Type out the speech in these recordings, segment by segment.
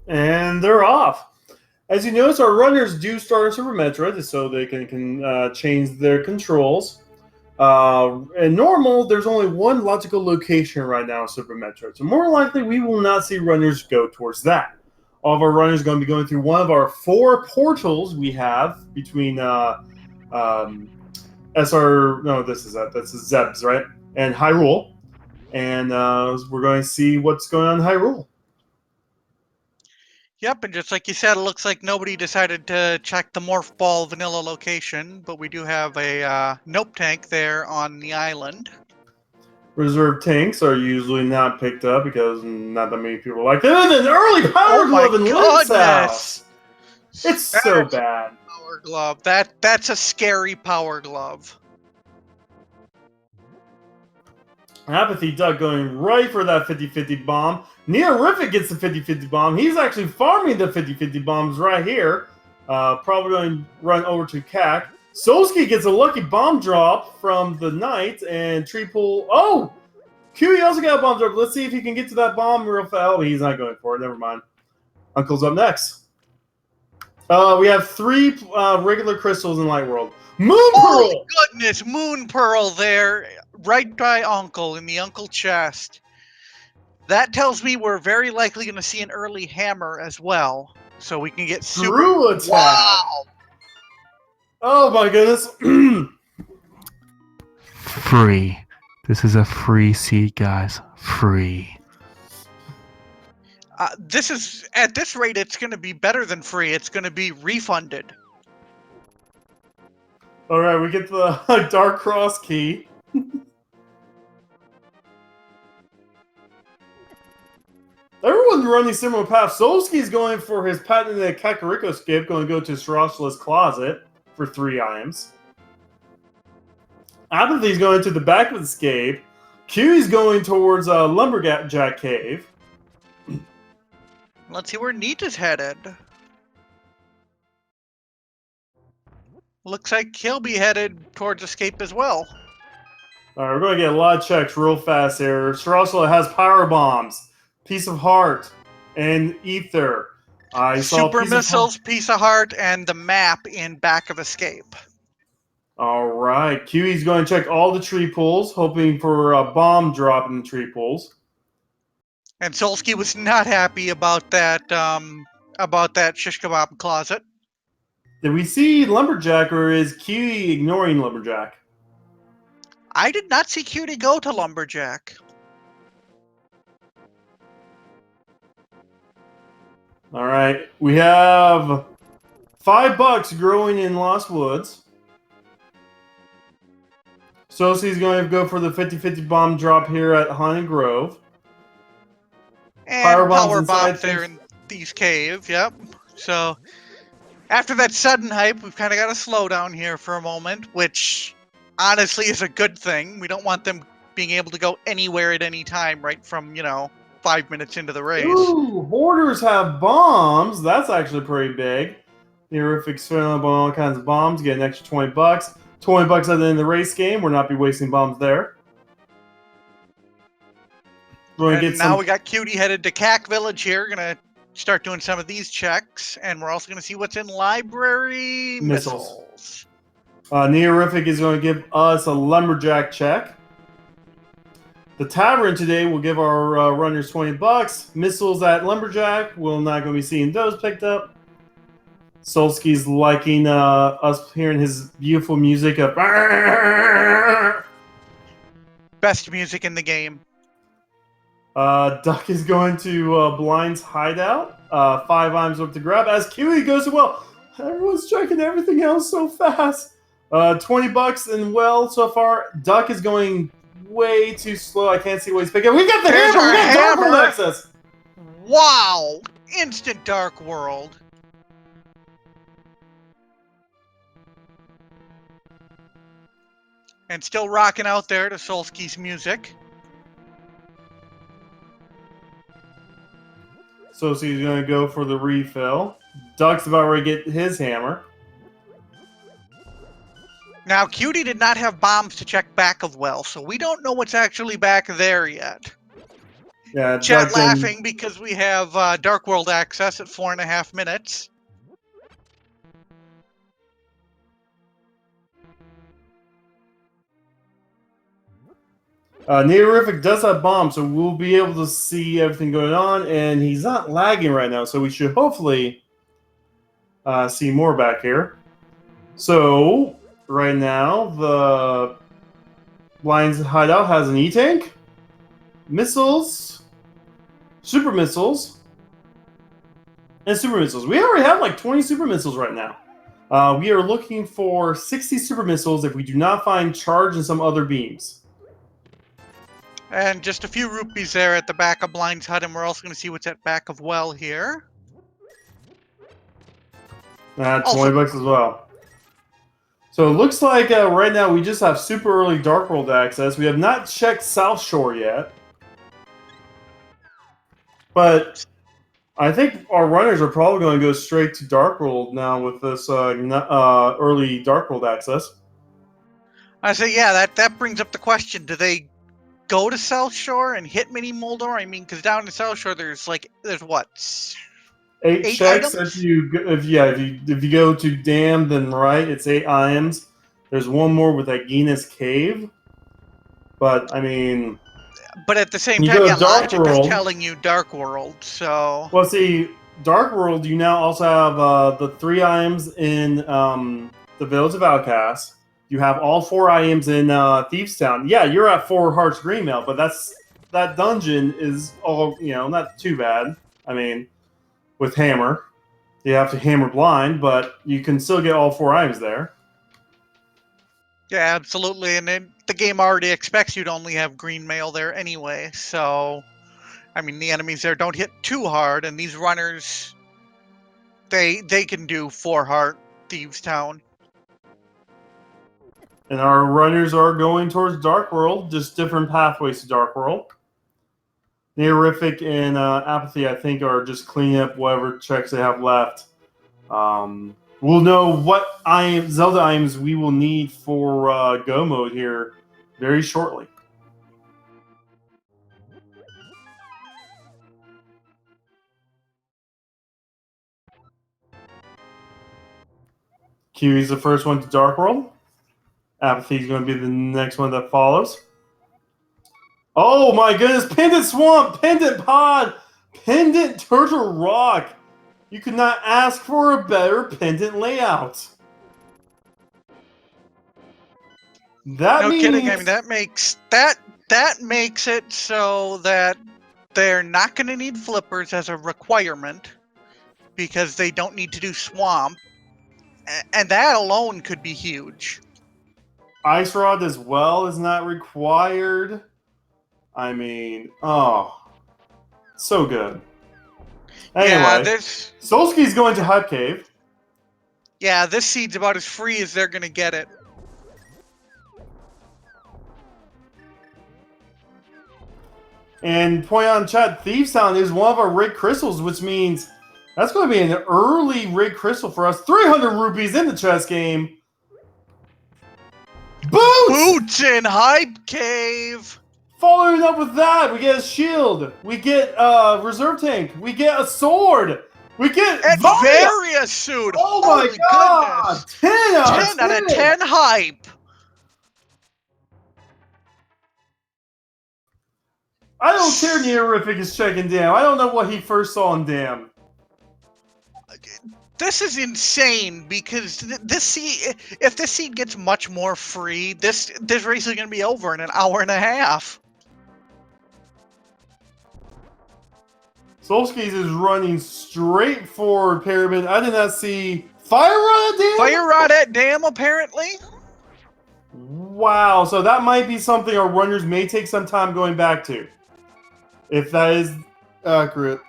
And they're off. As you notice, our runners do start in Super Metroid, so they can change their controls. In normal, there's only one logical location right now in Super Metroid, so more likely we will not see runners go towards that. All of our runners are going to be going through one of our four portals we have between um, SR. No, this is Zeb's, right? And Hyrule. And we're going to see what's going on in Hyrule. Yep, and just like you said, it looks like nobody decided to check the Morph Ball vanilla location, but we do have a Nope tank there on the island. Reserve tanks are usually not picked up because not that many people like them. And an early power Oh my glove in Link's goodness! house. It's so That's bad. power glove. That's a scary power glove. Apathy Duck going right for that 50-50 bomb. Neorific gets the 50-50 bomb. He's actually farming the 50-50 bombs right here. Probably going to run over to Kak. Solsky gets a lucky bomb drop from the Knight and Tree Pool. Oh! QE also got a bomb drop. Let's see if he can get to that bomb real fast. Oh, he's not going for it. Never mind. Uncle's up next. We have three regular crystals in Light World. Moon Holy Pearl! goodness, Moon Pearl there, right by Uncle, in the Uncle chest. That tells me we're very likely going to see an early hammer as well, so we can get super. Screw attack! Wow! Oh my goodness. Free. This is a free seed, guys. Free. This is, at this rate, it's going to be better than free. It's going to be refunded. Alright, we get the Dark Cross key. Everyone's running similar paths. Solsky's going for his patented Kakariko skip, going to go to Sarashala's closet for 3 items. Apathy's going to the back of the escape. Q's going towards Lumberjack Cave. Let's see where Neat is headed. Looks like he'll be headed towards escape as well. Alright, we're going to get a lot of checks real fast here. Sarashala has power bombs, Piece of Heart, and Ether. I saw Super missiles, piece of heart, and the map in back of escape. Alright, QE's going to check all the tree pools, hoping for a bomb drop in the tree pools. And Solsky was not happy about that shish kebab closet. Did we see Lumberjack, or is QE ignoring Lumberjack? I did not see Cutie go to Lumberjack. Alright, we have $5 growing in Lost Woods. Sosie's going to go for the 50-50 bomb drop here at Haunted Grove. And Power bombs power inside bomb there things. in these cave, yep. So after that sudden hype, we've kind of got to slow down here for a moment, which honestly is a good thing. We don't want them being able to go anywhere at any time right from, 5 minutes into the race. Ooh, Hoarders have bombs. That's actually pretty big. Neorific's filling up on all kinds of bombs. Get an extra $20. $20 at the end of the race game. We'll not be wasting bombs there. And now we got Cutie headed to Cack Village here. Gonna start doing some of these checks, and we're also gonna see what's in library missiles. Neorific is going to give us a Lumberjack check. The Tavern today will give our runners $20. Missiles at Lumberjack. We're not going to be seeing those picked up. Solsky's liking us hearing his beautiful music of best music in the game. Duck is going to Blind's hideout. 5 items up to grab as Kiwi goes well. Everyone's checking everything else so fast. $20 and well so far. Duck is going way too slow. I can't see what he's picking up. We got the There's hammer. We got hammer. Dark World access. Wow! Instant Dark World. And still rocking out there to Solsky's music. So he's going to go for the refill. Duck's about ready to get his hammer. Now, Cutie did not have bombs to check back of well, so we don't know what's actually back there yet. Yeah, Chat Jack didn't- laughing because we have Dark World access at 4.5 minutes. Neorific does have bombs, so we'll be able to see everything going on, and he's not lagging right now, so we should hopefully see more back here. So, right now, the Lion's Hideout has an E-Tank, missiles, super missiles, and super missiles. We already have like 20 super missiles right now. We are looking for 60 super missiles if we do not find charge and some other beams. And just a few rupees there at the back of Blind's Hut, and we're also going to see what's at back of Well here. 20 Also- bucks as well. So it looks like right now we just have super early Dark World access. We have not checked South Shore yet. But I think our runners are probably going to go straight to Dark World now with this early Dark World access. I say, yeah, that brings up the question: do they go to South Shore and hit Mini Moldor? I mean, because down in South Shore, there's what? 8 8 checks items? if you go to Dam, then right, it's 8 items. There's one more with Aegina's Cave. But I mean, But at the same You time, go yeah, Dark logic World. is telling you Dark World, so... well, see, Dark World, you now also have the 3 items in the Village of Outcasts. You have all 4 items in Thieves Town. Yeah, you're at 4 Hearts Greenmail, but that dungeon is all not too bad. I mean, with Hammer, you have to hammer blind, but you can still get all 4 items there. Yeah, absolutely, and then the game already expects you to only have green mail there anyway, so... I mean, the enemies there don't hit too hard, and these runners... They can do 4 heart Thieves Town. And our runners are going towards Dark World, just different pathways to Dark World. Neorific and Apathy, I think, are just cleaning up whatever checks they have left. We'll know what Zelda items we will need for Go mode here very shortly. Kiwi's the first one to Dark World. Apathy is going to be the next one that follows. Oh my goodness! Pendant Swamp! Pendant Pod! Pendant Turtle Rock! You could not ask for a better pendant layout. That No means... kidding, I mean, that makes it so that they're not going to need flippers as a requirement, because they don't need to do swamp, and that alone could be huge. Ice Rod as well is not required. I mean, so good. Anyway, Yeah, this Solski's going to Hut Cave. seed's about as free as they're going to get it. And point out in chat, Thieves Town is one of our rig crystals, which means that's going to be an early rig crystal for us. 300 rupees in the chess game. Boots! Boots in Hype Cave! Following up with that, we get a shield. We get reserve tank. We get a sword. We get And Varia! Varia suit! Oh my Holy god! goodness! 10 out 10 out of 10 hype! I don't care Neorific is checking Dam. I don't know what he first saw in Dam. This is insane, because this seed, if this seed gets much more free, this race is going to be over in an hour and a half. Solskis is running straight for Pyramid. I did not see Fire Rod at Dam? Fire Rod at Dam, apparently? Wow, so that might be something our runners may take some time going back to. If that is accurate.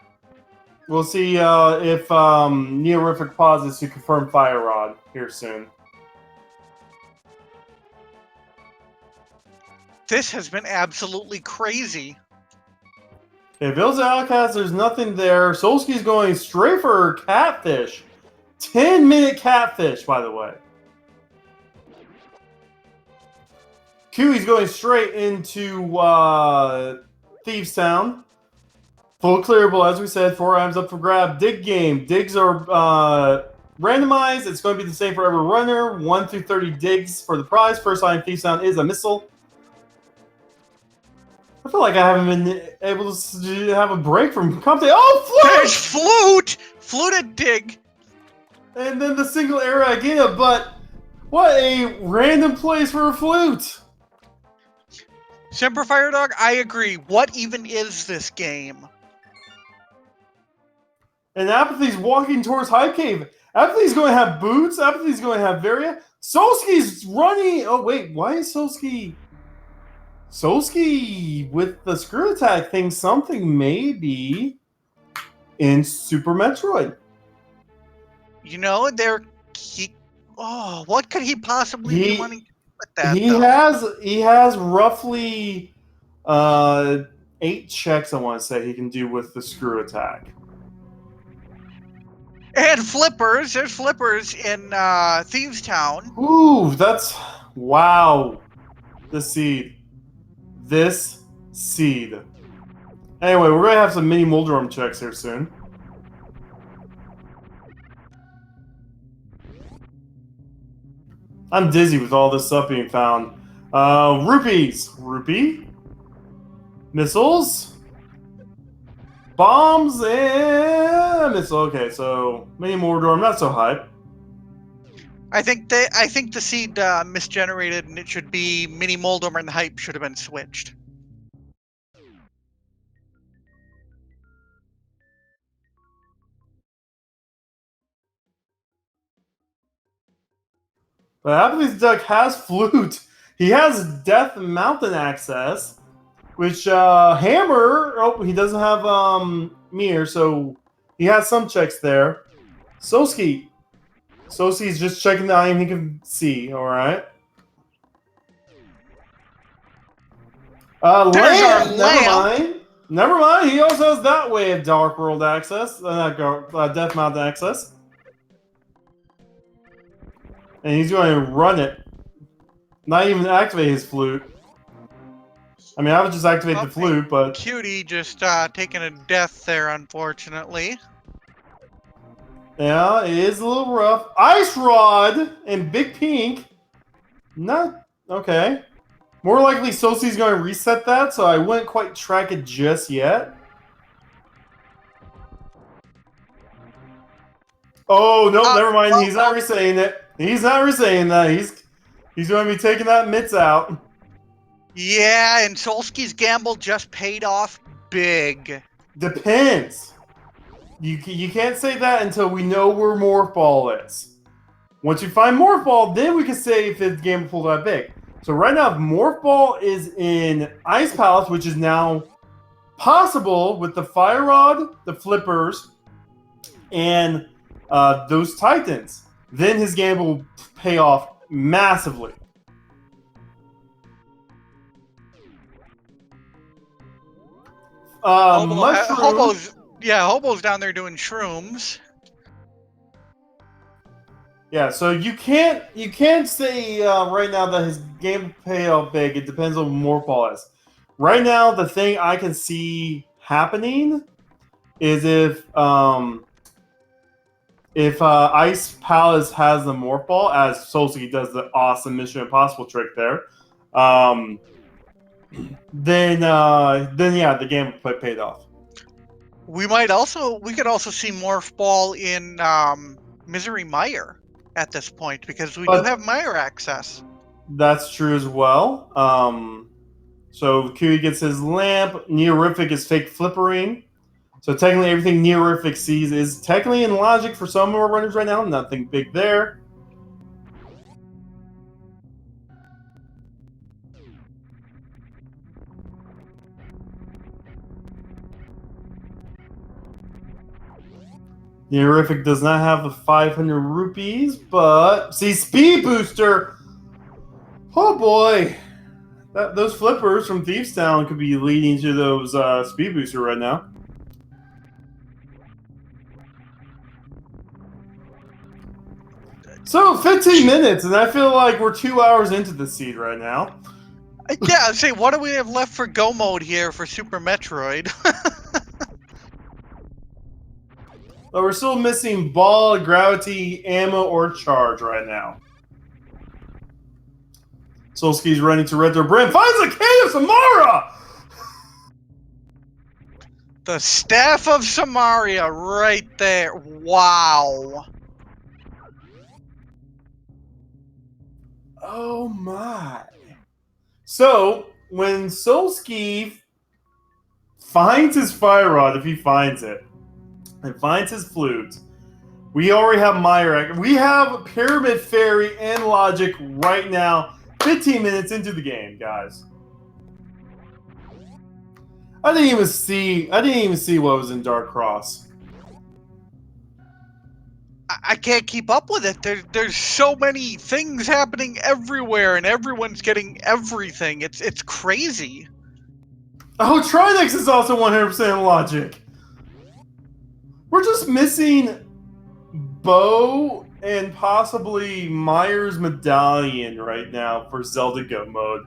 We'll see if Neorific pauses to confirm Fire Rod here soon. This has been absolutely crazy. Okay, Village of Outcast, there's nothing there. Solski's going straight for Catfish. 10-minute Catfish, by the way. Kiwi's going straight into Thieves Town. Full clearable, as we said, 4 items up for grab. Dig game. Digs are randomized. It's going to be the same for every runner. 1 through 30 digs for the prize. First item thief sound is a missile. I feel like I haven't been able to have a break from competition. Oh, flute! There's flute! Fluted dig! And then the single arrow again, but what a random place for a flute! Semper Fire Dog, I agree. What even is this game? And Apathy's walking towards High Cave. Apathy's going to have boots. Apathy's going to have Varia. Solski's running. Oh, wait. Why is Solski with the screw attack thing? Something maybe in Super Metroid. You know, what could he possibly be wanting with that? He has roughly 8 checks, I want to say, he can do with the screw attack. And flippers. There's flippers in Thieves Town. Ooh, that's... Wow. This seed. Anyway, we're going to have some mini Moldorm checks here soon. I'm dizzy with all this stuff being found. Rupees. Rupee. Missiles. Bombs and missile. Okay, so mini Mordor. I'm not so hype. I think the seed misgenerated, and it should be Mini Moldorm, and the hype should have been switched. But Applebee's Duck has flute. He has Death Mountain access, which Hammer. Oh, he doesn't have Mir, so he has some checks there. Soski's just checking the item he can see. All right. Lamb. Never mind. He also has that way of Dark World access. Death Mountain access. And he's going to run it. Not even activate his flute. I mean, I would just activate the flute, but... Cutie just taking a death there, unfortunately. Yeah, it is a little rough. Ice Rod and Big Pink. Not... Okay. More likely Sosi's going to reset that, so I wouldn't quite track it just yet. Oh, no, never mind. He's not resaying it. He's not resaying that. He's going to be taking that mitts out. Yeah, and Solski's gamble just paid off big. Depends. You can't say that until we know where Morph Ball is. Once you find Morph Ball, then we can say if the game pulled that big. So right now, Morph Ball is in Ice Palace, which is now possible with the Fire Rod, the Flippers, and those Titans. Then his game will pay off massively. Hobo's down there doing shrooms. Yeah, so you can't say right now that his game will pay off big. It depends on what Morph is. Right now, the thing I can see happening is if Ice Palace has the Morph Ball, as Solski does the awesome Mission Impossible trick there, then yeah, the game will paid off. We could also see Morph Ball in Misery Mire at this point, because we do have Mire access. That's true as well. So Cutie gets his lamp. Neorific is fake flippering. So technically everything Neorific sees is technically in logic for some of our runners right now. Nothing big there. Neorific does not have the 500 rupees, but... See, Speed Booster! Oh boy! Those flippers from Thieves Town could be leading to those Speed Booster right now. So, 15 minutes, and I feel like we're 2 hours into the seed right now. Yeah, say, what do we have left for Go Mode here for Super Metroid? We're still missing ball, gravity, ammo, or charge right now. Solski's running to Red Door Brim. Finds a Cave of Samara! The Staff of Samaria right there. Wow. Oh my. So, when Solski finds his fire rod, if he finds it, and finds his flute, we already have Myra. We have Pyramid Fairy and Logic right now, 15 minutes into the game, guys. I didn't even see what was in Dark Cross. I can't keep up with it. There's so many things happening everywhere, and everyone's getting everything. It's crazy. Oh, Trinex is also 100% Logic. We're just missing Bo and possibly Myers Medallion right now for Zelda Go mode.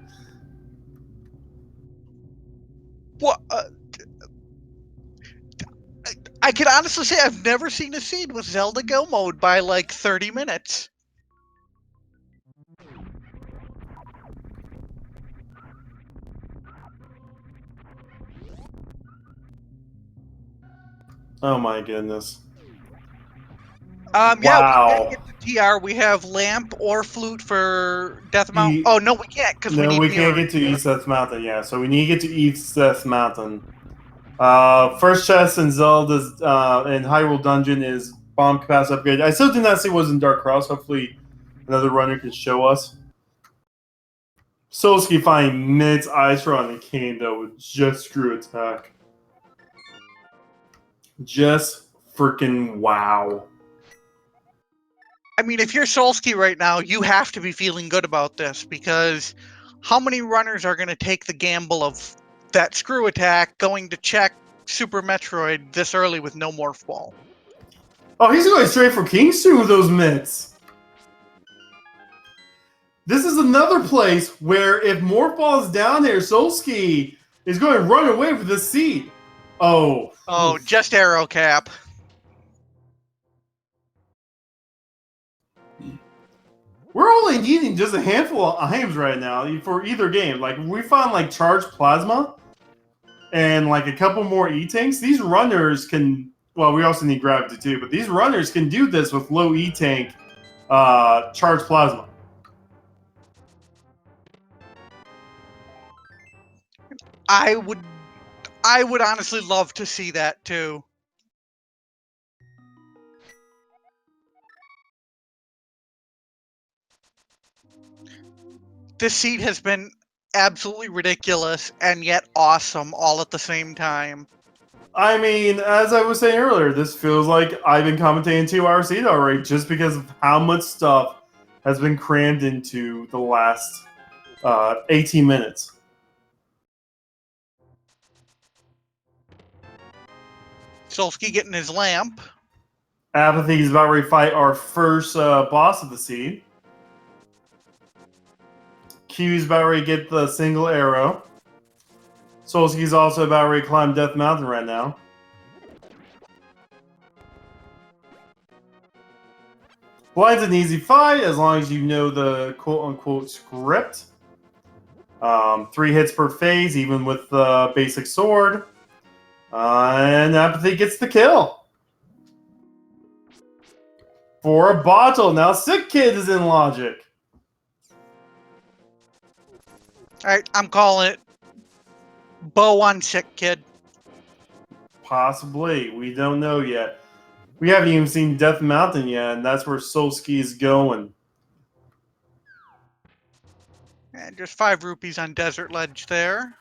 What? I can honestly say I've never seen a scene with Zelda Go mode by like 30 minutes. Oh my goodness. Yeah, Wow. we can't get the TR. We have lamp or flute for Death Mountain. Oh no, we can't because we need we can't mirror. get to East Death Mountain. Yeah, so we need to get to East Death Mountain. First chest in Zelda's in Hyrule Dungeon is bomb capacity upgrade. I still did not see what was in Dark Cross. Hopefully, another runner can show us. Solski finding Mid's Ice Rod and Kane though with just screw attack. Just freaking wow. I mean, if you're Solski right now, you have to be feeling good about this because how many runners are going to take the gamble of that screw attack going to check Super Metroid this early with no morph ball? Oh, he's going straight for Kingstone with those mitts. This is another place where if Morph Ball is down there, Solski is going to run away with the seed. Oh. Oh, just arrow cap. We're only needing just a handful of items right now for either game. Like, we found, like, Charged Plasma and, like, a couple more E-Tanks. These runners can... Well, we also need Gravity, too. But these runners can do this with low E-Tank Charged Plasma. I would honestly love to see that, too. This seed has been absolutely ridiculous and yet awesome all at the same time. I mean, as I was saying earlier, this feels like I've been commentating 2 hour seed already just because of how much stuff has been crammed into the last 18 minutes. Solski getting his lamp. Apathy is about ready to fight our first boss of the seed. Q's about ready to get the single arrow. Solski's also about ready to climb Death Mountain right now. Blind's an easy fight as long as you know the quote-unquote script. 3 hits per phase, even with the basic sword. And Apathy gets the kill. For a bottle. Now Sick Kid is in Logic. Alright, I'm calling it. Bow on Sick Kid. Possibly. We don't know yet. We haven't even seen Death Mountain yet, and that's where Solski is going. And just 5 rupees on Desert Ledge there.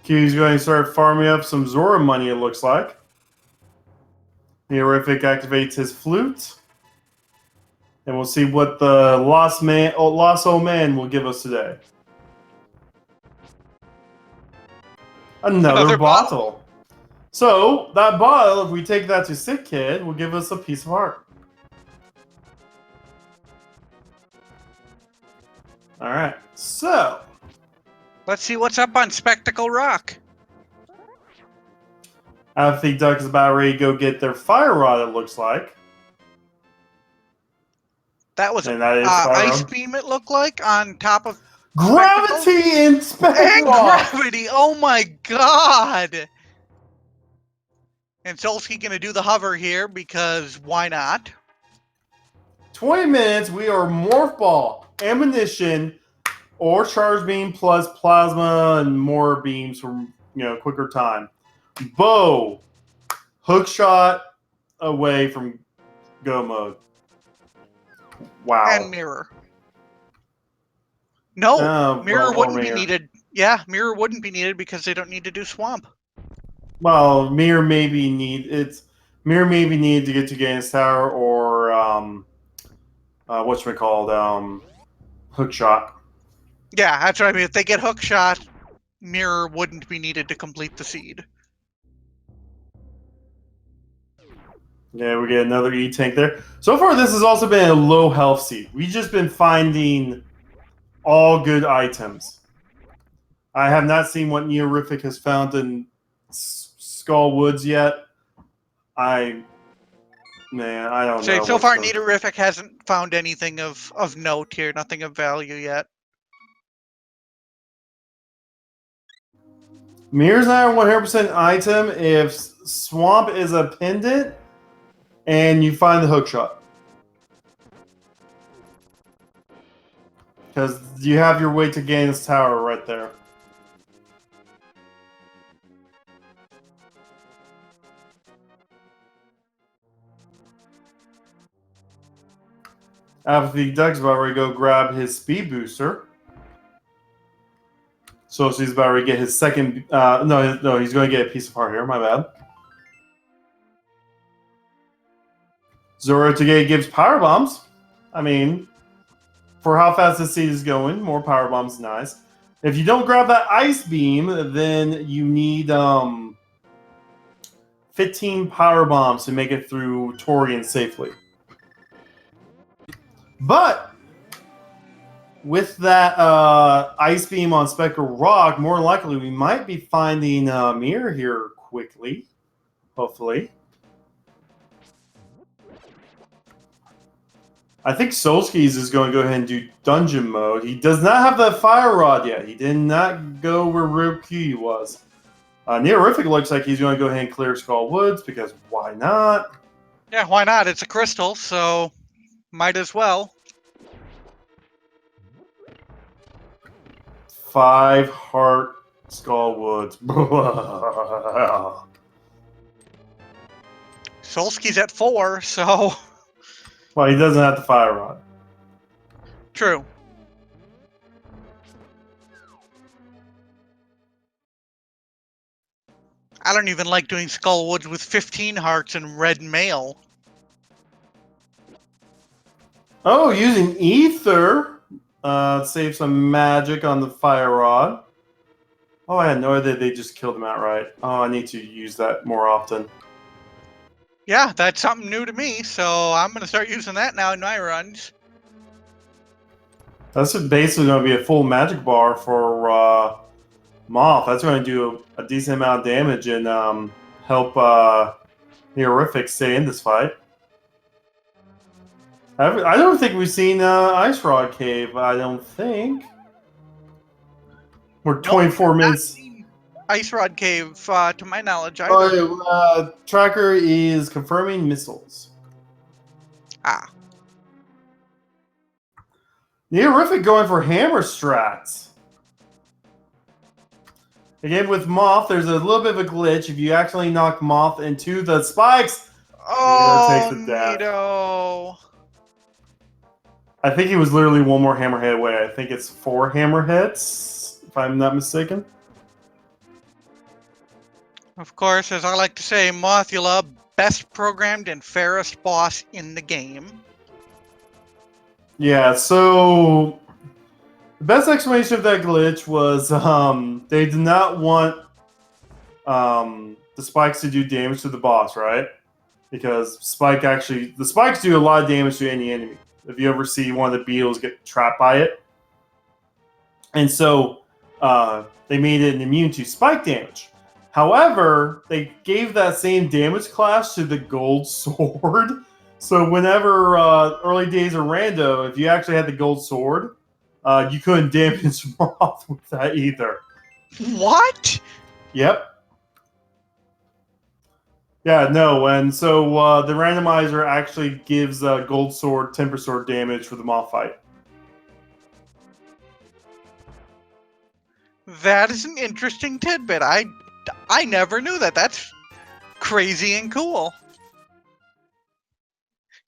Q's going to start farming up some Zora money, it looks like. The Horrific activates his flute. And we'll see what the Lost Old Man will give us today. Another bottle. So, that bottle, if we take that to Sick Kid, will give us a piece of heart. All right, so Let's see what's up on Spectacle Rock. I think Duck is about ready to go get their fire rod, it looks like. That was And that is fire ice rod. beam, it looked like, on top of Gravity in Spectacle and Rock! gravity. Oh my god! And Solsky gonna do the hover here because why not? 20 minutes, we are Morph Ball, Ammunition, or Charge Beam plus Plasma and more beams for quicker time. Bow, Hook Shot away from Go Mode. Wow. And mirror. No, mirror wouldn't be needed. Yeah, mirror wouldn't be needed because they don't need to do swamp. Well, mirror maybe needed to get to Gaines Tower or whatchamacallit, Hook Shot. Yeah, that's what I mean. If they get hook shot, mirror wouldn't be needed to complete the seed. Yeah, we get another E-Tank there. So far, this has also been a low health seed. We've just been finding all good items. I have not seen what Neorific has found in Skull Woods yet. I don't know. So far, Neorific hasn't found anything of note here. Nothing of value yet. Mirror's not a 100% item if Swamp is a pendant and you find the hook shot. Because you have your way to Gaines Tower right there. After the Duck's about ready to go grab his speed booster. So he's about ready to get his second. No, he's going to get a piece of heart here. My bad. Zoro Toge gives power bombs. I mean, for how fast this seed is going, more power bombs is nice. If you don't grab that ice beam, then you need 15 power bombs to make it through Torian safely. But with that ice beam on Spectral Rock, more likely we might be finding Mirror here quickly. Hopefully. I think Solskis is going to go ahead and do dungeon mode. He does not have the fire rod yet. He did not go where Ryukyu was. Neorific looks like he's going to go ahead and clear Skull Woods because why not? Yeah, why not? It's a crystal, so might as well. 5 heart Skull Woods. Solsky's at 4, so Well, he doesn't have the fire rod. true. I don't even like doing Skull Woods with 15 hearts and red mail. Oh, using Ether. Save some magic on the fire rod. Oh, I had no idea they just killed him outright. Oh, I need to use that more often. Yeah, that's something new to me, so I'm going to start using that now in my runs. That's basically going to be a full magic bar for Moth. That's going to do a decent amount of damage and help Neorific stay in this fight. I don't think we've seen Ice Rod Cave. I don't think. We're 24 minutes. Ice Rod Cave, to my knowledge, either. Oh, Tracker is confirming missiles. Ah. Neorific going for hammer strats. Again, with Moth, there's a little bit of a glitch. If you actually knock Moth into the spikes, oh, takes the death. Nito. I think he was literally one more hammerhead away. I think it's 4 hammerheads, if I'm not mistaken. Of course, as I like to say, Mothula, best programmed and fairest boss in the game. Yeah, so the best explanation of that glitch was they did not want the spikes to do damage to the boss, right? Because the spikes do a lot of damage to any enemy. If you ever see one of the beetles get trapped by it, And so they made it immune to spike damage. However, they gave that same damage class to the gold sword. So whenever early days of Rando, if you actually had the gold sword, you couldn't damage Moth with that either. What? Yep. Yeah, no, and so the randomizer actually gives gold sword 10% damage for the Moth fight. That is an interesting tidbit. I never knew that. That's crazy and cool.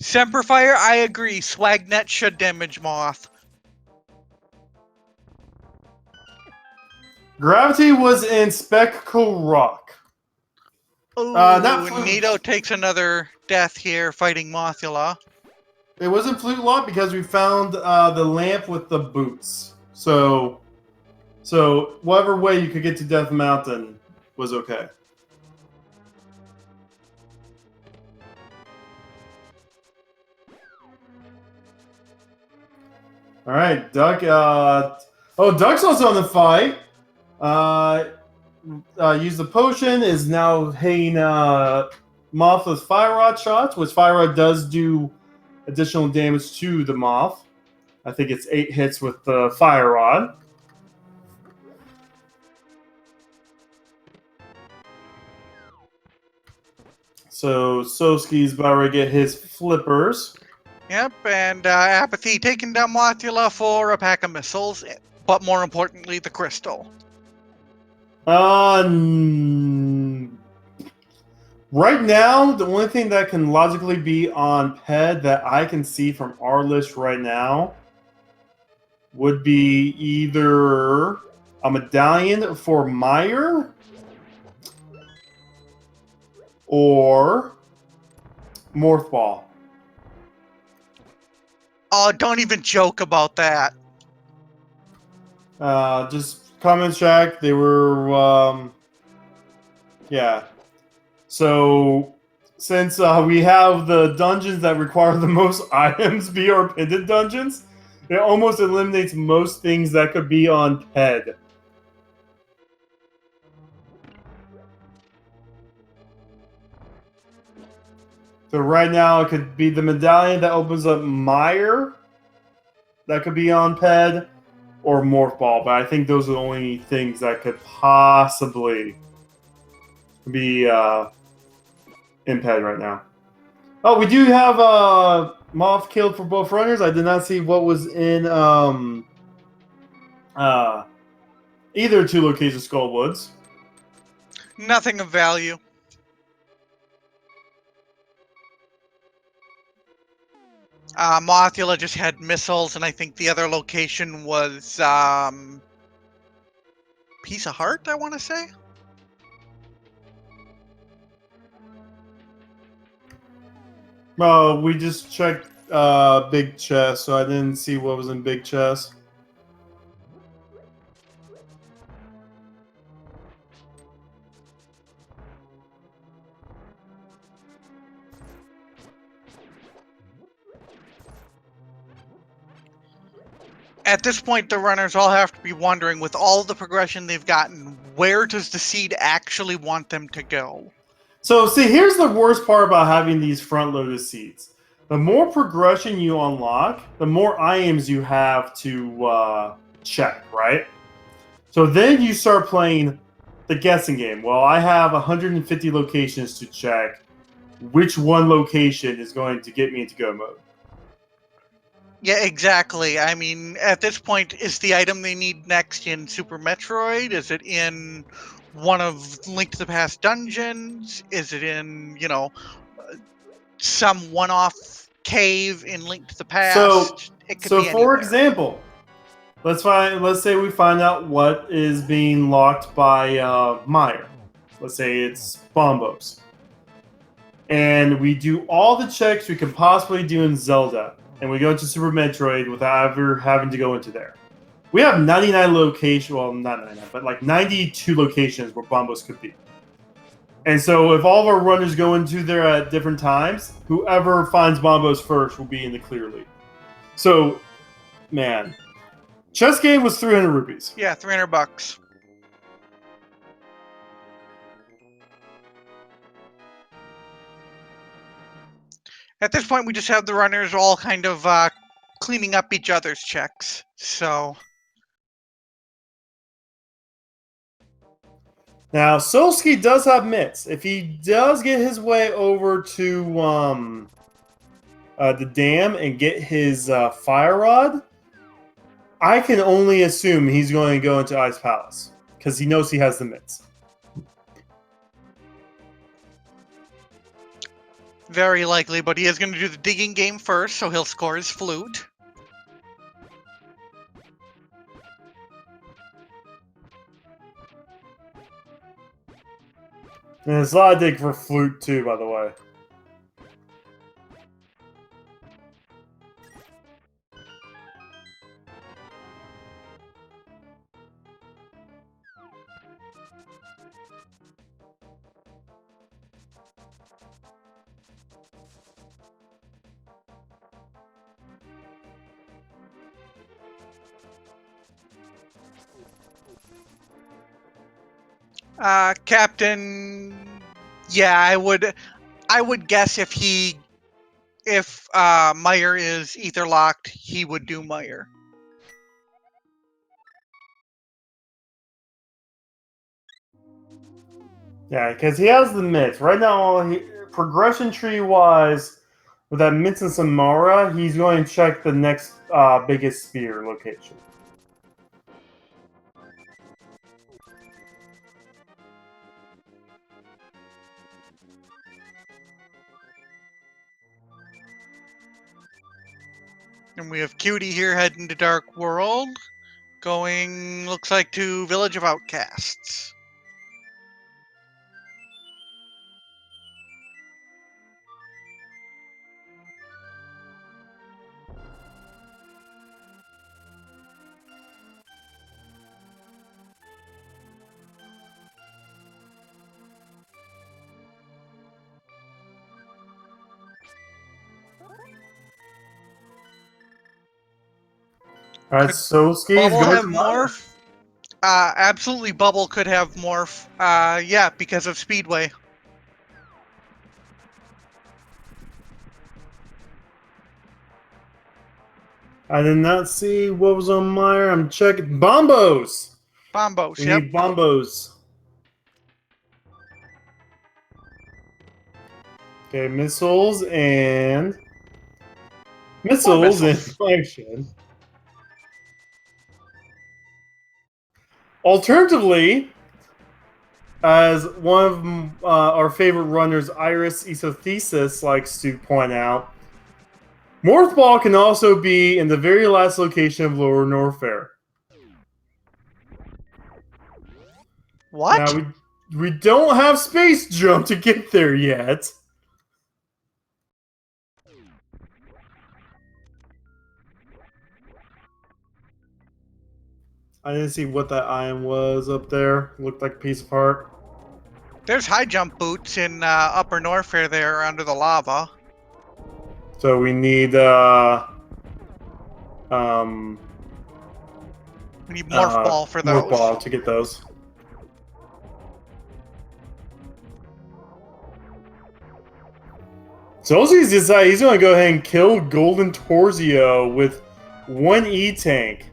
Semperfire, I agree. Swagnet should damage Moth. Gravity was in Spectacle Rock. Ooh, not Nito takes another death here fighting Mothula. It wasn't Flute Lock because we found the lamp with the boots. So whatever way you could get to Death Mountain was okay. All right, Duck. Duck's also on the fight. Use the potion, is now hitting Moth with Fire Rod shots, which Fire Rod does do additional damage to the Moth. I think it's 8 hits with the Fire Rod. So Soski's about to get his flippers. Yep, and Apathy taking down Mothula for a pack of missiles, but more importantly, the crystal. Right now, the only thing that can logically be on PED that I can see from our list right now would be either a medallion for Meyer or Morph Ball. Oh, don't even joke about that. Just comments check. They were, yeah. So, since we have the dungeons that require the most items be our pendant dungeons, it almost eliminates most things that could be on PED. So right now it could be the medallion that opens up Meyer. That could be on PED, or Morph Ball, but I think those are the only things that could possibly be in PED right now. Oh, we do have Moth killed for both runners. I did not see what was in either 2 locations, Skullwoods. Nothing of value. Mothula just had missiles, and I think the other location was Piece of Heart, I want to say? Well, we just checked Big Chest, so I didn't see what was in Big Chest. At this point, the runners all have to be wondering, with all the progression they've gotten, where does the seed actually want them to go? So, see, here's the worst part about having these front-loaded seeds. The more progression you unlock, the more items you have to check, right? So then you start playing the guessing game. Well, I have 150 locations to check. Which one location is going to get me into go mode? Yeah, exactly. I mean, at this point, is the item they need next in Super Metroid? Is it in one of Link to the Past dungeons? Is it in, some one-off cave in Link to the Past? It could be for anywhere. example, let's say we find out what is being locked by Meyer. Let's say it's Bombos. And we do all the checks we can possibly do in Zelda. And we go into Super Metroid without ever having to go into there. We have 99 locations, well, not 99, but like 92 locations where Bombos could be. And so if all of our runners go into there at different times, whoever finds Bombos first will be in the clear lead. So, man, Chess game was 300 rupees. Yeah, $300. At this point, we just have the runners all kind of cleaning up each other's checks. So Now, Solsky does have mitts. If he does get his way over to the dam and get his fire rod, I can only assume he's going to go into Ice Palace because he knows he has the mitts. very likely, but he is going to do the digging game first, so he'll score his flute. And there's a lot of dig for flute too, by the way. Captain, yeah, I would guess if Meyer is ether locked, he would do Meyer. Yeah, because he has the mitts. Right now, progression tree wise, with that mitts and Samara, he's going to check the next biggest sphere location. And we have Cutie here heading to Dark World, going, looks like, to Village of Outcasts. All right, so Ski's Bubble going have to Meyer. morph? Absolutely, Bubble could have morph. Yeah, because of Speedway. I did not see what was on Meyer. I'm checking. Bombos! Bombos, We yep. need bombos. Okay, missiles and missiles. action. Alternatively, as one of our favorite runners, Iris Isothesis, likes to point out, Morph Ball can also be in the very last location of Lower Norfair. What? Now, we don't have Space Jump to get there yet. I didn't see what that iron was up there. Looked like a piece of heart. There's high jump boots in Upper Norfair there under the lava. So we need We need Morph Ball for those. Morph Ball to get those. So Ozzy's decided he's going to go ahead and kill Golden Torzio with one E-Tank.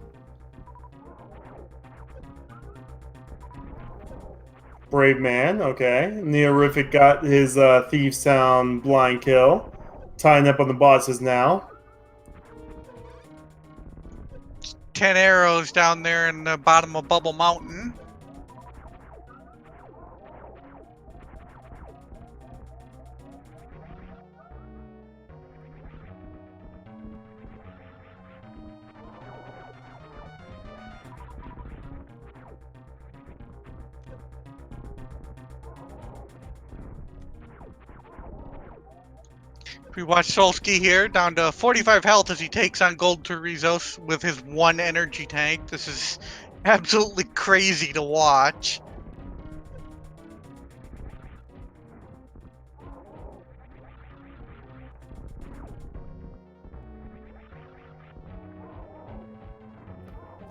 Brave man, okay. Neorific got his Thieves Sound blind kill. Tying up on the bosses now. 10 arrows down there in the bottom of Bubble Mountain. We watch Solsky here, down to 45 health as he takes on Gold Turizos with his one energy tank. This is absolutely crazy to watch.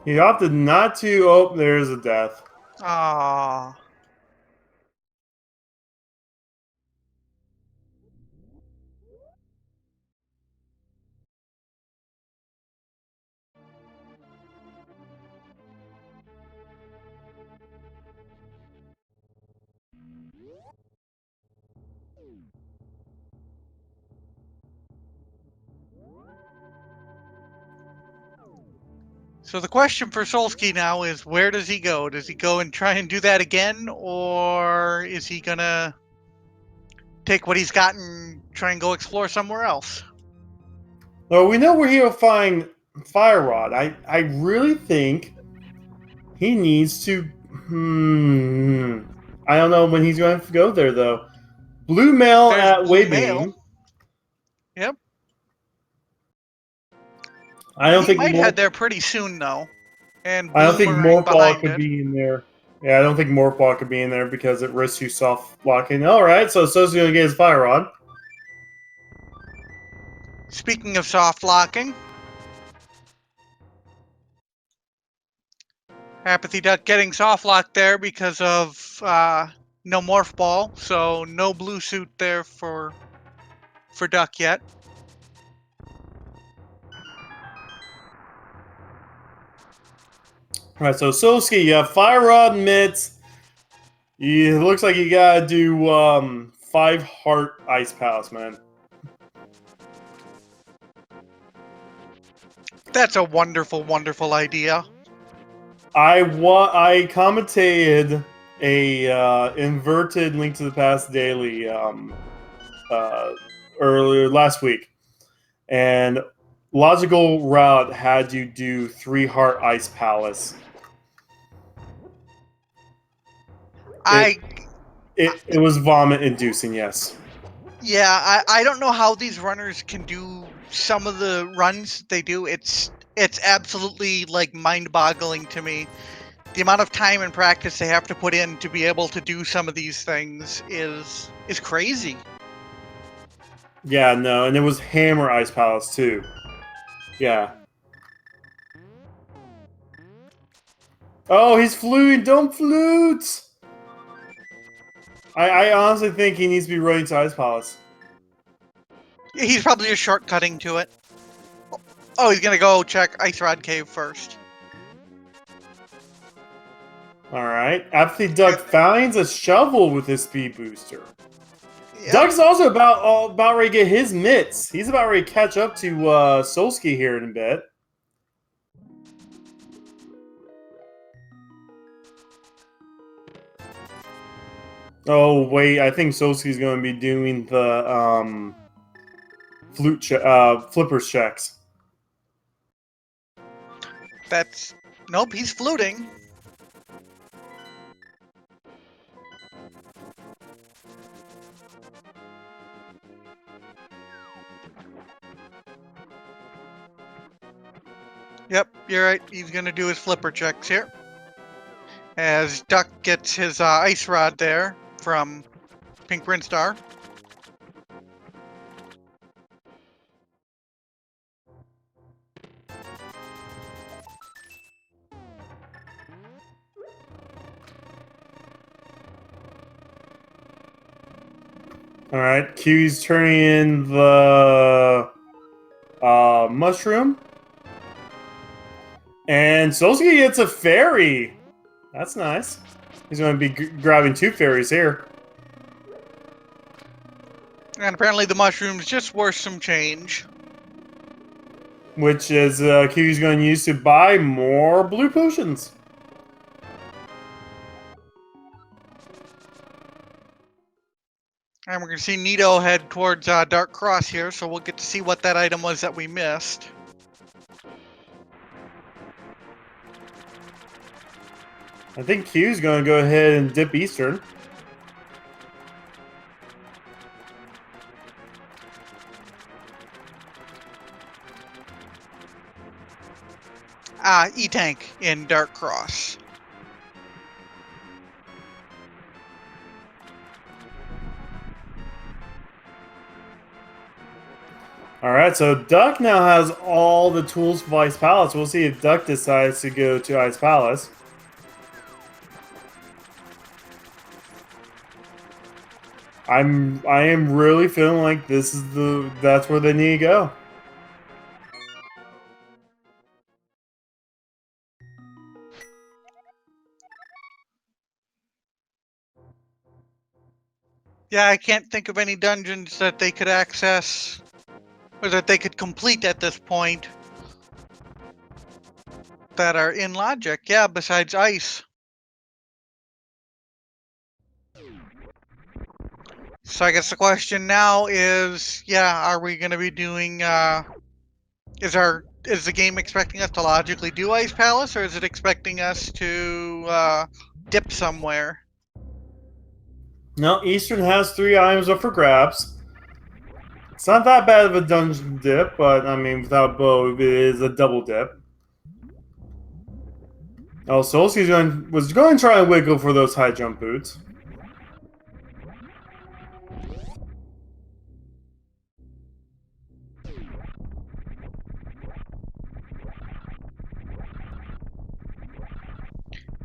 He opted not to. Oh, there's a death. Ah. So the question for Solsky now is, where does he go? Does he go and try and do that again, or is he gonna take what he's got and try and go explore somewhere else? Well, we know where he'll find Fire Rod. I really think he needs to. I don't know when he's going to go there though. Blue Mail There's at Blue Mail. Waybeam. Yep. I don't He think might head there pretty soon, though. And I don't think Boomerang Morphball behind could it. be in there. Yeah, I don't think Morphball could be in there because it risks you soft locking. All right, so So's going to get his Fire Rod. Speaking of soft locking, Apathy Duck getting soft locked there because of no Morph Ball, so no blue suit there for Duck yet. All right, so Solsky, you have Fire Rod and Mitts. It looks like you got to do 5 Heart Ice Palace, man. That's a wonderful, wonderful idea. I commentated a inverted Link to the Past daily earlier last week, and logical route had you do 3 Heart Ice Palace. It was vomit inducing, yes. Yeah, I don't know how these runners can do some of the runs they do. It's absolutely like mind-boggling to me. The amount of time and practice they have to put in to be able to do some of these things is crazy. Yeah, no, and it was Hammer Ice Palace too. Yeah. Oh, he's fluting! Don't flute! I honestly think he needs to be running to Ice Palace. He's probably just shortcutting to it. Oh, he's gonna go check Ice Rod Cave first. Alright. Apathy Duck finds a shovel with his speed booster. Yep. Doug's also about ready to get his mitts. He's about ready to catch up to Solsky here in a bit. Oh wait, I think Solsky's going to be doing the flippers checks. That's nope. He's fluting. Yep, you're right. He's gonna do his flipper checks here. As Duck gets his ice rod there from Pink Brinstar. Alright, Q's turning in the mushroom. And Solsky gets a fairy. That's nice. He's going to be grabbing 2 fairies here. And apparently the mushroom's just worth some change. Which is Q's going to use to buy more blue potions. And we're going to see Nito head towards Dark Cross here, so we'll get to see what that item was that we missed. I think Q's going to go ahead and dip Eastern. E-Tank in Dark Cross. All All right, so Duck now has all the tools for Ice Palace. We'll see if Duck decides to go to Ice Palace. I am really feeling like that's where they need to go. Yeah, I can't think of any dungeons that they could access or that they could complete at this point that are in logic. Yeah, besides ice. So I guess the question now is, yeah, are we going to be doing is the game expecting us to logically do Ice Palace, or is it expecting us to dip somewhere? No, Eastern has 3 items up for grabs. It's not that bad of a dungeon dip, but I mean, without bow, it is a double dip. Oh, Solski's was going to try and wiggle for those high jump boots.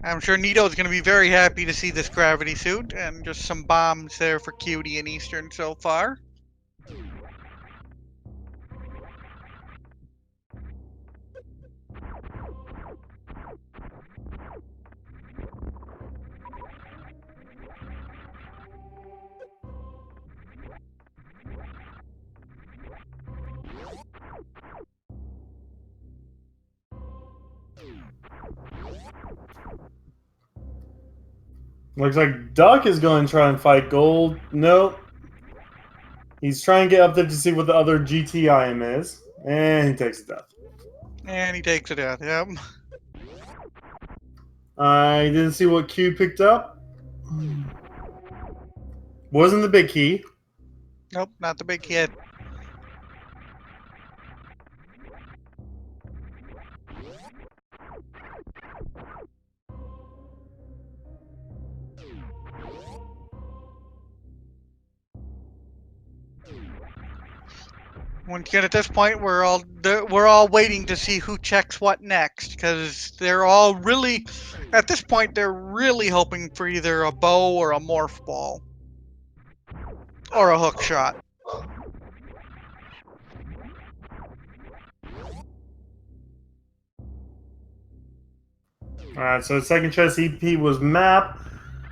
I'm sure Nito's going to be very happy to see this gravity suit, and just some bombs there for Cutie and Eastern so far. Looks like Duck is going to try and fight Gold. Nope. He's trying to get up there to see what the other GT item is. And he takes a death. And he takes it out, yep. I didn't see what Q picked up. Wasn't the big key. Nope, not the big hit. Once again, at this point, we're all waiting to see who checks what next, because they're all really, at this point, they're really hoping for either a bow or a morph ball, or a hook shot. Alright, so the second chest EP was map.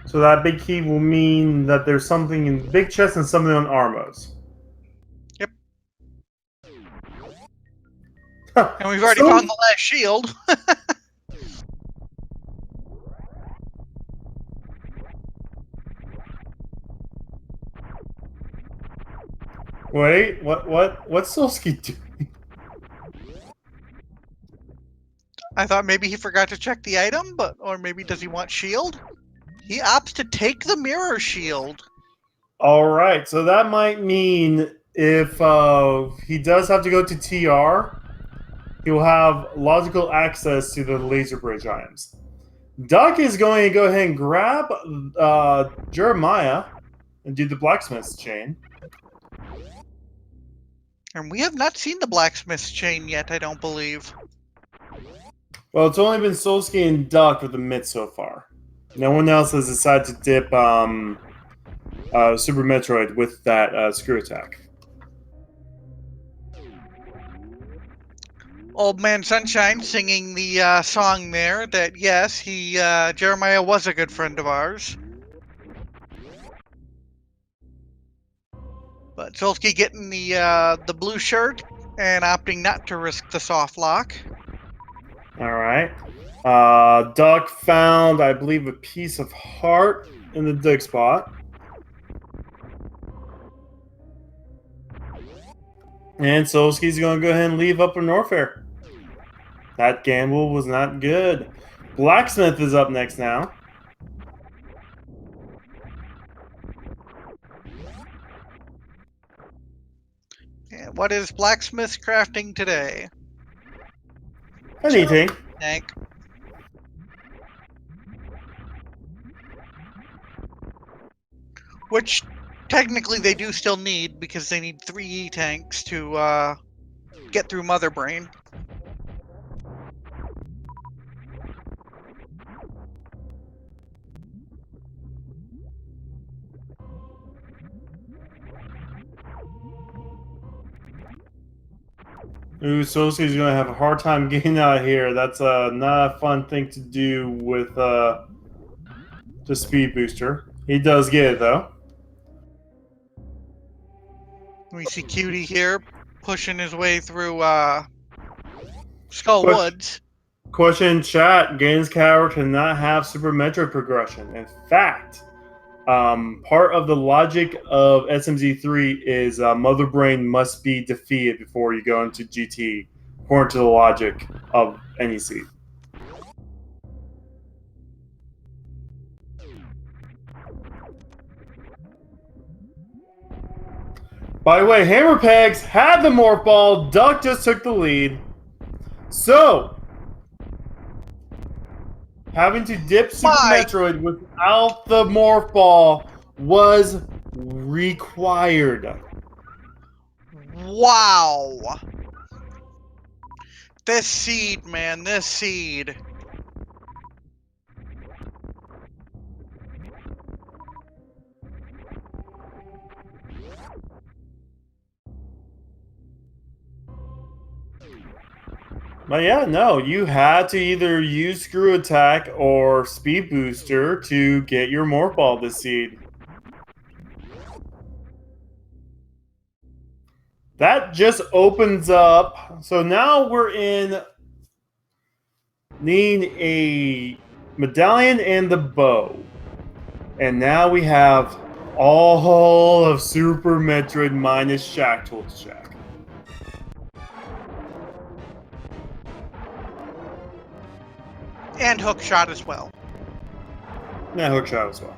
So that big key will mean that there's something in the big chest and something on Armos. Yep. And we've already found the last shield. Wait, what's Solski doing? I thought maybe he forgot to check the item, or maybe does he want shield? He opts to take the mirror shield. Alright, so that might mean if he does have to go to TR, he will have logical access to the laser bridge items. Duck is going to go ahead and grab Jeremiah and do the blacksmith's chain. And we have not seen the blacksmith's chain yet, I don't believe. Well, it's only been Solski and Duck with the mid so far. No one else has decided to dip Super Metroid with that screw attack. Old Man Sunshine singing the song there that, yes, Jeremiah was a good friend of ours. But Solski getting the blue shirt and opting not to risk the soft lock. Alright. Duck found, I believe, a piece of heart in the dig spot. And Solski's going to go ahead and leave Upper Norfair. That gamble was not good. Blacksmith is up next now. And what is Blacksmith crafting today? Anything. Tank. Which, technically they do still need, because they need 3 E-tanks to get through Mother Brain. Ooh, Sosie's gonna have a hard time getting out of here. That's not a fun thing to do with the speed booster. He does get it though. We see Cutie here pushing his way through Skull Push. Woods. Question in chat: Games Tower cannot have Super Metroid progression. In fact, part of the logic of SMZ3 is Mother Brain must be defeated before you go into GT, according to the logic of NEC. By the way, Hammer Pegs had the morph ball. Duck just took the lead. So, having to dip Super Metroid without the morph ball was required. Wow. This seed, man, this seed. But yeah, no, you had to either use Screw Attack or Speed Booster to get your morph ball this seed. That just opens up. So now we're in needing a medallion and the bow. And now we have all of Super Metroid minus Shack to check. And Hookshot as well. Yeah, Hookshot as well.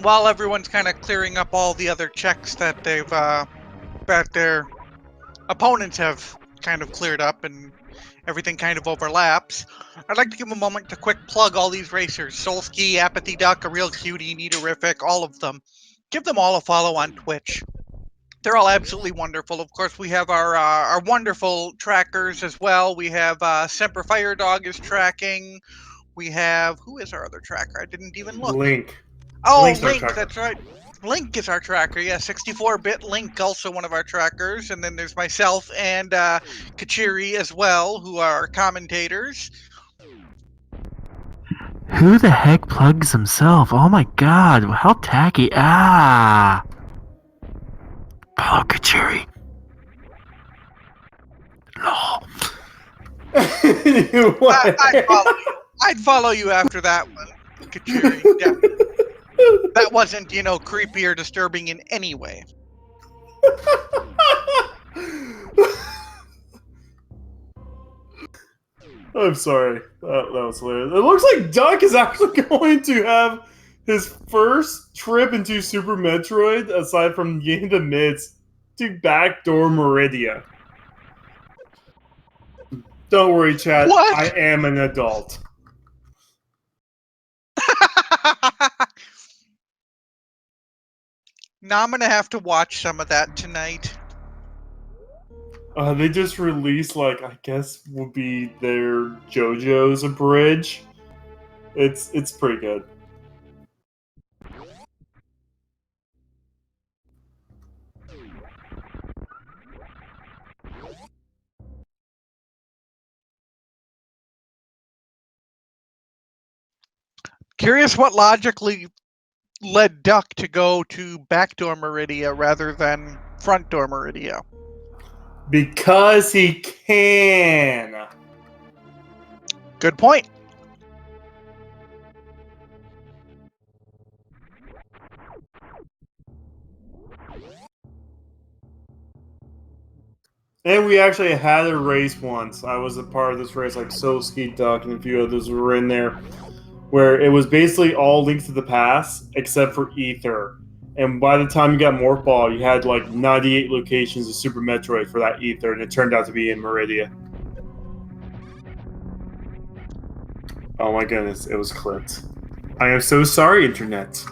While everyone's kind of clearing up all the other checks that they've that their opponents have kind of cleared up and everything kind of overlaps, I'd like to give a moment to quick plug all these racers: Solski, Apathy Duck, A Real Cutie, Niterific, all of them. Give them all a follow on Twitch. They're all absolutely wonderful. Of course, we have our wonderful trackers as well. We have Semper Fire Dog is tracking. We have, who is our other tracker? I didn't even look. Link. Oh, Link's our Link, tracker. that's right. Link is our tracker. Yeah, 64-bit Link, also one of our trackers. And then there's myself and Kachiri as well, who are commentators. Who the heck plugs himself? Oh my god, how tacky. Ah! Paul Kachuri. Lol. I'd follow you after that one, Kachiri. Definitely. That wasn't, creepy or disturbing in any way. I'm sorry. That was hilarious. It looks like Duck is actually going to have his first trip into Super Metroid, aside from getting the mids, to backdoor Meridia. Don't worry, Chad. What? I am an adult. Now I'm going to have to watch some of that tonight. They just released, I guess would be their JoJo's Abridge. It's pretty good. Curious what logically led Duck to go to backdoor Meridia rather than front door Meridia. Because he can. Good point. And we actually had a race once. I was a part of this race, like Soski, Duck, and a few others were in there, where it was basically all linked to the pass except for Ether. And by the time you got Morph Ball, you had like 98 locations of Super Metroid for that Ether, and it turned out to be in Meridia. Oh my goodness, it was clipped. I am so sorry, Internet.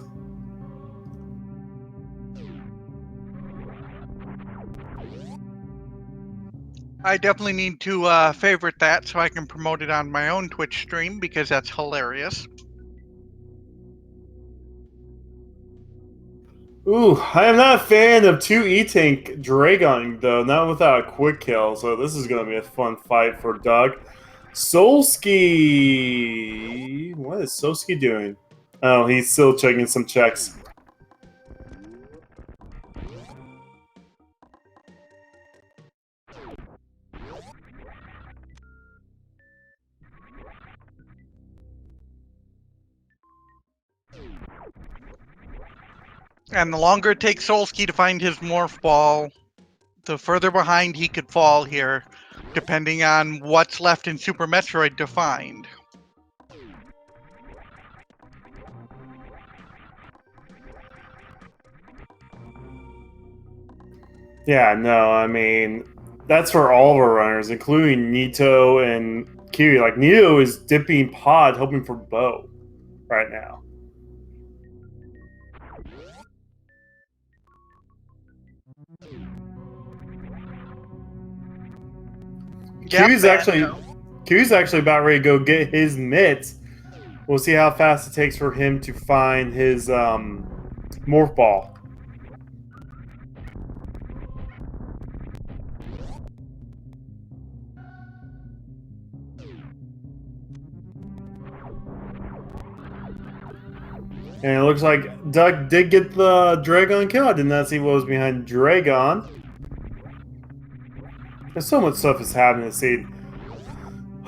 I definitely need to favorite that so I can promote it on my own Twitch stream because that's hilarious. Ooh, I am not a fan of 2 E-Tank Dragon, though, not without a quick kill, so this is going to be a fun fight for Doug. Solski... What is Solski doing? Oh, he's still checking some checks. And the longer it takes Solski to find his Morph Ball, the further behind he could fall here, depending on what's left in Super Metroid to find. Yeah, no, I mean, that's for all of our runners, including Nito and Kiwi. Like, Nito is dipping pod, hoping for Bo right now. Kiwi's actually about ready to go get his mitts. We'll see how fast it takes for him to find his Morph Ball. And it looks like Doug did get the Dragon kill. I did not see what was behind Dragon. There's so much stuff that's happening this scene.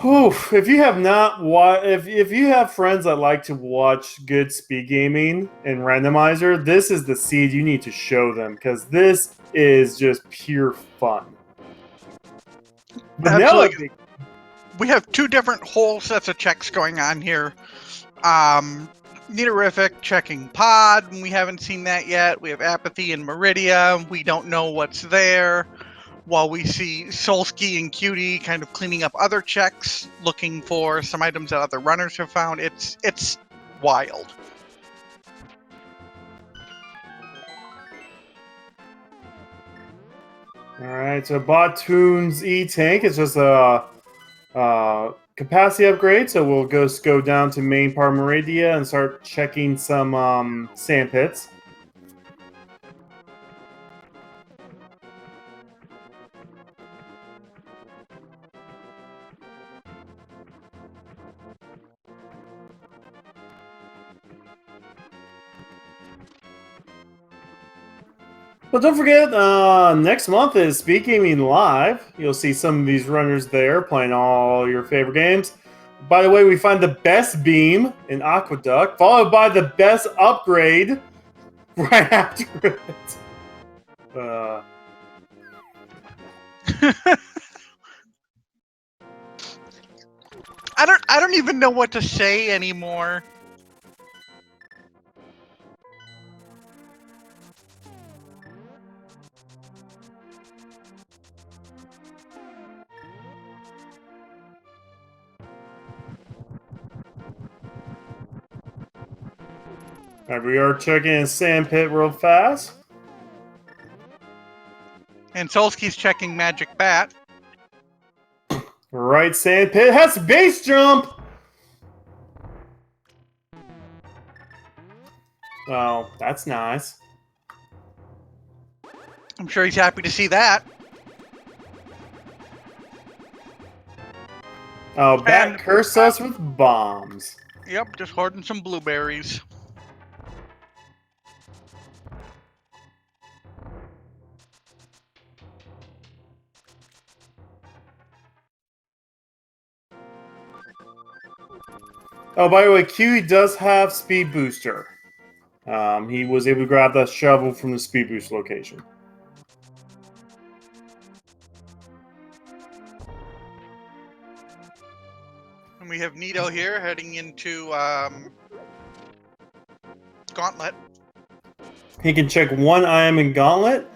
Oof, if you have not if you have friends that like to watch good speed gaming and randomizer, this is the seed you need to show them because this is just pure fun. Absolutely. We have two different whole sets of checks going on here. Nitorific checking pod, we haven't seen that yet. We have Apathy and Meridia, we don't know what's there. While we see Solski and Cutie kind of cleaning up other checks, looking for some items that other runners have found. It's wild. Alright, so Bottoon's E-Tank is just a capacity upgrade, so we'll go down to main part Meridia and start checking some sand pits. But don't forget, next month is Speed Gaming Live. You'll see some of these runners there playing all your favorite games. By the way, we find the best beam in Aqueduct, followed by the best upgrade right after it. I don't even know what to say anymore. Alright, we are checking in Sand Pit real fast. And Solski's checking Magic Bat. Right, Sand Pit has base jump! Oh, that's nice. I'm sure he's happy to see that. Oh, Bat cursed us with bombs. Yep, just hoarding some blueberries. Oh, by the way, Kiwi does have speed booster. He was able to grab that shovel from the speed boost location. And we have Nito here heading into Gauntlet. He can check one item in Gauntlet.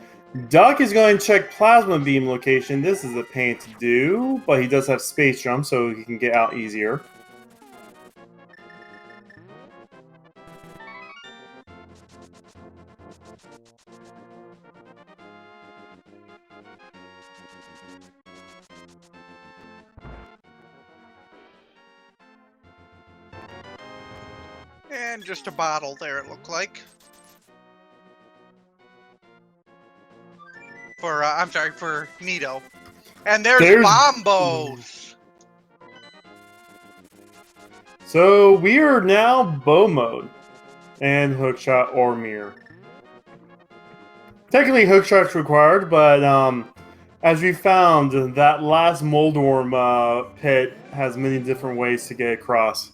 Duck is going to check Plasma Beam location. This is a pain to do, but he does have Space Jump, so he can get out easier. And just a bottle there, it looked like. I'm sorry, for Nito. And there's Bombos! So we are now bow mode and hookshot or mirror. Technically hookshot's required, but as we found, that last Moldorm pit has many different ways to get across.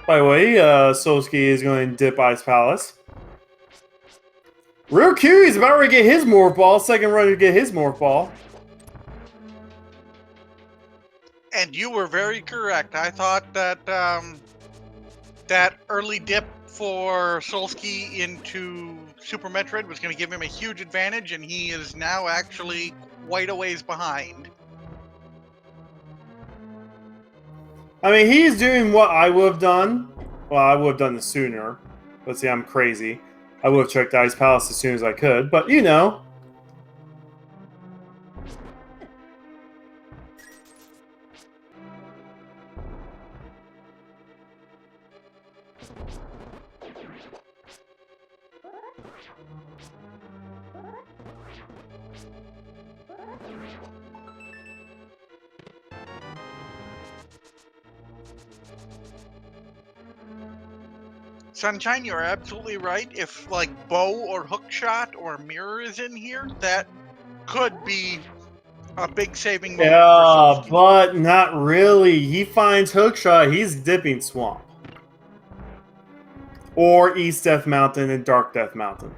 By the way, Solsky is going to dip Ice Palace. Real Kiwi's about to get his morph ball. Second runner to get his morph ball. And you were very correct. I thought that that early dip for Solsky into Super Metroid was going to give him a huge advantage, and he is now actually quite a ways behind. I mean, he's doing what I would have done. Well, I would have done this sooner. But see, I'm crazy. I would have checked Ice Palace as soon as I could. But, you know. Sunshine, you're absolutely right. If, like, bow or hookshot or mirror is in here, that could be a big saving moment for Yeah, Solsky. but not really. He finds hookshot. He's dipping Swamp. Or East Death Mountain and Dark Death Mountain.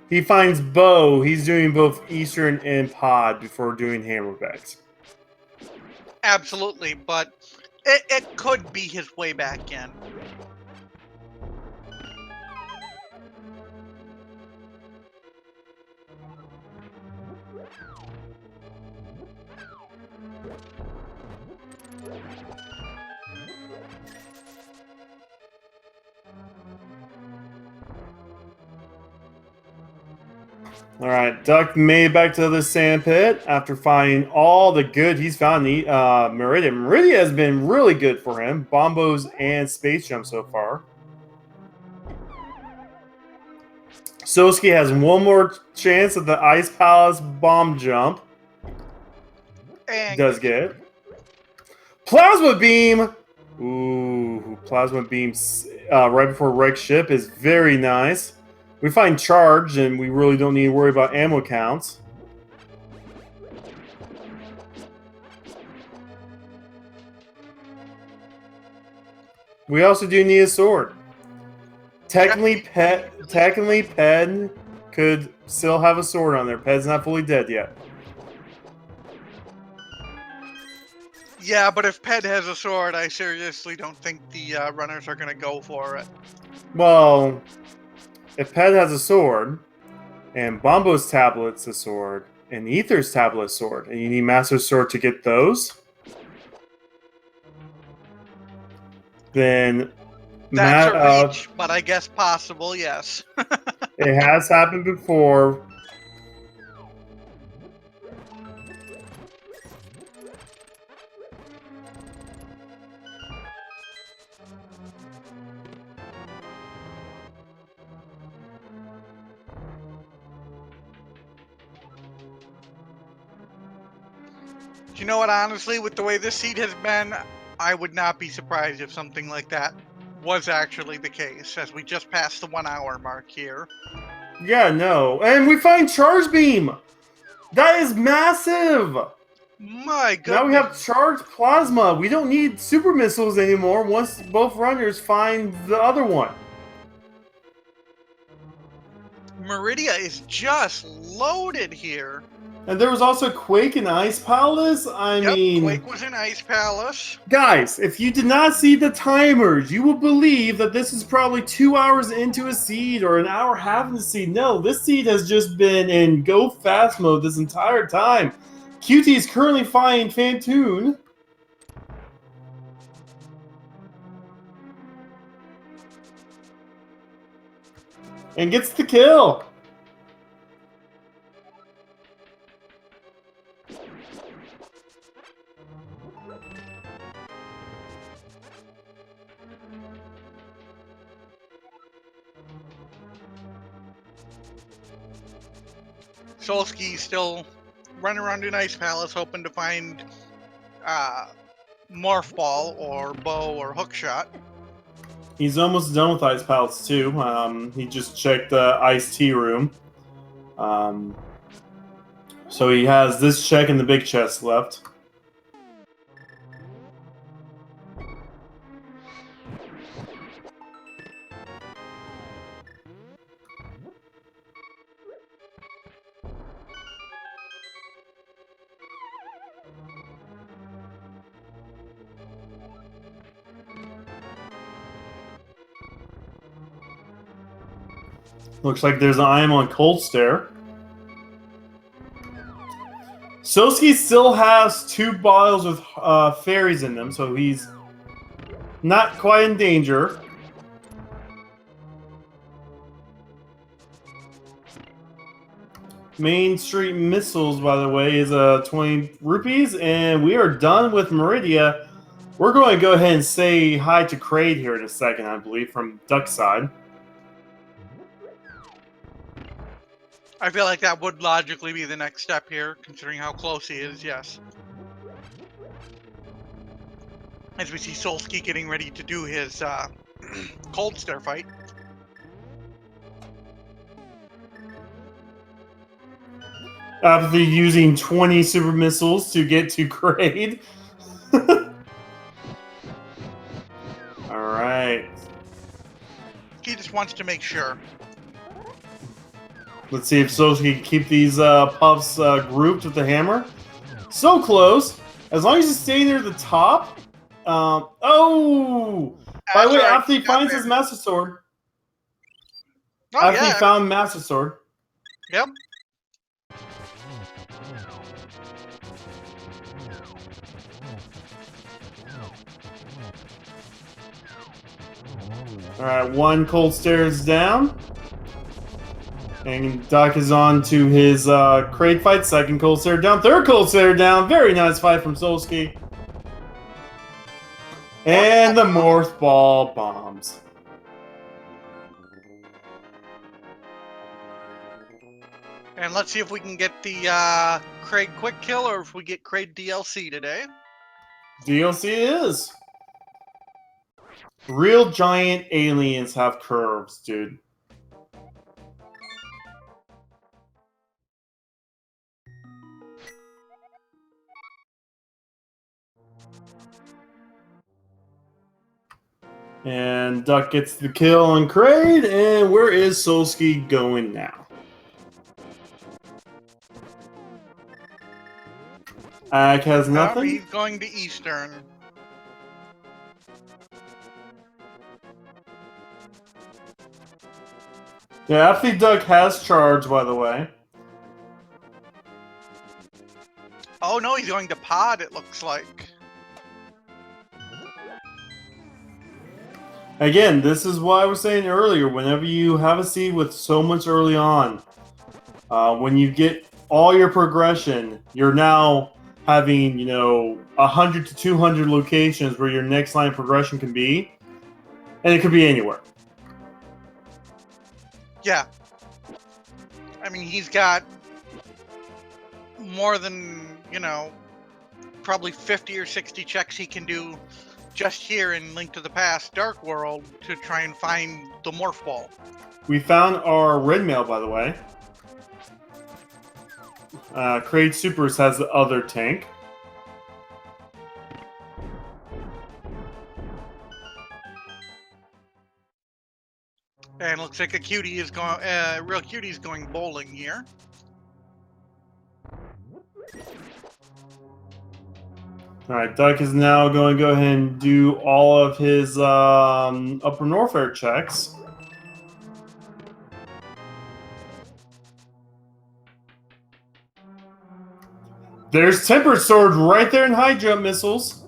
He finds bow. He's doing both Eastern and Pod before doing Hammerbacks. Absolutely, but it could be his way back in. Alright, Duck made it back to the sand pit after finding all the good he's found. Meridia. Meridia has been really good for him. Bombos and Space Jump so far. Soski has one more chance at the Ice Palace Bomb Jump. And Does get it. Plasma Beam! Ooh, Plasma Beam right before Wreck Ship is very nice. We find Charge, and we really don't need to worry about ammo counts. We also do need a sword. Technically, Ped could still have a sword on there. Ped's not fully dead yet. yeah, but if Ped has a sword, I seriously don't think the runners are going to go for it. Well, if Ped has a sword, and Bombo's tablet's a sword, and Ether's tablet's a sword, and you need Master's Sword to get those, then That's a reach, but I guess possible, yes. it has happened before. You know what, honestly, with the way this seed has been, I would not be surprised if something like that was actually the case, as we just passed the 1 hour mark here. Yeah, no. And we find Charge Beam! That is massive! My goodness. Now we have Charged Plasma. We don't need super missiles anymore once both runners find the other one. Meridia is just loaded here. And there was also Quake and Ice Palace. I mean... Quake was in Ice Palace. Guys, if you did not see the timers, you will believe that this is probably 2 hours into a seed or an hour half in the seed. No, this seed has just been in go fast mode this entire time. QT is currently fighting Fantoon. And gets the kill. Solsky still running around in Ice Palace hoping to find Morph Ball or Bow or Hookshot. He's almost done with Ice Palace too. He just checked the Ice Tea room. So he has this check and the big chest left. Looks like there's an item on Cold Stare. Soski still has 2 bottles with fairies in them, so he's not quite in danger. Main Street Missiles, by the way, is 20 rupees, and we are done with Meridia. We're going to go ahead and say hi to Kraid here in a second, I believe, from Duck's side. I feel like that would logically be the next step here, considering how close he is, yes. As we see Solsky getting ready to do his Cold Stare fight. After using 20 super missiles to get to Kraid. Alright. He just wants to make sure. Let's see if Soski can keep these puffs grouped with the hammer. So close. As long as you stay near the top. Oh! By the way, after he finds his Master Sword. Oh, After he found Master Sword. Yep. Alright, 1 Cold Stare is down. And Duck is on to his Kraid fight. 2nd Cold Stare down. 3rd Cold Stare down. Very nice fight from Solsky. And the Morph Ball bombs. And let's see if we can get the Kraid quick kill or if we get Kraid DLC today. DLC it is. Real giant aliens have curves, dude. And Duck gets the kill on Kraid, and where is Solsky going now? Ag has nothing. He's going to Eastern. Yeah, FD Duck has charge, by the way. Oh no, he's going to Pod, it looks like. Again, this is what I was saying earlier. Whenever you have a seed with so much early on, when you get all your progression, you're now having, 100 to 200 locations where your next line of progression can be. And it could be anywhere. Yeah. I mean, he's got more than, probably 50 or 60 checks he can do just here in Link to the Past Dark World to try and find the morph ball. We found our red mail, by the way. Kraid Supers has the other tank. And looks like a cutie is going, real cutie's going bowling here. Alright, Duck is now going to go ahead and do all of his upper north air checks. There's Tempered Sword right there in high jump missiles.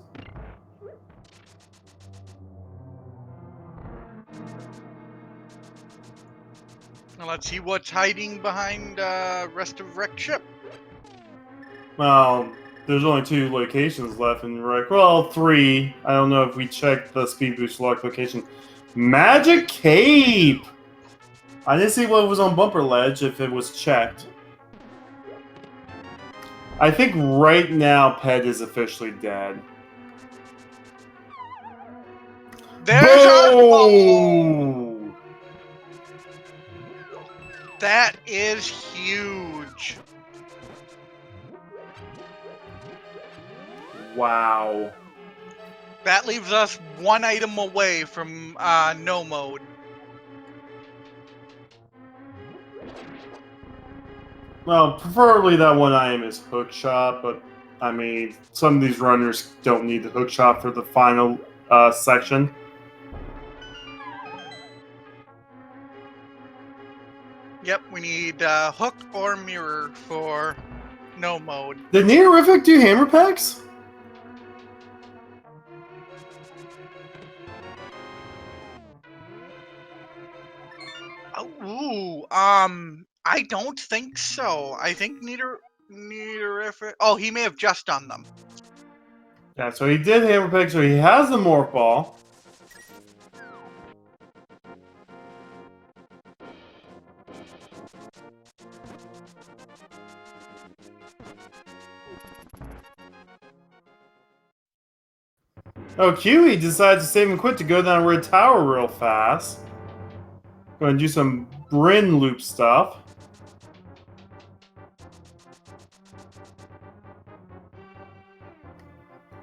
Now let's see what's hiding behind rest of wrecked ship. Well, there's only 2 locations left in wreck. Well, 3. I don't know if we checked the speed boost lock location. Magic Cape! I didn't see what was on Bumper Ledge if it was checked. I think right now Ped is officially dead. There's our Boom! That is huge. Wow. That leaves us 1 item away from no mode. Well, preferably that one item is hook shot, but I mean, some of these runners don't need the hook shot for the final section. Yep, we need hook or mirror for no mode. Did Neorific do hammer packs? Oh, I don't think so. I think Neorific. Oh, he may have just done them. Yeah, so he did hammer packs, so he has the morph ball. Oh, Kiwi decides to save and quit to go down Red Tower real fast. Going to do some Bryn loop stuff.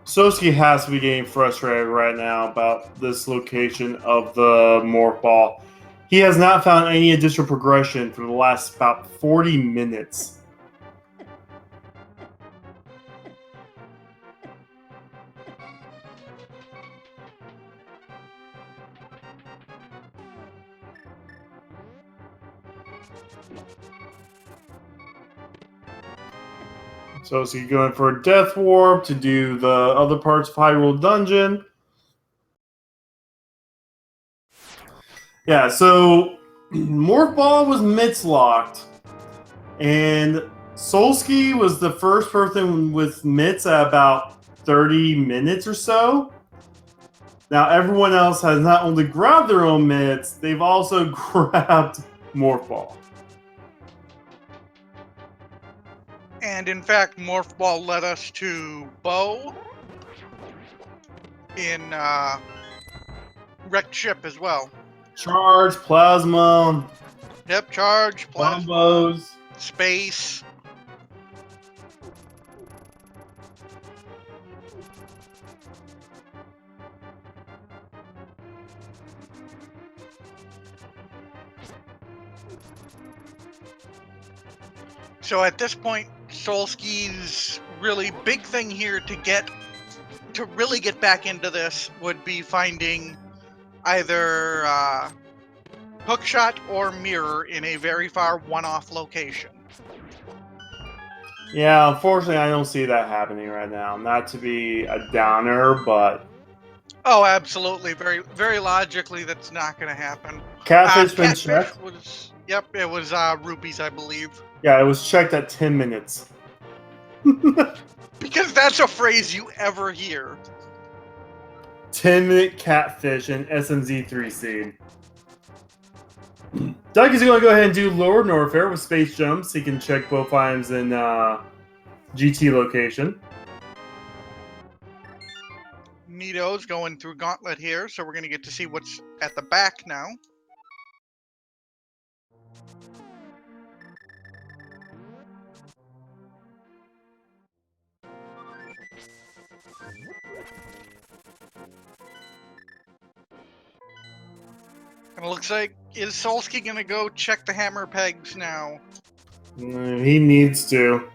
Soski has to be getting frustrated right now about this location of the morph ball. He has not found any additional progression for the last about 40 minutes. So is he going for a Death Warp to do the other parts of Hyrule Dungeon? Yeah, so Morph Ball was mitts locked, and Solski was the first person with mitts at about 30 minutes or so. Now everyone else has not only grabbed their own mitts, they've also grabbed Morph Ball. And in fact, Morph Ball led us to Bow in Wrecked Ship as well. Charge, Plasma, Yep, Charge, Plasma, Bombos. Space. So at this point, Solski's really big thing here to really get back into this would be finding either hookshot or mirror in a very far one-off location. Yeah, unfortunately, I don't see that happening right now. Not to be a downer, but Oh, absolutely. Very, very logically, that's not going to happen. Catfish been Catfish checked. was, yep, it was rupees, I believe. Yeah, it was checked at 10 minutes. Because that's a phrase you ever hear. 10-minute catfish and SMZ3 seed. Doug is going to go ahead and do Lower Norfair with space jumps. He can check both items in GT location. Neatos going through Gauntlet here, so we're going to get to see what's at the back now. And it looks like, is Solsky going to go check the hammer pegs now? He needs to.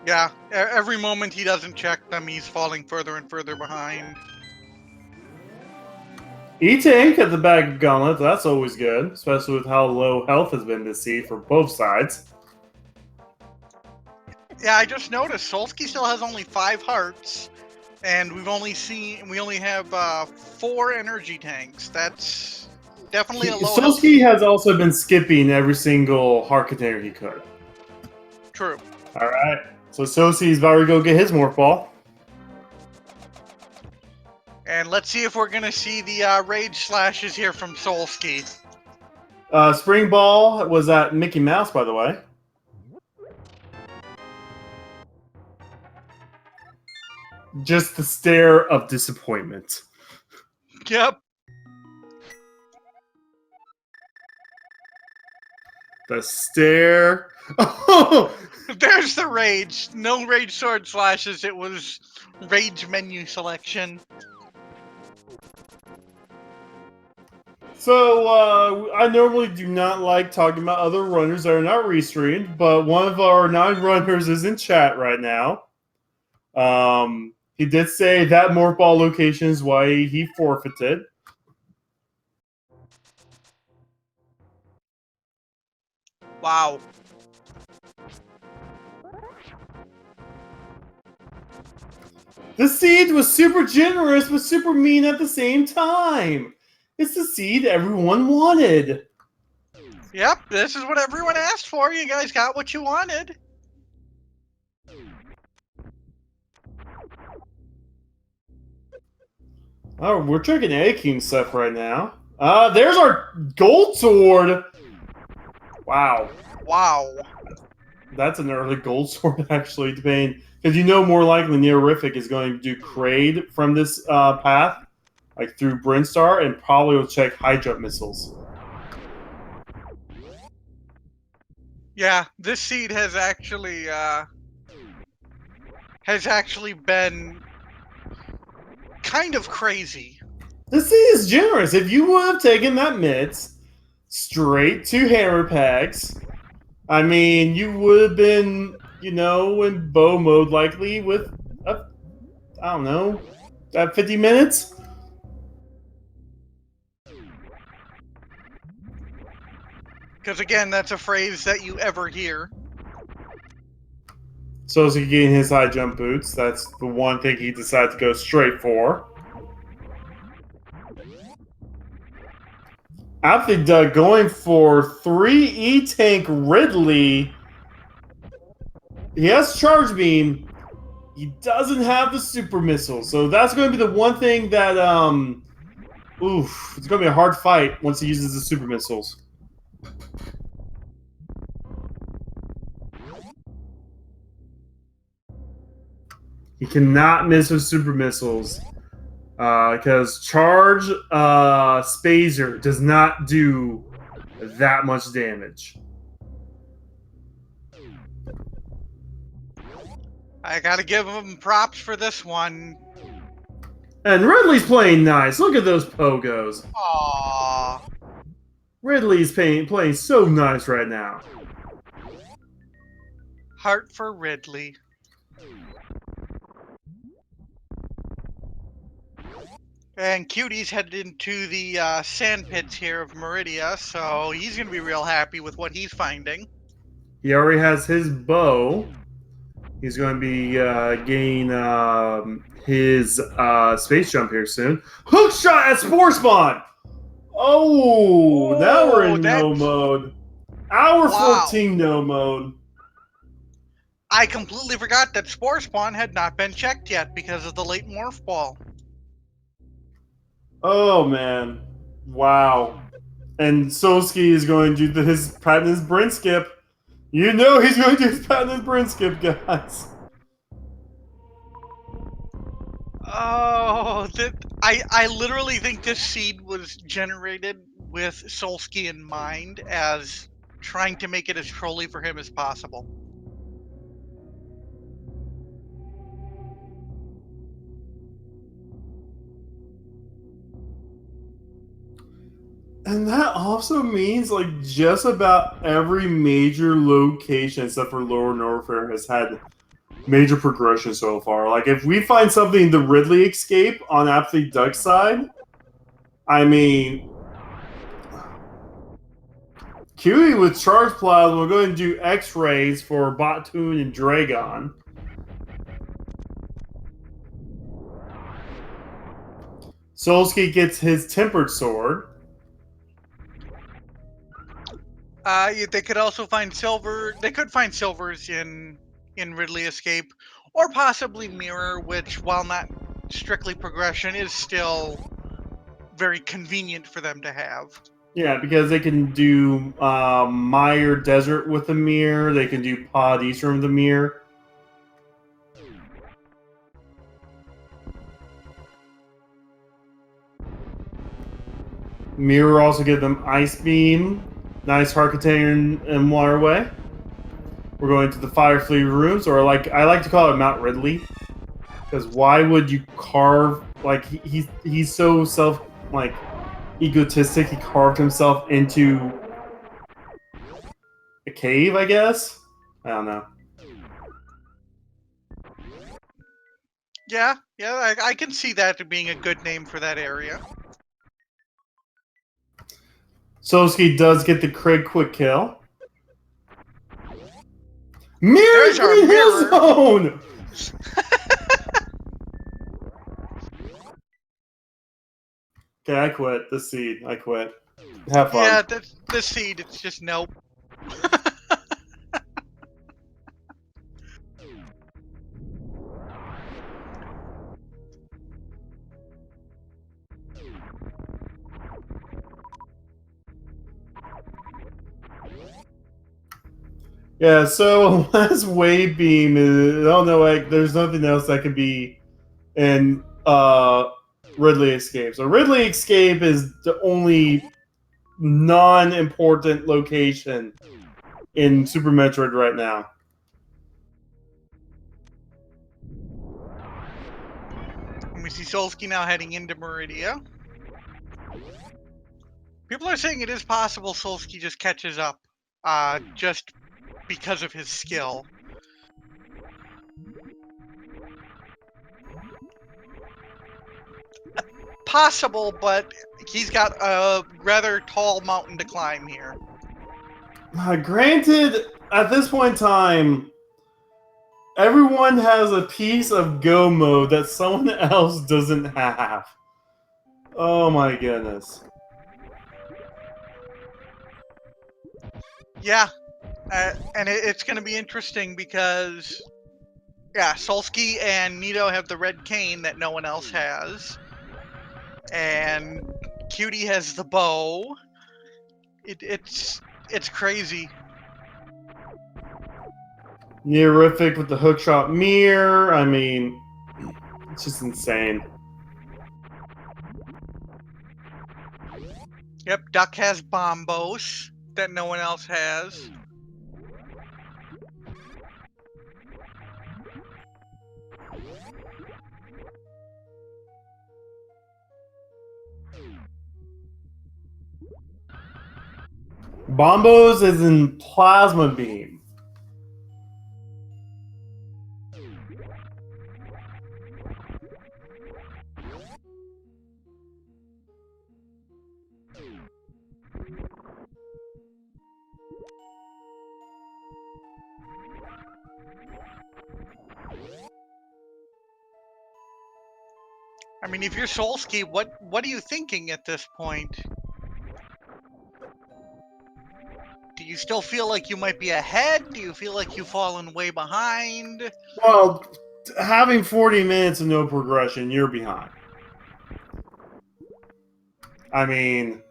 Yeah, every moment he doesn't check them, he's falling further and further behind. E-Tank at the back of Gauntlet, that's always good, especially with how low health has been this seed for both sides. Yeah, I just noticed Solsky still has only 5 hearts, and we only have 4 energy tanks. That's definitely a low health. Solsky has also been skipping every single heart container he could. True. Alright, so Solsky's about to go get his morph ball. And let's see if we're going to see the rage slashes here from Solsky. Spring Ball was at Mickey Mouse, by the way. Just the stare of disappointment. Yep. The stare. Oh! There's the rage. No rage sword slashes. It was rage menu selection. So, I normally do not like talking about other runners that are not restreamed, but one of our 9 runners is in chat right now. He did say that morph ball location is why he forfeited. Wow. The seed was super generous, but super mean at the same time. It's the seed everyone wanted. Yep, this is what everyone asked for. You guys got what you wanted. Oh, we're checking A-King stuff right now. There's our gold sword. Wow. Wow. That's an early gold sword, actually, depending. Because you know more likely Neorific is going to do Kraid from this path, like through Brinstar, and probably will check high jump missiles. Yeah, this seed has actually been kind of crazy. This seed is generous. If you would have taken that mitts straight to hammer pegs, I mean, you would have been, you know, in bow mode likely with, I don't know, 50 minutes? Because again, that's a phrase that you ever hear. So as he getting his high jump boots, that's the one thing he decided to go straight for. Athlete Doug going for 3 E-Tank Ridley. He has Charge Beam. He doesn't have the Super Missile. So that's going to be the one thing that, it's going to be a hard fight once he uses the Super Missiles. He cannot miss with Super Missiles. Because Charge Spazer does not do that much damage. I gotta give him props for this one. And Ridley's playing nice. Look at those pogos. Aww. Ridley's playing so nice right now. Heart for Ridley. And Cutie's headed into the sand pits here of Meridia, so he's going to be real happy with what he's finding. He already has his bow. He's going to be getting his space jump here soon. Hook shot at Spore Spawn! Oh, now we're in no mode. Hour 14 no mode. I completely forgot that Spore Spawn had not been checked yet because of the late morph ball. Oh, man. Wow. And Solsky is going to do his Patton's Brin skip. You know he's going to do his Patton's Brin skip, guys. Oh, I literally think this seed was generated with Solsky in mind as trying to make it as trolly for him as possible. And that also means like just about every major location except for Lower Norfair has had major progression so far. Like if we find something in the Ridley escape on Absolute Duck side, I mean QE with Charge Plasma, we're going to do X-rays for Bottoon and Dragon. Solsky gets his Tempered Sword. They could also find silver. They could find silvers in Ridley Escape, or possibly Mirror, which, while not strictly progression, is still very convenient for them to have. Yeah, because they can do Meyer Desert with the mirror. They can do Pod Eastern with the mirror. Mirror also give them Ice Beam. Nice heart container and Waterway. We're going to the Fire Fleet rooms, or I like to call it Mount Ridley. Because why would you carve like he's so egotistic? He carved himself into a cave, I guess. I don't know. Yeah, I can see that being a good name for that area. Solsky does get the Craig quick kill. Mirror There's our Green Hill mirror. Zone! Okay, I quit. This seed. I quit. Have fun. Yeah, this seed, it's just nope. Yeah, so unless Wave Beam is, I don't know, like, there's nothing else that could be in Ridley Escape. So Ridley Escape is the only non-important location in Super Metroid right now. And we see Solsky now heading into Meridia. People are saying it is possible Solsky just catches up, just because of his skill. Possible, but he's got a rather tall mountain to climb here. Granted, at this point in time, everyone has a piece of Go mode that someone else doesn't have. Oh my goodness. Yeah, and it's going to be interesting because, yeah, Solsky and Nito have the red cane that no one else has. And Cutie has the bow. It's crazy. Neorific with the hookshot mirror. I mean, it's just insane. Yep, Duck has bombos that no one else has. Bombos is in Plasma Beam. I mean, if you're Solsky, what are you thinking at this point? Do you still feel like you might be ahead? Do you feel like you've fallen way behind? Well, having 40 minutes of no progression, you're behind. I mean,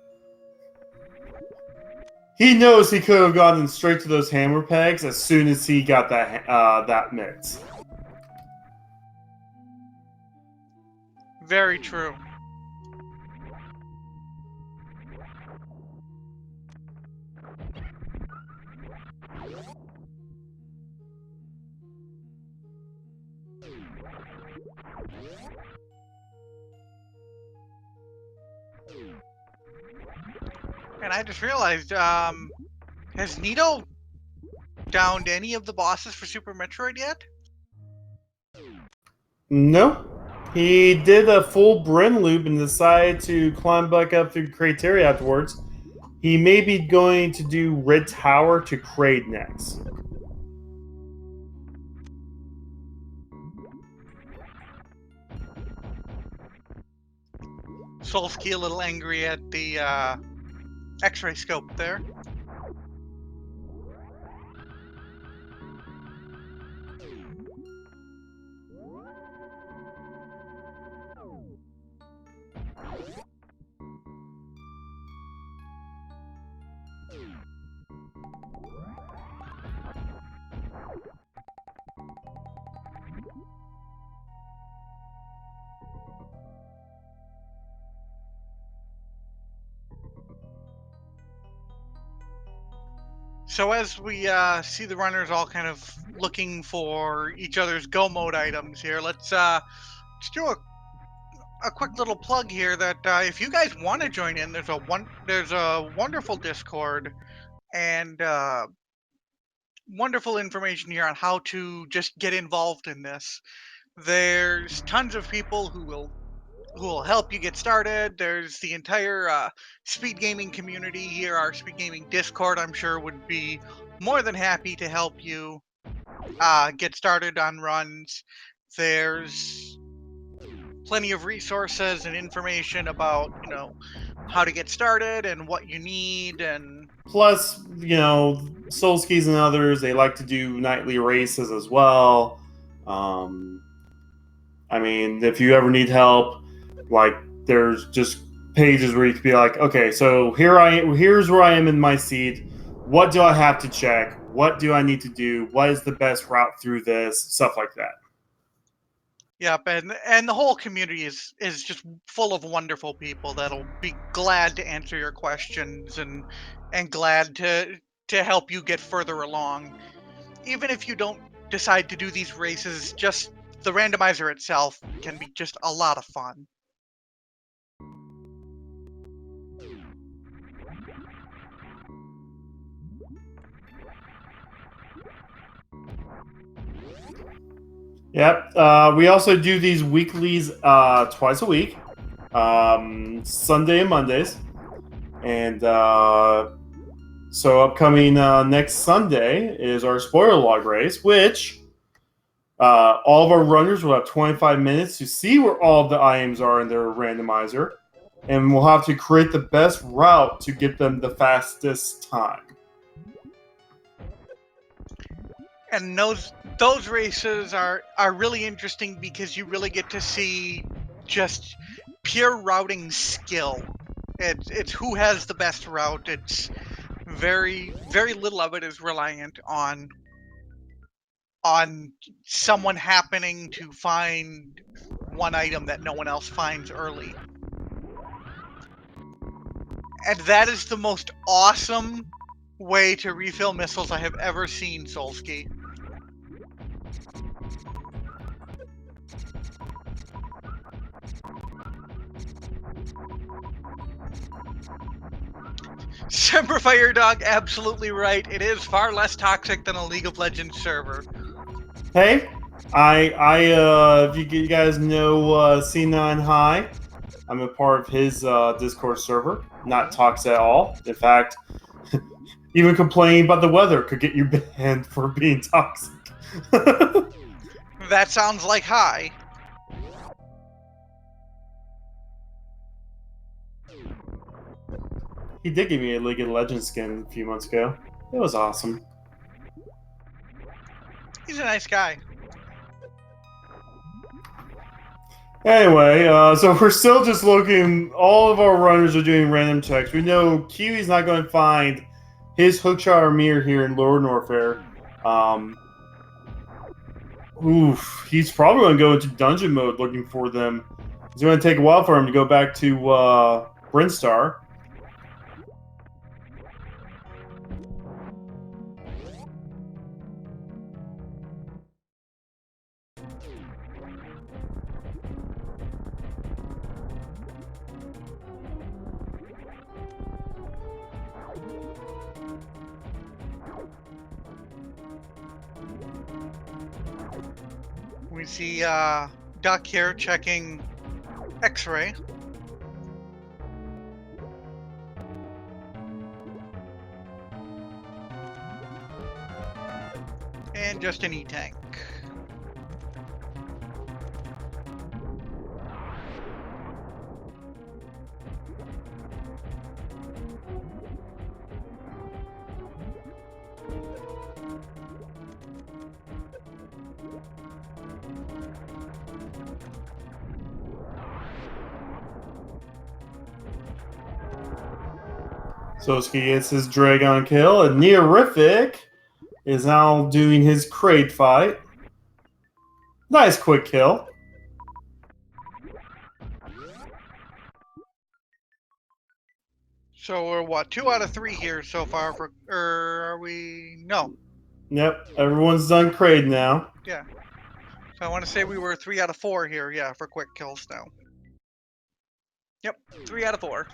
he knows he could have gotten straight to those hammer pegs as soon as he got that mix. Very true. And I just realized, has Nito downed any of the bosses for Super Metroid yet? No. He did a full Bryn loop and decided to climb back up through Crateria afterwards. He may be going to do Red Tower to Kraid next. Solsky a little angry at the X-ray scope there. So as we see the runners all kind of looking for each other's go mode items here, let's just do a quick little plug here that if you guys want to join in, there's a wonderful Discord and wonderful information here on how to just get involved in this. There's tons of people who will help you get started. There's the entire speed gaming community here. Our speed gaming Discord, I'm sure, would be more than happy to help you get started on runs. There's plenty of resources and information about, how to get started and what you need. And plus, Solskis and others, they like to do nightly races as well. I mean, if you ever need help, like, there's just pages where you could be like, okay, so here's where I am in my seed. What do I have to check? What do I need to do? What is the best route through this? Stuff like that. Yep, and the whole community is just full of wonderful people that'll be glad to answer your questions and glad to help you get further along. Even if you don't decide to do these races, just the randomizer itself can be just a lot of fun. Yep. We also do these weeklies twice a week, Sunday and Mondays. And so upcoming next Sunday is our spoiler log race, which all of our runners will have 25 minutes to see where all of the items are in their randomizer. And we'll have to create the best route to get them the fastest time. And those races are really interesting because you really get to see just pure routing skill. It's who has the best route. It's very little of it is reliant on someone happening to find one item that no one else finds early. And that is the most awesome way to refill missiles I have ever seen, Solsky. Semper Fire Dog, absolutely right. It is far less toxic than a League of Legends server. Hey, if you guys know C9 High, I'm a part of his Discord server. Not toxic at all. In fact, even complaining about the weather could get you banned for being toxic. That sounds like High. He did give me a League of Legends skin a few months ago. It was awesome. He's a nice guy. Anyway, so we're still just looking. All of our runners are doing random checks. We know Kiwi's not going to find his hookshot or mirror here in Lower Norfair. He's probably going to go into dungeon mode looking for them. It's going to take a while for him to go back to Brinstar. We see Duck here checking X-ray. And just an E-tank. Soski gets his Dragon kill, and Neorific is now doing his crate fight. Nice quick kill. So we're what, 2 out of 3 here so far for, or are we? No. Yep, everyone's done crate now. Yeah. So I want to say we were 3 out of 4 here, yeah, for quick kills now. Yep, 3 out of 4.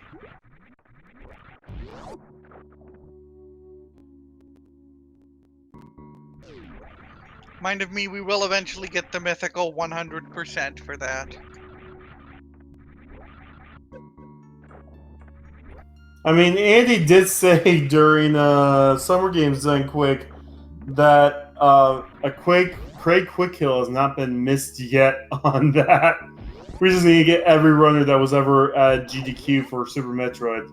Mind of me, we will eventually get the mythical 100% for that. I mean, Andy did say during Summer Games Done Quick that a crate quick kill has not been missed yet on that. We just need to get every runner that was ever at GDQ for Super Metroid.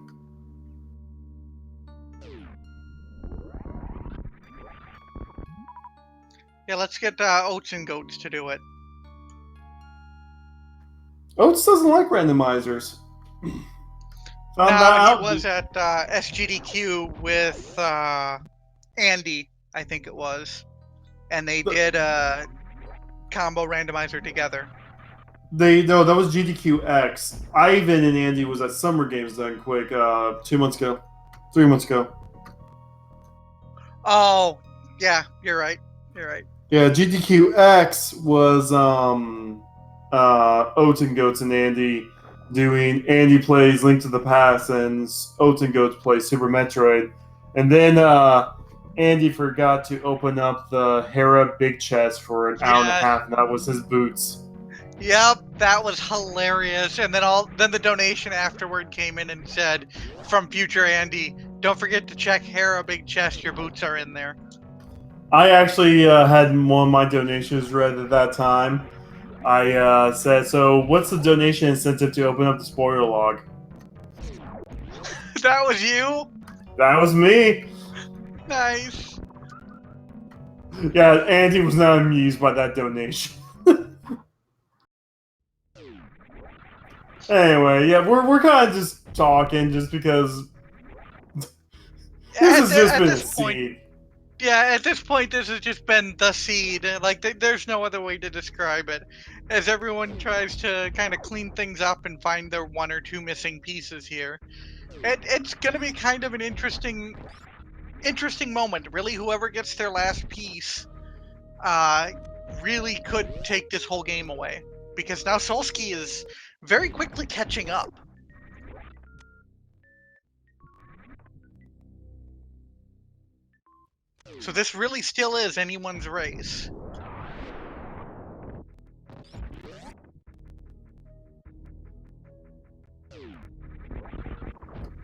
Yeah, let's get Oats and Goats to do it. Oates doesn't like randomizers. No, but he was at SGDQ with Andy, I think it was. And they did a combo randomizer together. No, that was GDQX. Ivan and Andy was at Summer Games Done Quick 2 months ago. 3 months ago. Oh, yeah, you're right. You're right. Yeah, GDQX was Oats and Goats and Andy doing Andy plays Link to the Past and Oats and Goats play Super Metroid. And then Andy forgot to open up the Hera big chest for an hour and a half, and that was his boots. Yep, that was hilarious. And then the donation afterward came in and said, from future Andy, don't forget to check Hera big chest, your boots are in there. I actually had one of my donations read at that time. I said, so what's the donation incentive to open up the spoiler log? That was you? That was me. Nice. Yeah, Andy was not amused by that donation. Anyway, yeah, we're kind of just talking just because this has just been a seed. Yeah, at this point, this has just been the seed. Like, there's no other way to describe it. As everyone tries to kind of clean things up and find their 1 or 2 missing pieces here, it's going to be kind of an interesting moment. Really, whoever gets their last piece really could take this whole game away. Because now Solsky is very quickly catching up. So this really still is anyone's race.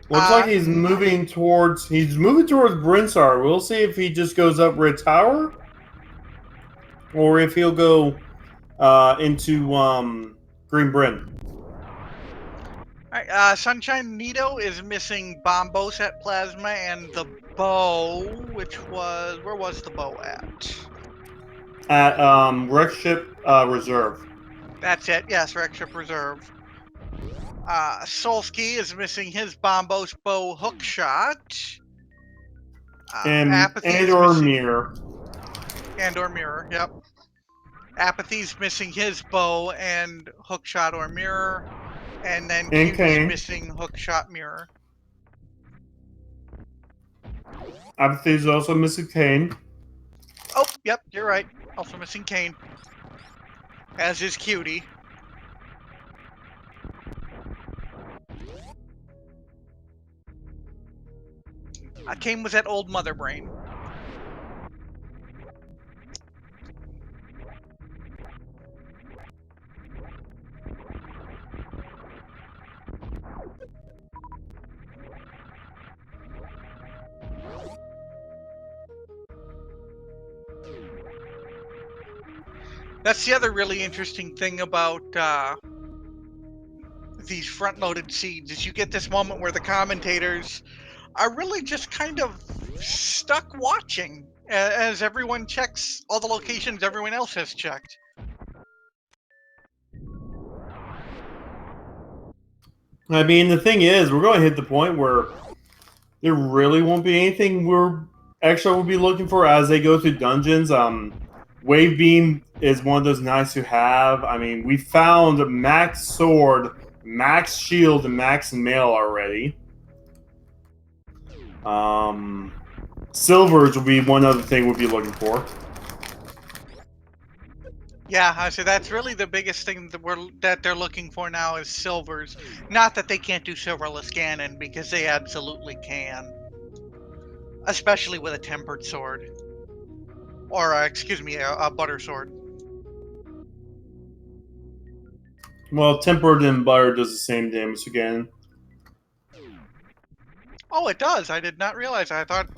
Looks like he's moving towards Brinsar. We'll see if he just goes up Red Tower, or if he'll go into Green Bryn. Alright, Sunshine Nito is missing Bombos at Plasma and the bow, which was... Where was the bow at? At Wreck Ship Reserve. That's it, yes, Wreck Ship Reserve. Solsky is missing his Bombos bow hook shot. And or Mirror. And or Mirror, yep. Apathy's missing his bow and hookshot or mirror, and then And Cutie's Kane. missing hookshot mirror. Apathy's also missing Kane. Oh, yep, you're right. Also missing Kane. As is Cutie. Kane was at Old Mother Brain. That's the other really interesting thing about these front-loaded seeds is you get this moment where the commentators are really just kind of stuck watching as everyone checks all the locations everyone else has checked. I mean, the thing is, we're going to hit the point where there really won't be anything we'll be looking for as they go through dungeons. Wave Beam is one of those nice to have. I mean, we found max sword, max shield, and max mail already. Silvers will be one other thing we'll be looking for. Yeah, so that's really the biggest thing that they're looking for now is silvers. Not that they can't do silverless cannon, because they absolutely can. Especially with a tempered sword. Or, excuse me, a butter sword. Well, tempered and butter does the same damage again. Oh, it does. I did not realize. I thought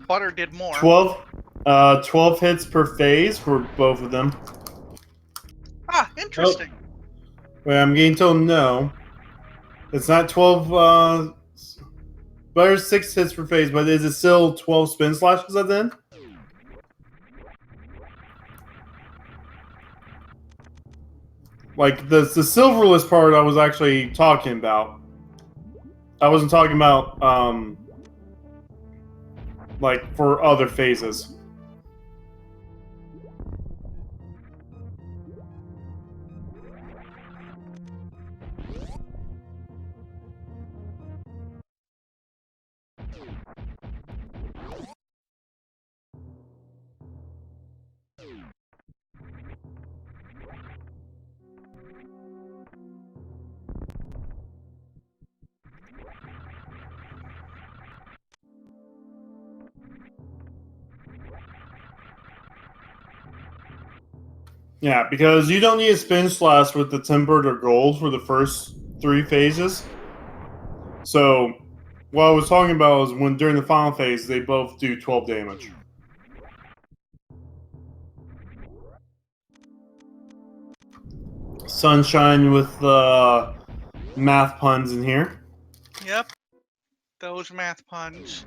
butter did more. 12 hits per phase for both of them. Ah, interesting. Wait, I'm getting told no. It's not 12. Butter's 6 hits per phase, but is it still 12 spin slashes at the end? Like, the silverless part I was actually talking about. I wasn't talking about, like, for other phases. Yeah, because you don't need a spin slash with the tempered or gold for the first 3 phases. So, what I was talking about is when during the final phase, they both do 12 damage. Sunshine with math puns in here. Yep. Those math puns.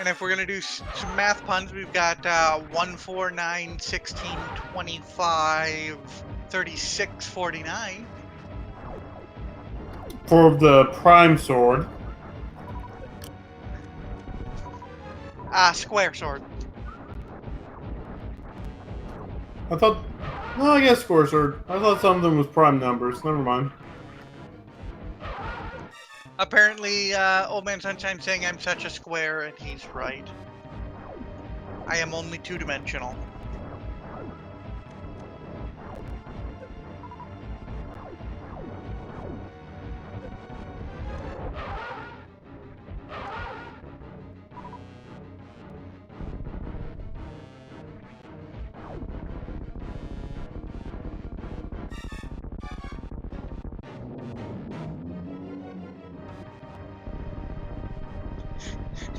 And if we're going to do some math puns, we've got 1, 4, 9, 16, 25, 36, 49. For the prime sword. Square sword. I thought... Well, I guess square sword. I thought some of them was prime numbers. Never mind. Apparently, Old Man Sunshine's saying I'm such a square, and he's right. I am only two-dimensional.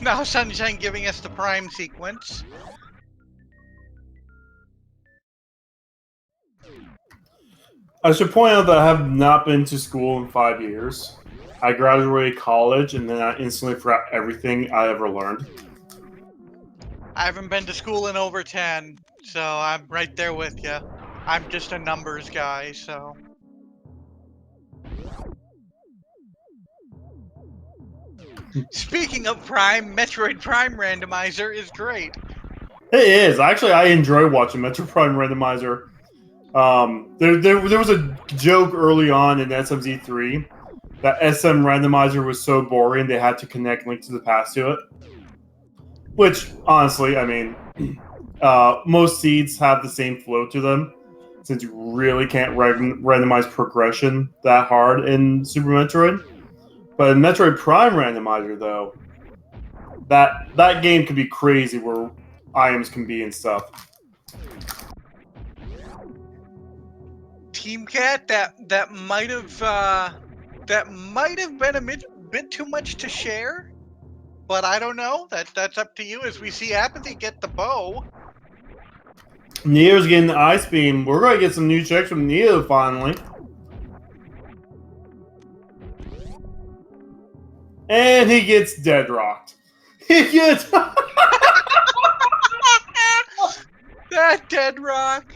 Now Sunshine giving us the prime sequence. I should point out that I have not been to school in 5 years. I graduated college and then I instantly forgot everything I ever learned. I haven't been to school in over 10, so I'm right there with you. I'm just a numbers guy, so. Speaking of Prime, Metroid Prime Randomizer is great. It is. Actually, I enjoy watching Metroid Prime Randomizer. There was a joke early on in SMZ3 that SM Randomizer was so boring they had to connect Link to the Past to it. Which, honestly, I mean, most seeds have the same flow to them, since you really can't randomize progression that hard in Super Metroid. But in Metroid Prime Randomizer, though, that game can be crazy where items can be and stuff. Team Cat, that might have been a bit too much to share, but I don't know. That's up to you. As we see Apathy get the bow. Neo's getting the Ice Beam. We're going to get some new checks from Neo finally. And he gets dead rocked. He gets that dead rock.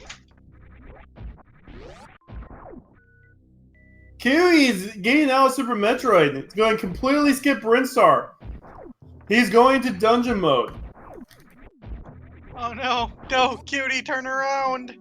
Kiwi's getting out of Super Metroid. It's going to completely skip Brinstar. He's going to dungeon mode. Oh no, no, Cutie, turn around.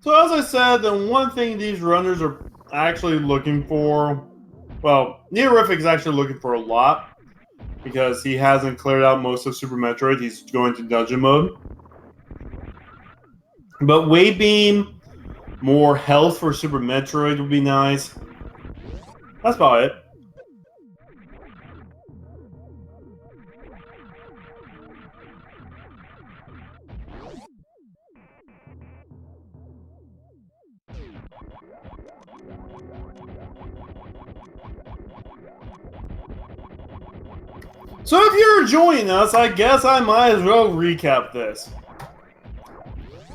So as I said, the one thing these runners are actually looking for, well, Neorific is actually looking for a lot because he hasn't cleared out most of Super Metroid. He's going to dungeon mode. But Wave Beam, more health for Super Metroid would be nice. That's about it. So if you're joining us, I guess I might as well recap this.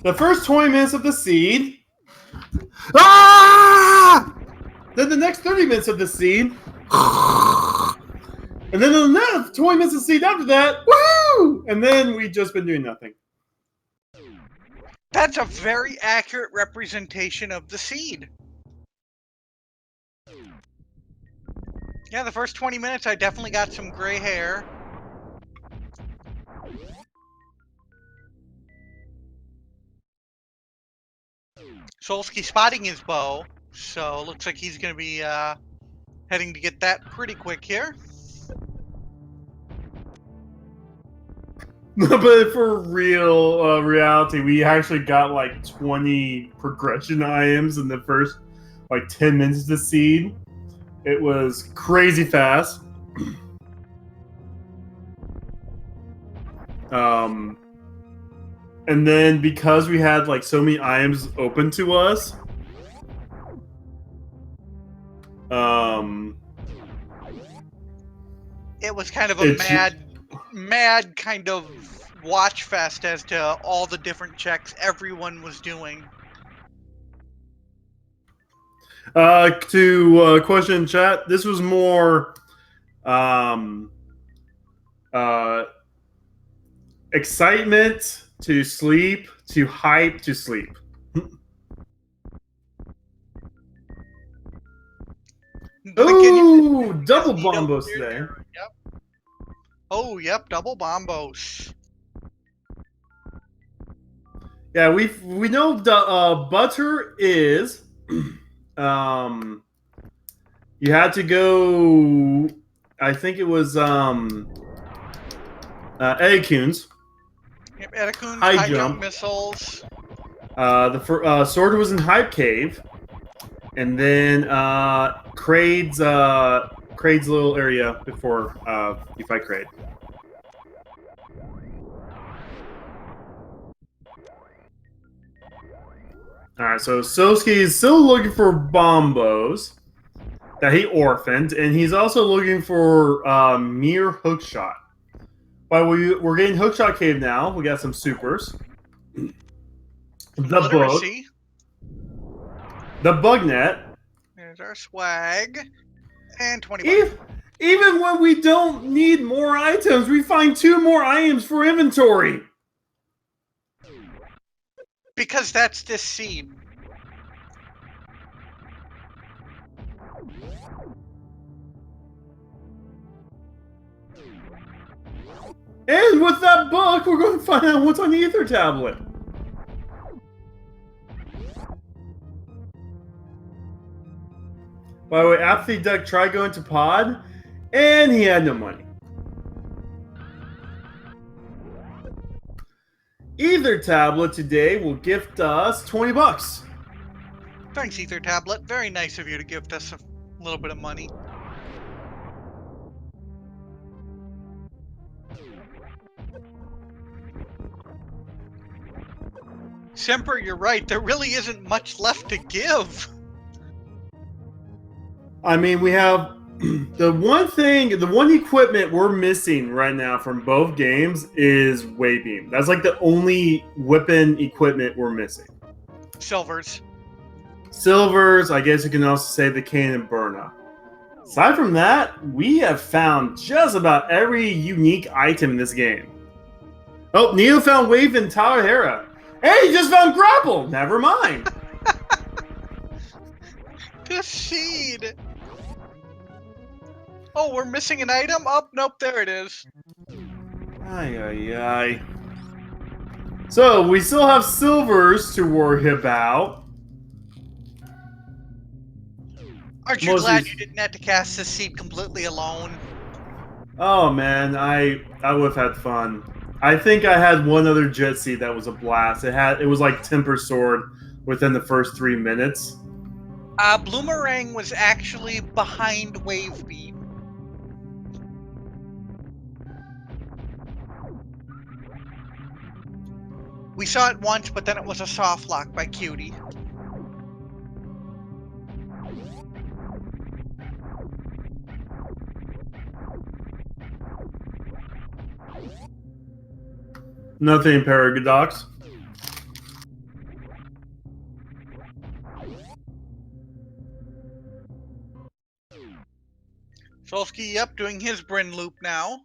The first 20 minutes of the seed. Ah! Then the next 30 minutes of the seed. And then the next 20 minutes of seed after that. Woo! And then we've just been doing nothing. That's a very accurate representation of the seed. Yeah, the first 20 minutes, I definitely got some gray hair. Solsky spotting his bow, so looks like he's going to be heading to get that pretty quick here. But for real reality, we actually got like 20 progression items in the first like 10 minutes of the seed. It was crazy fast. And then because we had like so many items open to us, it was kind of a mad kind of watch fest as to all the different checks everyone was doing. To question in chat, this was more excitement to sleep to hype to sleep. Ooh, double bombos today. Yep. Oh, yep, double bombos. Yeah, we know butter is. You had to go. I think it was Eddiecoons. Yep, Eddiecoons, high jump missiles. The sword was in Hype Cave, and then Kraid's little area before you fight Kraid. Alright, so Sosuke is still looking for bombos that he orphaned, and he's also looking for mere hookshot. But we're getting Hookshot Cave now. We got some supers. Some The book. literacy. The bug net. There's our swag. And 20 bucks. Even when we don't need more items, we find 2 more items for inventory. Because that's this scene. And with that book, we're going to find out what's on the Ether tablet. By the way, Apathy Duck tried going to Pod, and he had no money. Ether tablet today will gift us 20 bucks. Thanks, Ether Tablet. Very nice of you to gift us a little bit of money. Semper, you're right. There really isn't much left to give. I mean, we have the one equipment we're missing right now from both games is Waybeam. That's like the only weapon equipment we're missing. Silvers. Silvers, I guess you can also say the cane and Burna. Aside from that, we have found just about every unique item in this game. Oh, Neo found Wave in Taohera. Hey, he just found Grapple! Never mind. The seed. Oh, we're missing an item? Oh, nope, there it is. Ay, ay, ay. So, we still have silvers to worry about. Aren't you glad you didn't have to cast this seed completely alone? Oh man, I would have had fun. I think I had one other jet seed that was a blast. It was like Temper Sword within the first 3 minutes. Bloomerang was actually behind Wave Beam. We saw it once, but then it was a soft lock by Cutie. Nothing Paradox. Solsky, yep, doing his Bryn loop now.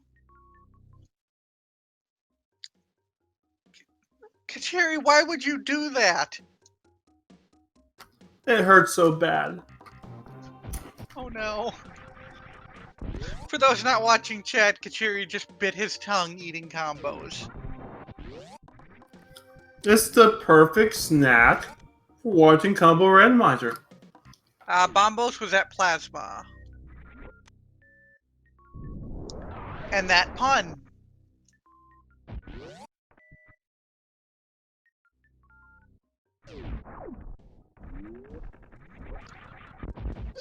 Kachiri, why would you do that? It hurts so bad. Oh no. For those not watching chat, Kachiri just bit his tongue eating combos. It's the perfect snack for watching Combo Randomizer. Bombos was at Plasma. And that pun.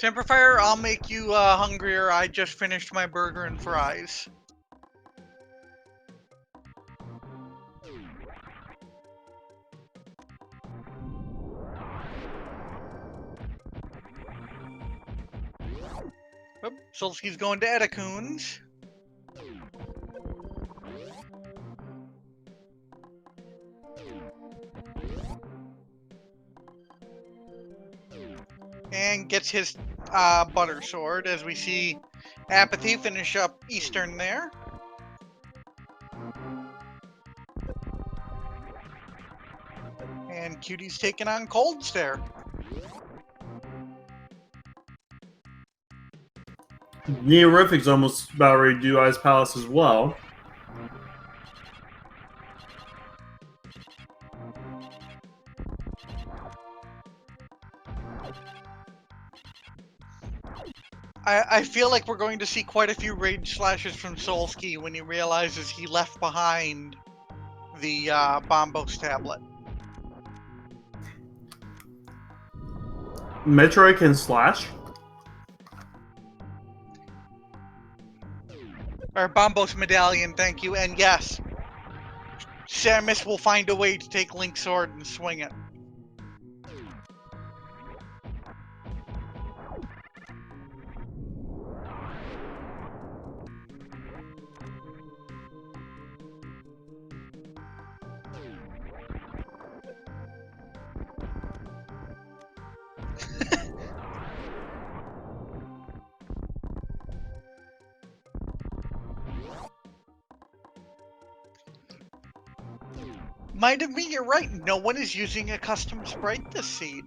Semperfire, I'll make you hungrier. I just finished my burger and fries. Oop, Solsky's going to Edacoons. And gets his butter sword as we see Apathy finish up Eastern there. And Cutie's taking on Cold Stare. Neorific's almost about ready to do Ice Palace as well. I feel like we're going to see quite a few rage slashes from Solsky when he realizes he left behind the Bombos tablet. Metroid can slash. Or Bombos medallion, thank you. And yes, Samus will find a way to take Link's sword and swing it. Might have been, you're right. No one is using a custom sprite this seed.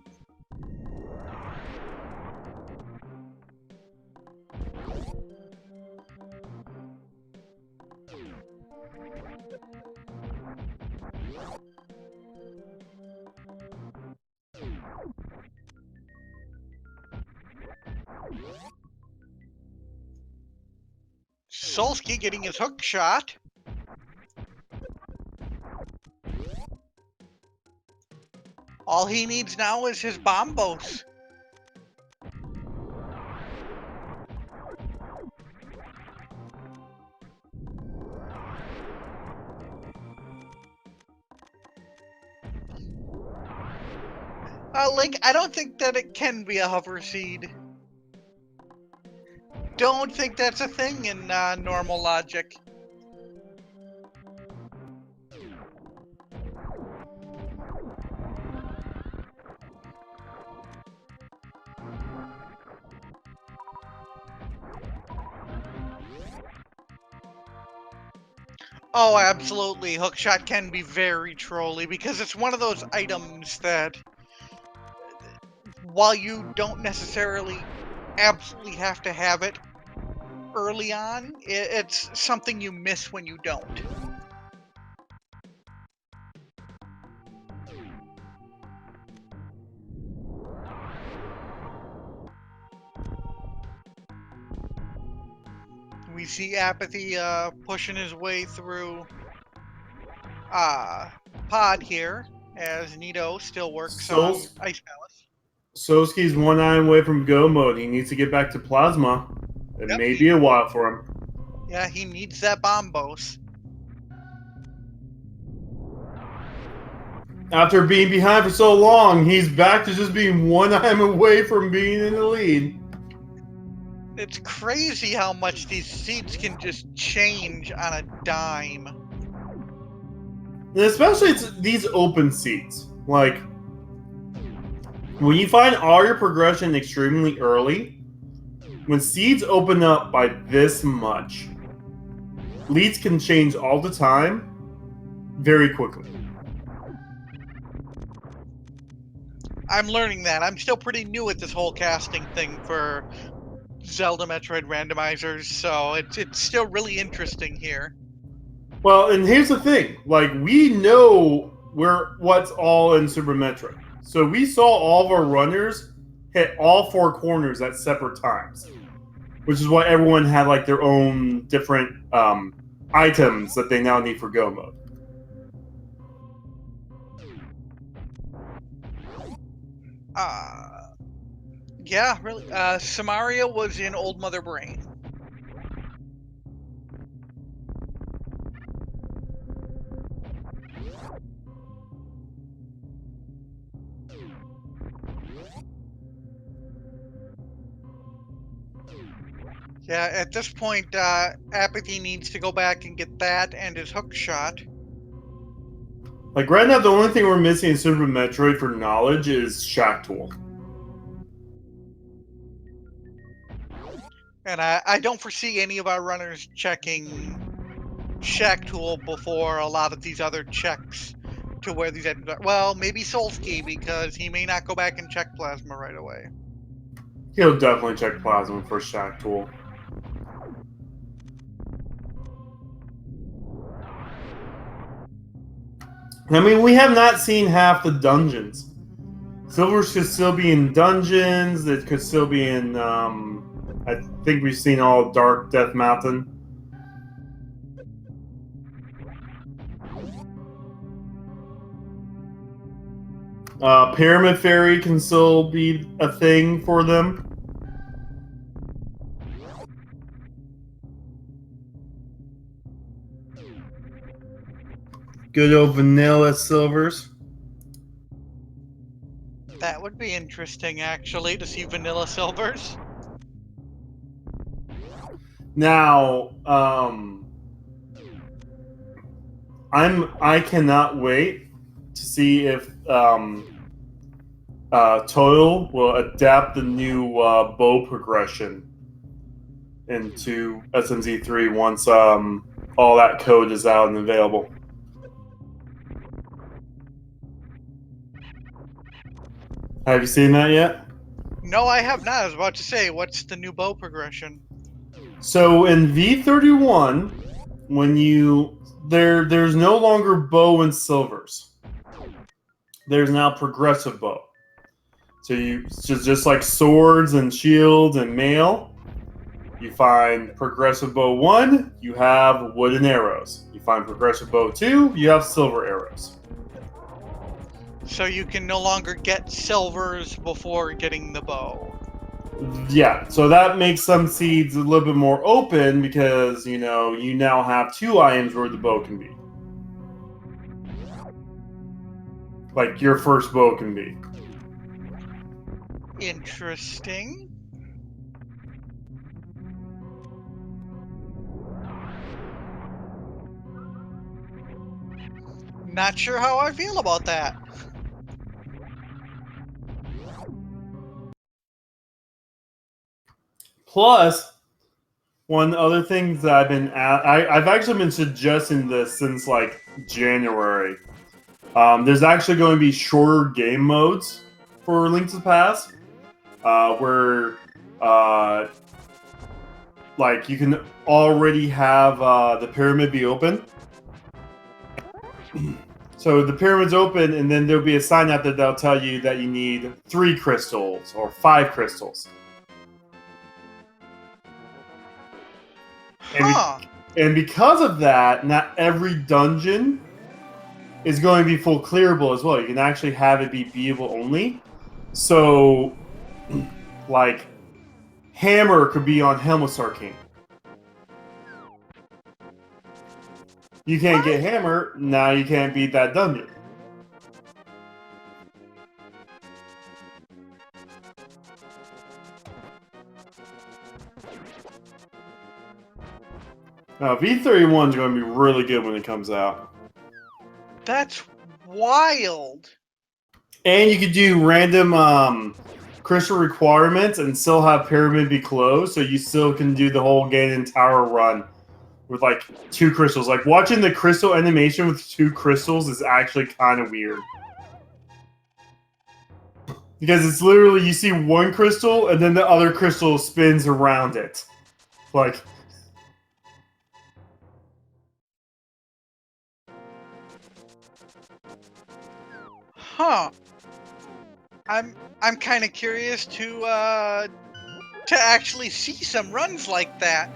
Solsky getting his hook shot. All he needs now is his bombos. Link, I don't think that it can be a hover seed. Don't think that's a thing in normal logic. Oh, absolutely. Hookshot can be very trolly because it's one of those items that, while you don't necessarily absolutely have to have it early on, it's something you miss when you don't. We see Apathy pushing his way through Pod here, as Nito still works on Ice Palace. Soski's 1 eye away from go mode. He needs to get back to Plasma. It may be a while for him. Yeah, he needs that bombos. After being behind for so long, he's back to just being 1 eye away from being in the lead. It's crazy how much these seeds can just change on a dime. And especially it's these open seeds. Like, when you find all your progression extremely early, when seeds open up by this much, leads can change all the time, very quickly. I'm learning that. I'm still pretty new at this whole casting thing for Zelda Metroid randomizers, so it's still really interesting here. Well, and here's the thing. Like, we know what's all in Super Metroid. So we saw all of our runners hit all 4 corners at separate times. Which is why everyone had like their own different items that they now need for go mode. Yeah, really. Samaria was in Old Mother Brain. Yeah, at this point, Apathy needs to go back and get that and his hook shot. Like, right now, the only thing we're missing in Super Metroid for knowledge is Shack Tool. And I don't foresee any of our runners checking Shack Tool before a lot of these other checks to where these items are. Well, maybe Solsky, because he may not go back and check Plasma right away. He'll definitely check Plasma for Shack Tool. I mean, we have not seen half the dungeons. Silvers could still be in dungeons. It could still be in, I think we've seen all Dark Death Mountain. Pyramid Fairy can still be a thing for them. Good old vanilla Silvers. That would be interesting, actually, to see Vanilla Silvers. Now, I cannot wait to see if Toil will adapt the new bow progression into SMZ3 once all that code is out and available. Have you seen that yet? No, I have not. I was about to say, what's the new bow progression? So in V31, when there's no longer bow and silvers. There's now progressive bow. So just like swords and shields and mail, you find progressive bow 1, you have wooden arrows. You find progressive bow 2, you have silver arrows. So you can no longer get silvers before getting the bow. Yeah, so that makes some seeds a little bit more open because, you now have 2 items where the bow can be. Like your first bow can be. Interesting. Not sure how I feel about that. Plus, one other thing that I've actually been suggesting this since like January. There's actually going to be shorter game modes for Link to the Past, where like you can already have the pyramid be open. So the pyramid's open, and then there'll be a sign out there that'll tell you that you need 3 crystals or 5 crystals. Huh. And because of that, not every dungeon is going to be full clearable as well. You can actually have it be beatable only. So, like, Hammer could be on Helmstar King. You can't get Hammer, now you can't beat that dungeon. Now, V31 is going to be really good when it comes out. That's wild. And you could do random crystal requirements and still have Pyramid be closed, so you still can do the whole Ganon Tower run with like 2 crystals. Like watching the crystal animation with 2 crystals is actually kind of weird. Because it's literally, you see 1 crystal and then the other crystal spins around it. Like... Huh. I'm kind of curious to actually see some runs like that.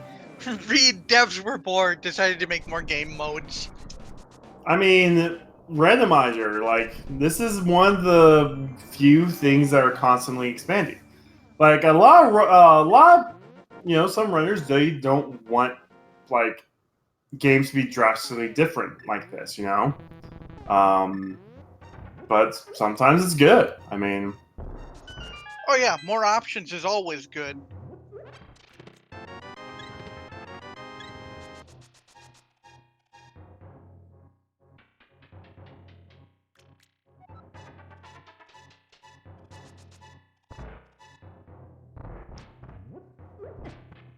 Read devs were bored, decided to make more game modes. I mean, Randomizer, like, this is one of the few things that are constantly expanding. Like, a lot, some runners, they don't want, like, games to be drastically different like this, but sometimes it's good. I mean... Oh yeah, more options is always good.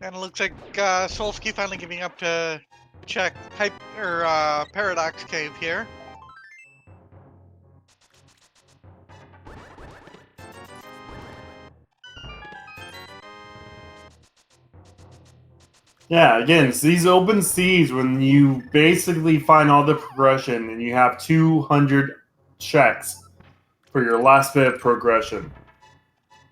And it looks like Solsky finally giving up to check Paradox Cave here. Yeah, again, it's these open seas when you basically find all the progression and you have 200 checks for your last bit of progression.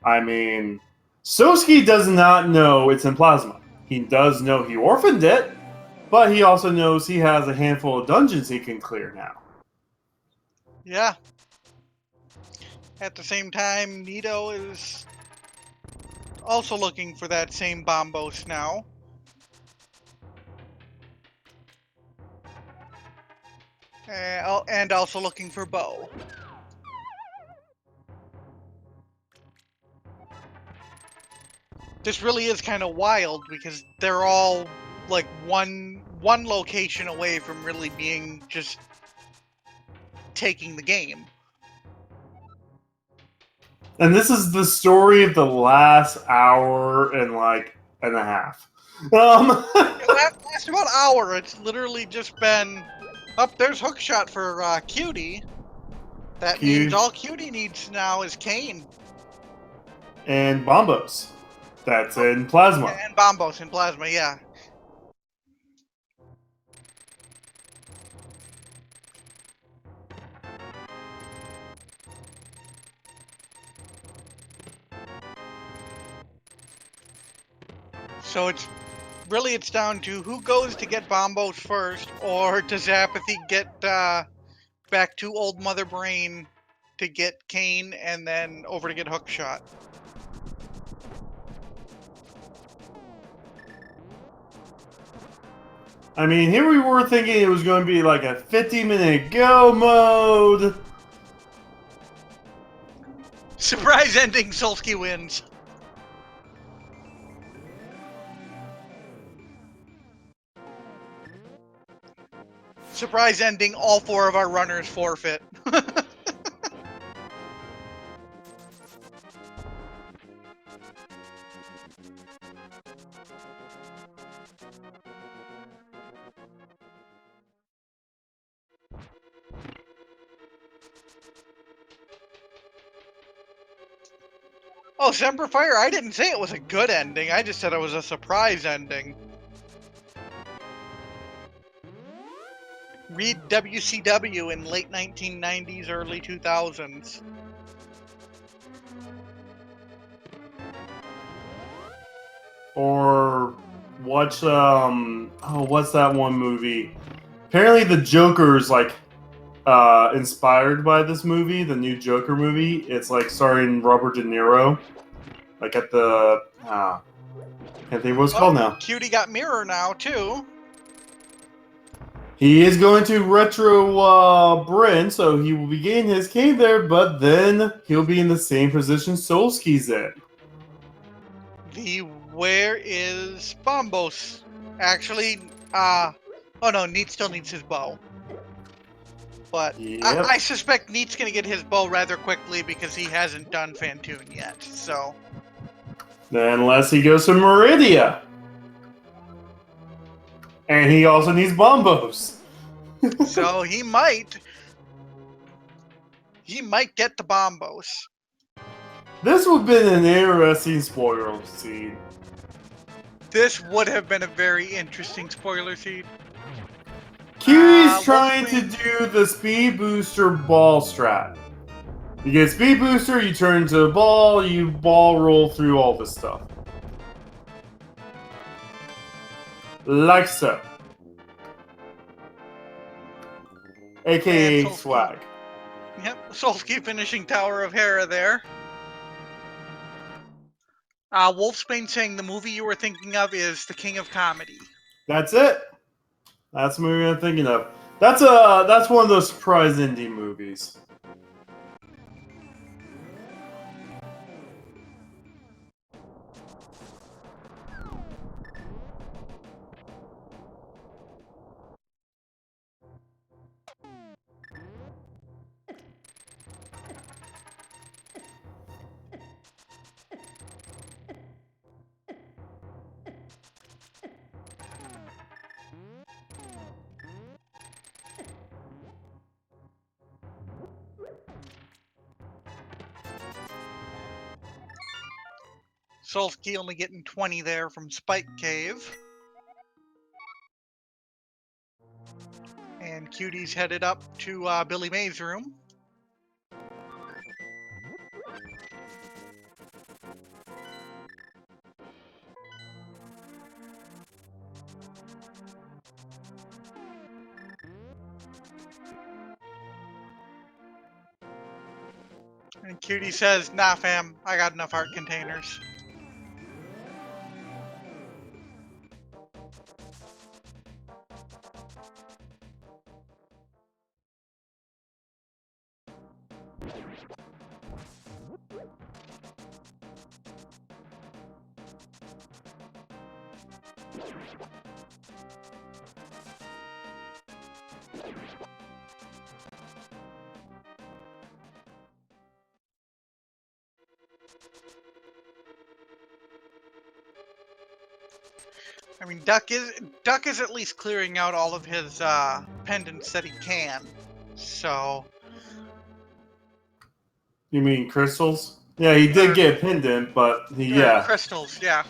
I mean, Soski does not know it's in Plasma. He does know he orphaned it, but he also knows he has a handful of dungeons he can clear now. Yeah. At the same time, Nito is also looking for that same Bombos now. And also looking for Bo. This really is kind of wild because they're all like one location away from really being just taking the game. And this is the story of the last hour and a half. Last about hour. It's literally just been... There's Hookshot for Cutie. That means all Cutie needs now is Kane. And Bombos. That's in Plasma. And Bombos in Plasma, yeah. So it's down to who goes to get Bombos first, or does Apathy get back to Old Mother Brain to get Kane and then over to get Hookshot? I mean, here we were thinking it was going to be like a 50-minute go mode. Surprise ending, Solsky wins. Surprise ending, all 4 of our runners forfeit. Oh, Semper Fire, I didn't say it was a good ending. I just said it was a surprise ending. Read WCW in late 1990s, early 2000s. Or watch, what's that one movie? Apparently the Joker's, like, inspired by this movie, the new Joker movie. It's, like, starring Robert De Niro. Like, at the, can't think what it's called now. Cutie got Mirror now, too. He is going to Retro Bryn, so he will be getting his cane there, but then he'll be in the same position Solsky's in. Where is Bombos? Actually, oh no, Neat still needs his bow. But Yep. I suspect Neat's gonna get his bow rather quickly because he hasn't done Fantoon yet, so. Unless he goes to Meridia. And he also needs Bombos. So he might get the Bombos. This would have been an interesting spoiler scene. This would have been a very interesting spoiler seed. Cutie's trying to do the speed booster ball strat. You get speed booster, you turn into a ball, you ball roll through all this stuff. Like so. AKA swag. Yep, Solsky finishing Tower of Hera there. Wolfsbane saying the movie you were thinking of is The King of Comedy. That's it. That's the movie I'm thinking of. That's one of those surprise indie movies. Solsky only getting 20 there from Spike Cave. And Cutie's headed up to Billy May's room. And Cutie says, nah fam, I got enough heart containers. I mean, Duck is at least clearing out all of his pendants that he can. So You mean crystals? Yeah, he did get a pendant, but yeah. Crystals, yeah.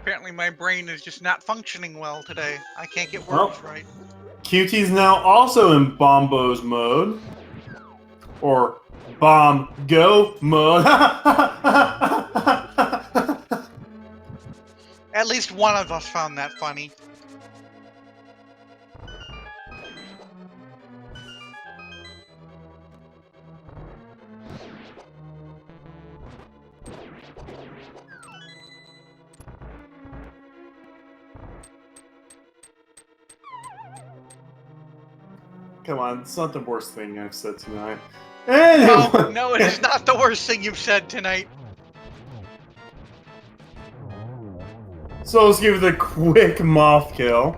Apparently my brain is just not functioning well today. I can't get words right. QT's now also in Bombos mode. Or Bomb Go mode. At least one of us found that funny. Come on, it's not the worst thing I've said tonight. Anyway. No, it is not the worst thing you've said tonight. So let's give it a quick moth kill.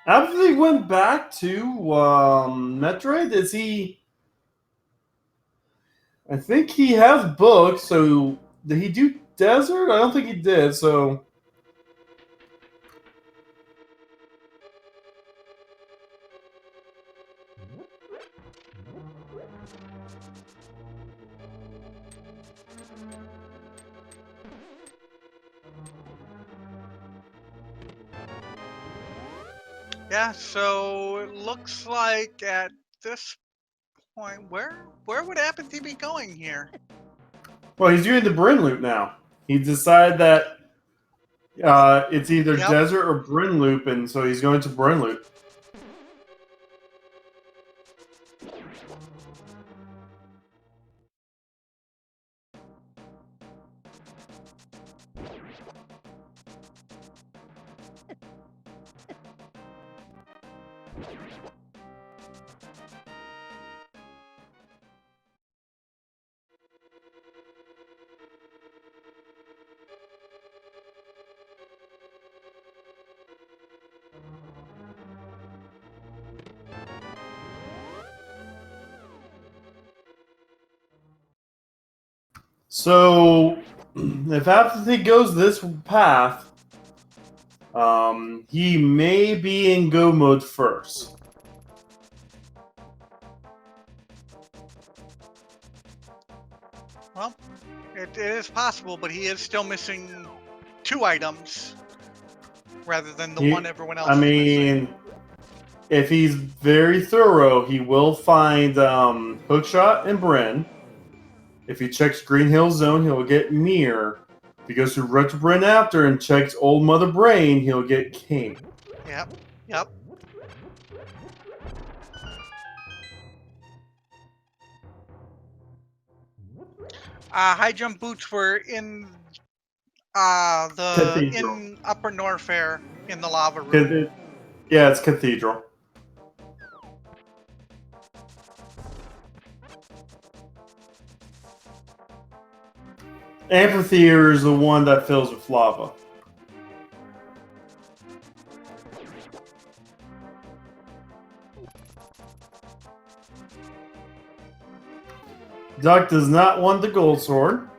After they went back to Metroid, is he... I think he has books, so did he do Desert? I don't think he did, so... Yeah, so it looks like at this point, where would Apathy be going here? Well, he's doing the Bryn loop now. He decided that it's either Desert or Bryn loop, and so he's going to Bryn loop. So, if Apathy goes this path, he may be in go mode first. Well, it is possible, but he is still missing 2 items rather than the one everyone else is missing. If he's very thorough, he will find Hookshot and Bryn. If he checks Green Hill Zone, he'll get Mir. If he goes to Retro Bryn after and checks Old Mother Brain, he'll get King. Yep. High jump boots were in in Upper Norfair in the lava room. Yeah, it's Cathedral. Amphitheater is the one that fills with lava. Duck does not want the gold sword.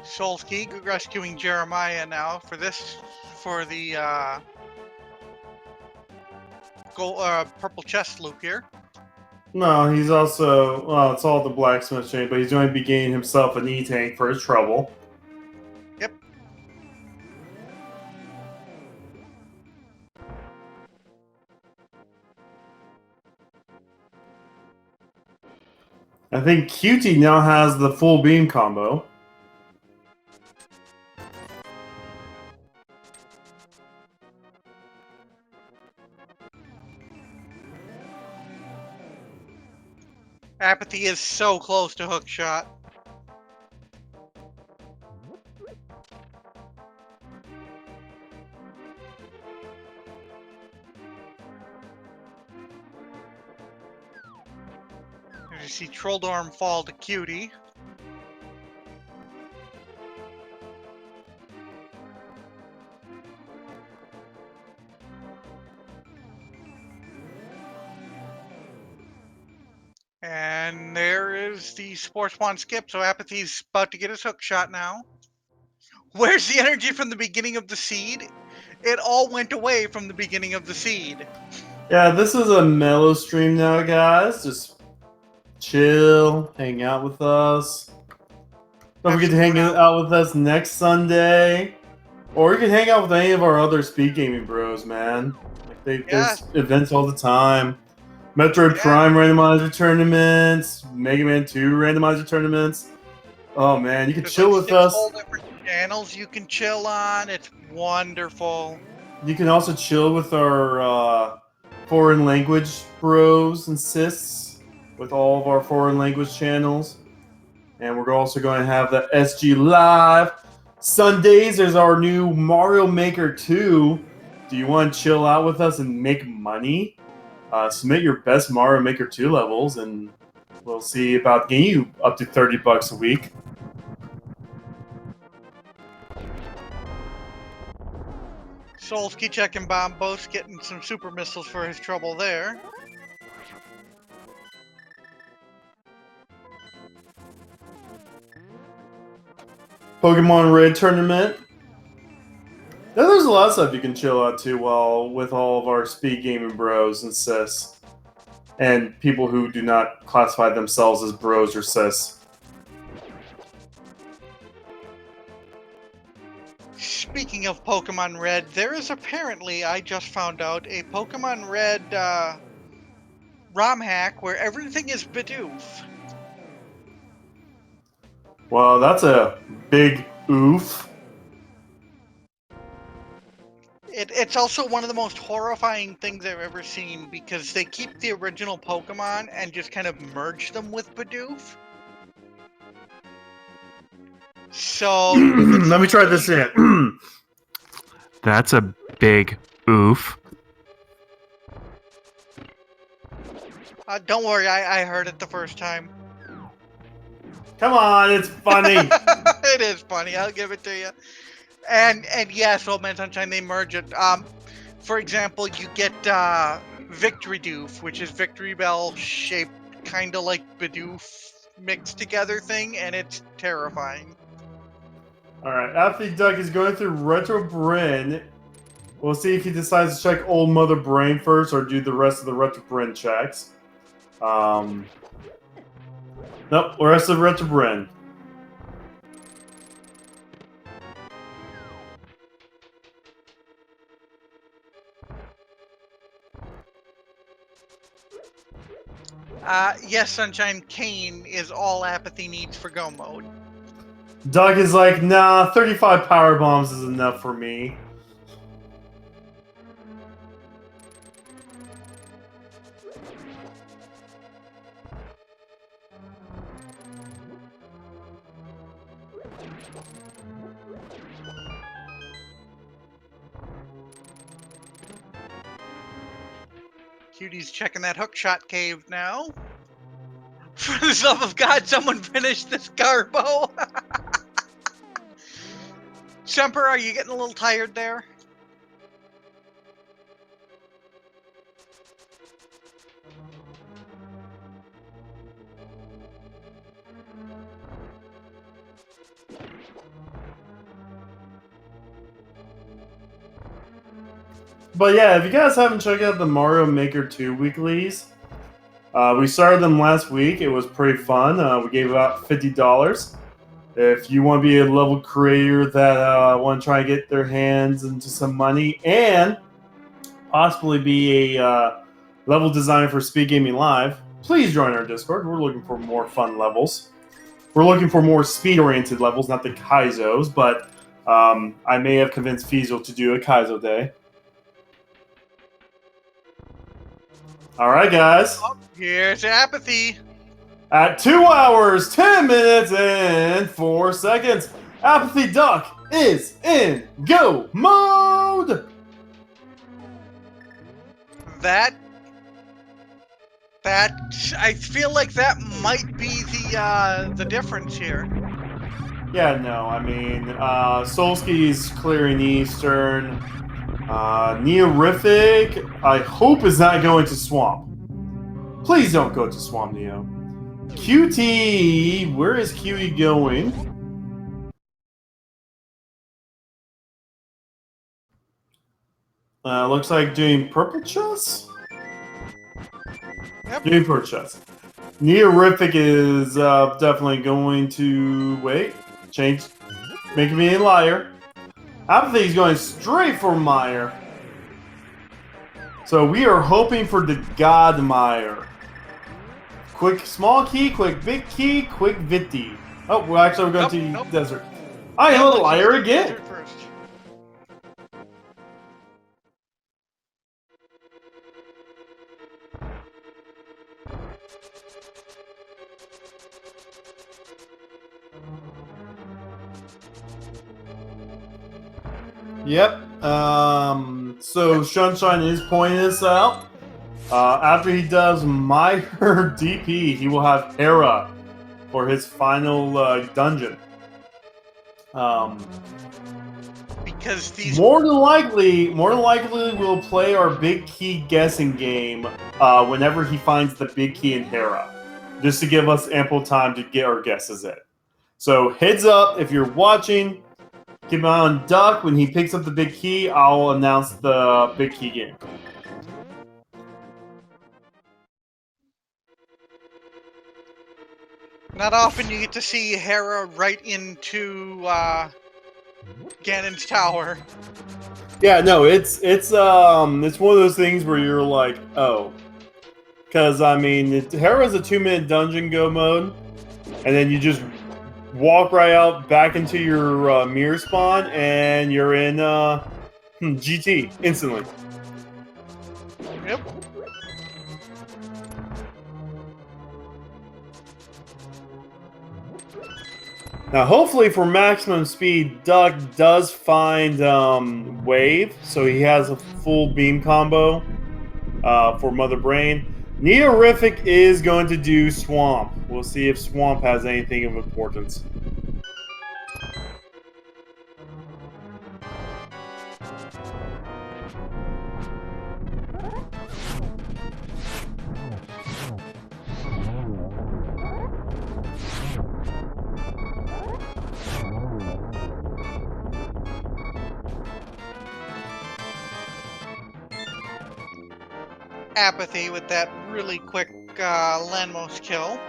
Solsky rescuing Jeremiah now for the purple chest loop here. No, he's also, well, it's all the blacksmith chain, but he's going to be gaining himself an E-tank for his trouble. Yep. I think QT now has the full beam combo. Apathy is so close to Hookshot. You see Trolldorm fall to Cutie. And there is the Sports Spawn skip, so Apathy's about to get his hook shot now. Where's the energy from the beginning of the seed? It all went away from the beginning of the seed. Yeah, this is a mellow stream now, guys. Just chill, hang out with us. Don't forget to hang out with us next Sunday. Or you can hang out with any of our other speed gaming bros, man. Like there's events all the time. Metroid Prime randomizer tournaments, Mega Man 2 randomizer tournaments. Oh man, you can chill with us. Whole different channels you can chill on. It's wonderful. You can also chill with our foreign language bros and sis with all of our foreign language channels. And we're also going to have the SG Live. Sundays, there's our new Mario Maker 2. Do you want to chill out with us and make money? Submit your best Mario Maker 2 levels, and we'll see about getting you up to $30 a week. Solsky checking Bombos, getting some super missiles for his trouble there. Pokemon Red Tournament. There's a lot of stuff you can chill out to while with all of our speed gaming bros and sis. And people who do not classify themselves as bros or sis. Speaking of Pokemon Red, there is apparently, I just found out, a Pokemon Red ROM hack where everything is Bidoof. Well, that's a big oof. It's also one of the most horrifying things I've ever seen because they keep the original Pokemon and just kind of merge them with Bidoof. So let me try this in. That's a big oof. Don't worry, I heard it the first time. Come on, it's funny. It is funny. I'll give it to you. And yes, Old Man Sunshine, they merge it. For example, you get Victory Doof, which is Victory Bell shaped, kind of like Bidoof mixed together thing, and it's terrifying. All right, after Doug is going through Retro Brain, we'll see if he decides to check Old Mother Brain first or do the rest of the Retro Brain checks. Nope, the rest of the Retro Brain. Yes, Sunshine, Kane is all Apathy needs for go mode. Doug is like, nah, 35 power bombs is enough for me. Cutie's checking that hookshot cave now. For the love of God, someone finish this Garbo! Jumper, are you getting a little tired there? But yeah, if you guys haven't checked out the Mario Maker 2 weeklies, we started them last week. It was pretty fun. We gave out $50. If you want to be a level creator that want to try and get their hands into some money and possibly be a level designer for Speed Gaming Live, please join our Discord. We're looking for more fun levels. We're looking for more speed-oriented levels, not the Kaizos, but I may have convinced Fiesel to do a Kaizo day. All right, guys. Oh, here's Apathy. At 2 hours, 10 minutes, and 4 seconds, Apathy Duck is in go mode! That That I feel like that might be the difference here. Yeah, no, I mean, Solski's clearing Eastern. Neorific, I hope is not going to Swamp. Please don't go to Swamp, Neo. QT, where is QE going? Looks like doing purple chess? Yep. Doing purple chess. Neorific is definitely going to wait, change, making me a liar. Apathy is going straight for Meyer. So we are hoping for the God Meyer. Quick small key, quick big key, quick Vitti. Oh, well, actually, we're going to desert. I am a liar again. Desert first. Yep. So Sunshine is pointing this out. After he does Meyer DP, he will have Hera for his final dungeon. Because these More than likely, we'll play our big key guessing game whenever he finds the big key in Hera, just to give us ample time to get our guesses in. So heads up, if you're watching, keep an eye on Duck. When he picks up the big key, I'll announce the big key game. not often you get to see Hera right into Ganon's tower. Yeah, no, it's one of those things where you're like, oh, because I mean, Hera's a 2-minute dungeon go mode, and then you just walk right out back into your mirror spawn, and you're in GT instantly. Yep. Now, hopefully for maximum speed, Duck does find Wave, so he has a full beam combo for Mother Brain. Neorific is going to do Swamp. We'll see if Swamp has anything of importance. Apathy with that really quick landmost kill.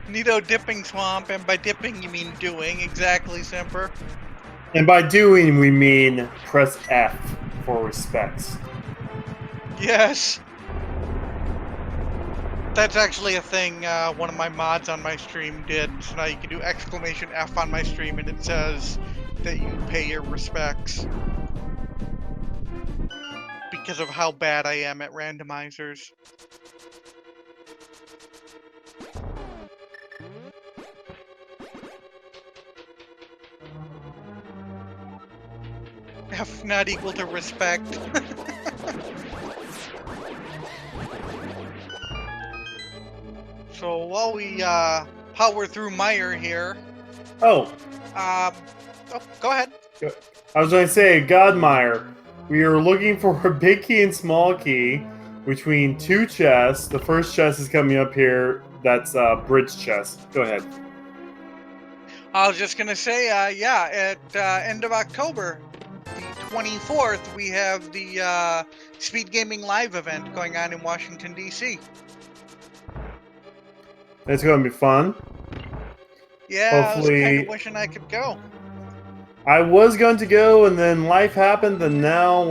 Nito dipping Swamp, and by dipping you mean doing, exactly, Semper. And by doing, we mean press F for respects. Yes. That's actually a thing one of my mods on my stream did. So now you can do exclamation F on my stream and it says that you pay your respects. Because of how bad I am at randomizers. F not equal to respect. So while we power through Meyer here. Oh, Go ahead. I was going to say, Godmire, we are looking for a big key and small key between two chests. The first chest is coming up here. That's bridge chest. Go ahead. I was just gonna say, yeah, at end of October, the 24th, we have the Speed Gaming Live event going on in Washington, D.C. It's going to be fun. Yeah, Hopefully- I was kind of wishing I could go. I was going to go, and then life happened, and now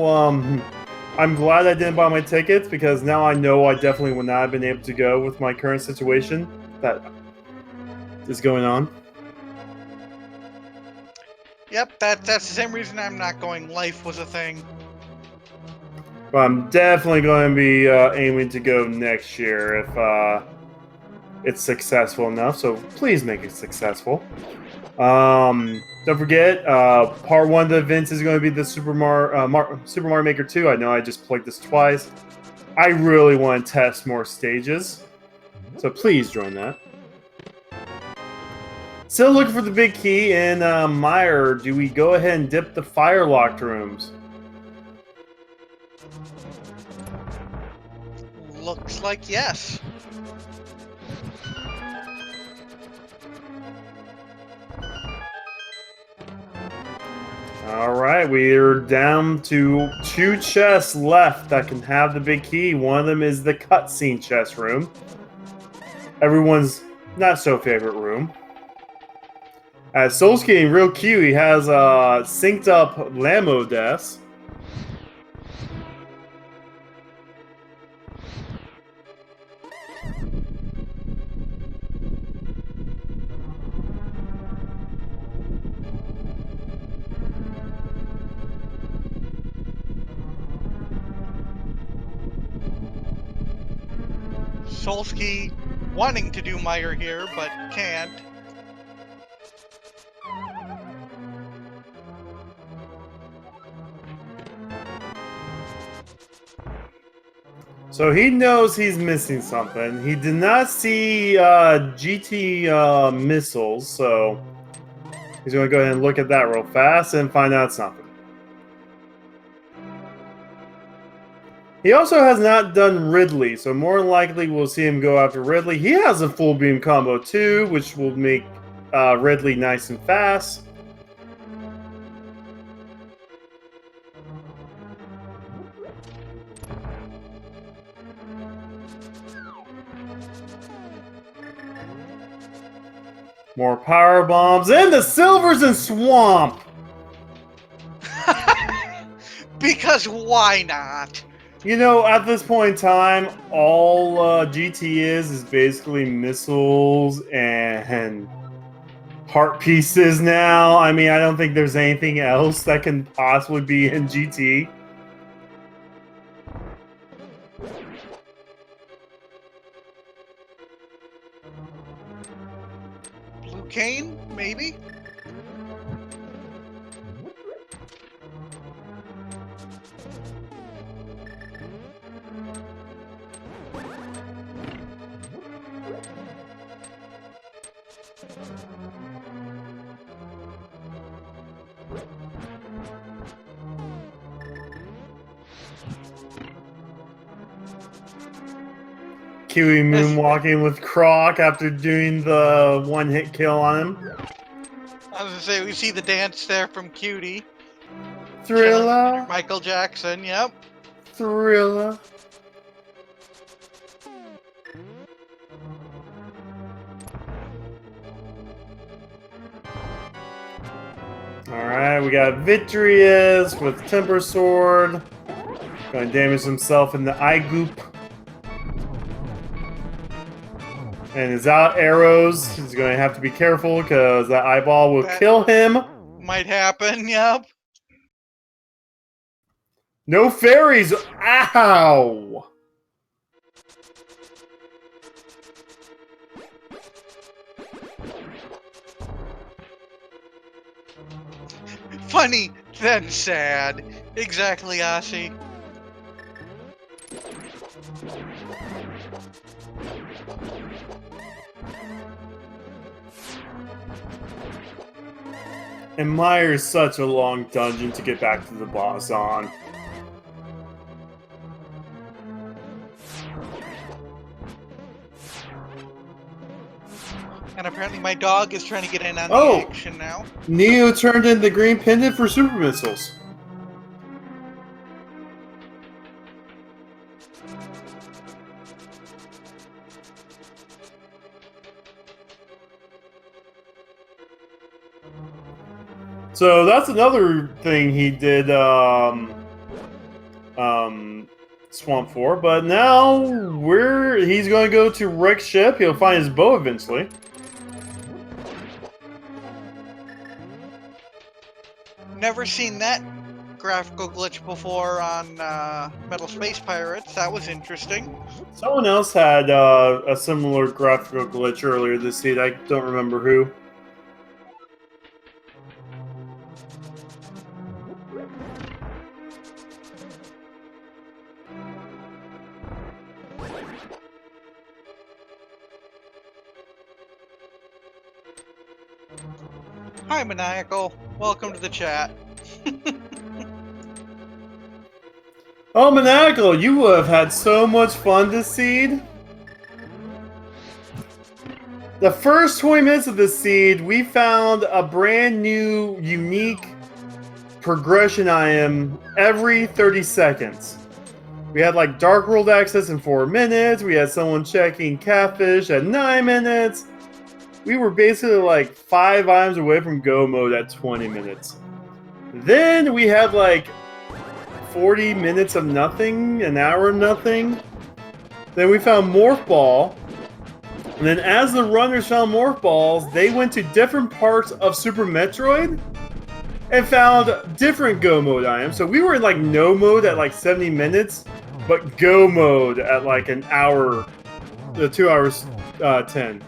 I'm glad I didn't buy my tickets, because now I know I definitely would not have been able to go with my current situation that is going on. Yep, that's the same reason I'm not going. Life was a thing. But I'm definitely going to be aiming to go next year if it's successful enough. So please make it successful. Don't forget, part one of the events is going to be the Super Mario Maker 2. I know I just played this twice. I really want to test more stages, so please join that. Still looking for the big key in Meyer. Do we go ahead and dip the fire locked rooms? Looks like yes. Alright, we're down to 2 chests left that can have the big key. One of them is the cutscene chest room. Everyone's not so favorite room. As Soul's getting real cute, he has synced up Lamo deaths. Solsky wanting to do Meyer here, but can't. So he knows he's missing something. He did not see GT missiles, so he's going to go ahead and look at that real fast and find out something. He also has not done Ridley, so more than likely we'll see him go after Ridley. He has a full beam combo too, which will make Ridley nice and fast. More power bombs and the silvers and swamp. Because why not? You know, at this point in time, all GT is basically missiles and heart pieces now. I mean, I don't think there's anything else that can possibly be in GT. Blue Cane, maybe? Kiwi moonwalking with Croc after doing the one-hit kill on him. I was gonna say, we see the dance there from Cutie. Thriller. Michael Jackson, yep. Thriller. Alright, we got Vitreous with Temper Sword. Gonna damage himself in the eye goop. And his out arrows, he's going to have to be careful because that eyeball will kill him. Might happen, yep. No fairies! Ow! Funny, then sad. Exactly, Aussie. And Meyer's such a long dungeon to get back to the boss on. And apparently my dog is trying to get in on the action now. Neo turned in the green pendant for super missiles. So that's another thing he did Swamp for, but now he's going to go to Rick's ship. He'll find his bow eventually. Never seen that graphical glitch before on Metal Space Pirates. That was interesting. Someone else had a similar graphical glitch earlier this seed. I don't remember who. Hi, Maniacal. Welcome to the chat. Oh, Maniacal, you have had so much fun this seed. The first 20 minutes of this seed, we found a brand new, unique progression item every 30 seconds. We had like Dark World access in 4 minutes. We had someone checking Catfish at 9 minutes. We were basically like 5 items away from go mode at 20 minutes. Then we had like 40 minutes of nothing, an hour of nothing. Then we found Morph Ball. And then as the runners found Morph Balls, they went to different parts of Super Metroid and found different go mode items. So we were in like no mode at like 70 minutes, but go mode at like an hour, 2 hours 10.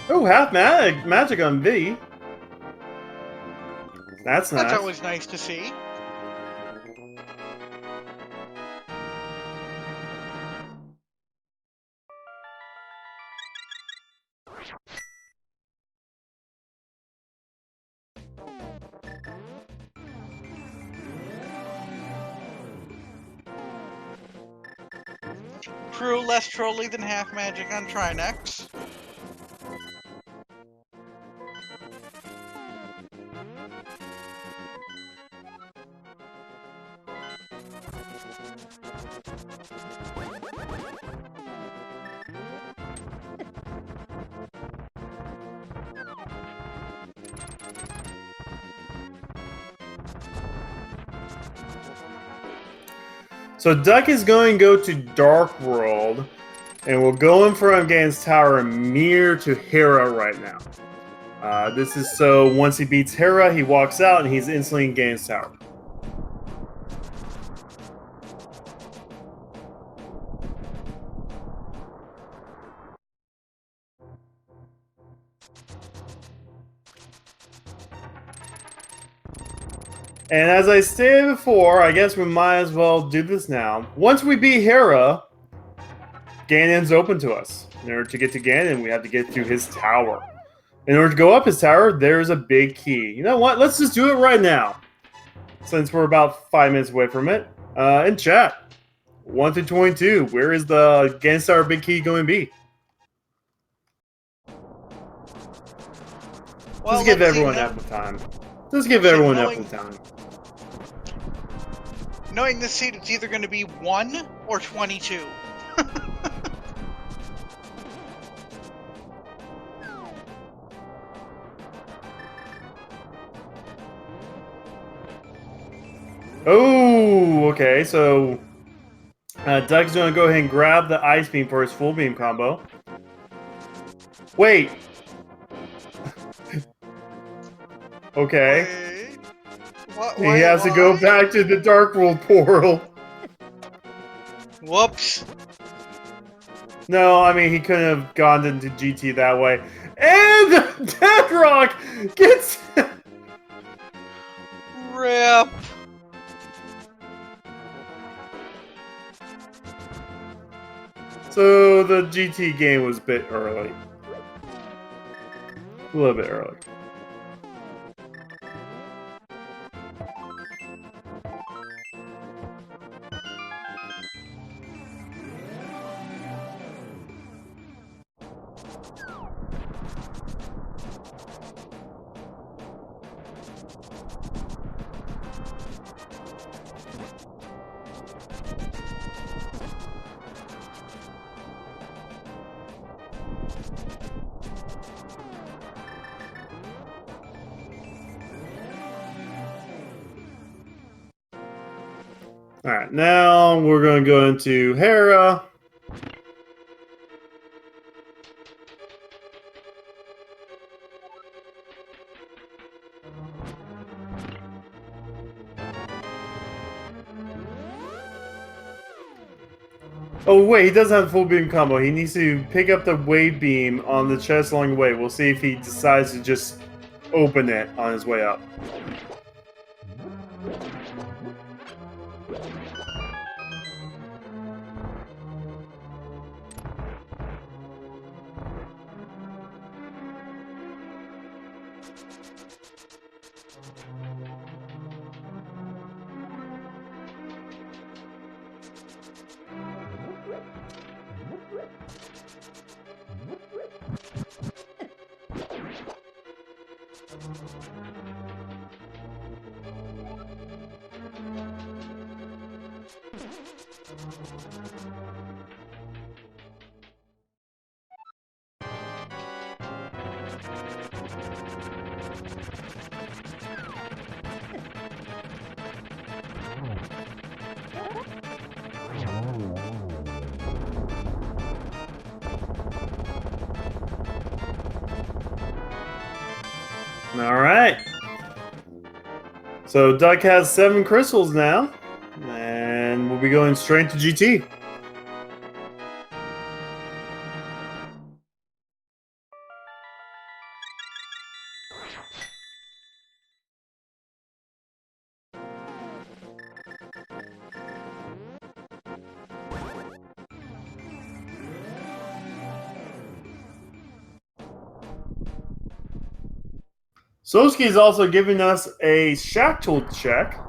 Oh, half magic on V. That's nice. That's always nice to see. True, less trolly than half magic on Trinex. So Duck is going to go to Dark World, and we'll go in from Gain's Tower and mirror to Hera right now. This is so once he beats Hera, he walks out and he's instantly in Gain's Tower. And as I stated before, I guess we might as well do this now. Once we beat Hera, Ganon's open to us. In order to get to Ganon, we have to get through his tower. In order to go up his tower, there's a big key. You know what? Let's just do it right now. Since we're about 5 minutes away from it. In chat, 1 through 22, where is the Ganon's Tower big key going to be? Well, Just give everyone ample time. Just give everyone ample time. Knowing this seed, it's either going to be 1 or 22. Oh, okay, so Doug's going to go ahead and grab the Ice Beam for his full beam combo. Wait. Okay. Wait. He has to go back to the Dark World portal. Whoops. No, I mean, he couldn't have gone into GT that way. And Deadrock gets... Rip. So the GT game was a bit early. A little bit early. Alright, now we're going to go into Hera. Oh wait, he doesn't have full beam combo. He needs to pick up the wave beam on the chest along the way. We'll see if he decides to just open it on his way up. Alright. So Duck has 7 crystals now. And we'll be going straight to GT. Soski is also giving us a shack tool check.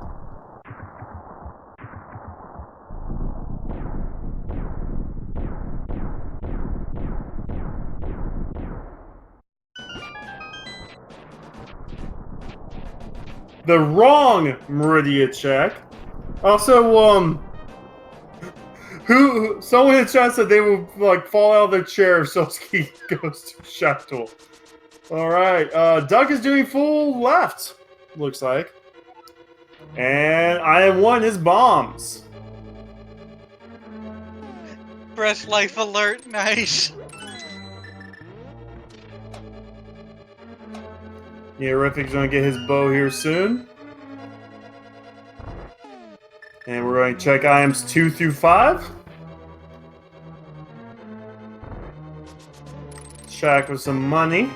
The wrong Meridia check. Also, someone in chat said they will like fall out of their chair if Soski goes to shack tool. Alright, Duck is doing full left, looks like. And IM1 is bombs. Press life alert, nice. Yeah, Rifik's gonna get his bow here soon. And we're going to check IMs 2 through 5. Shack with some money.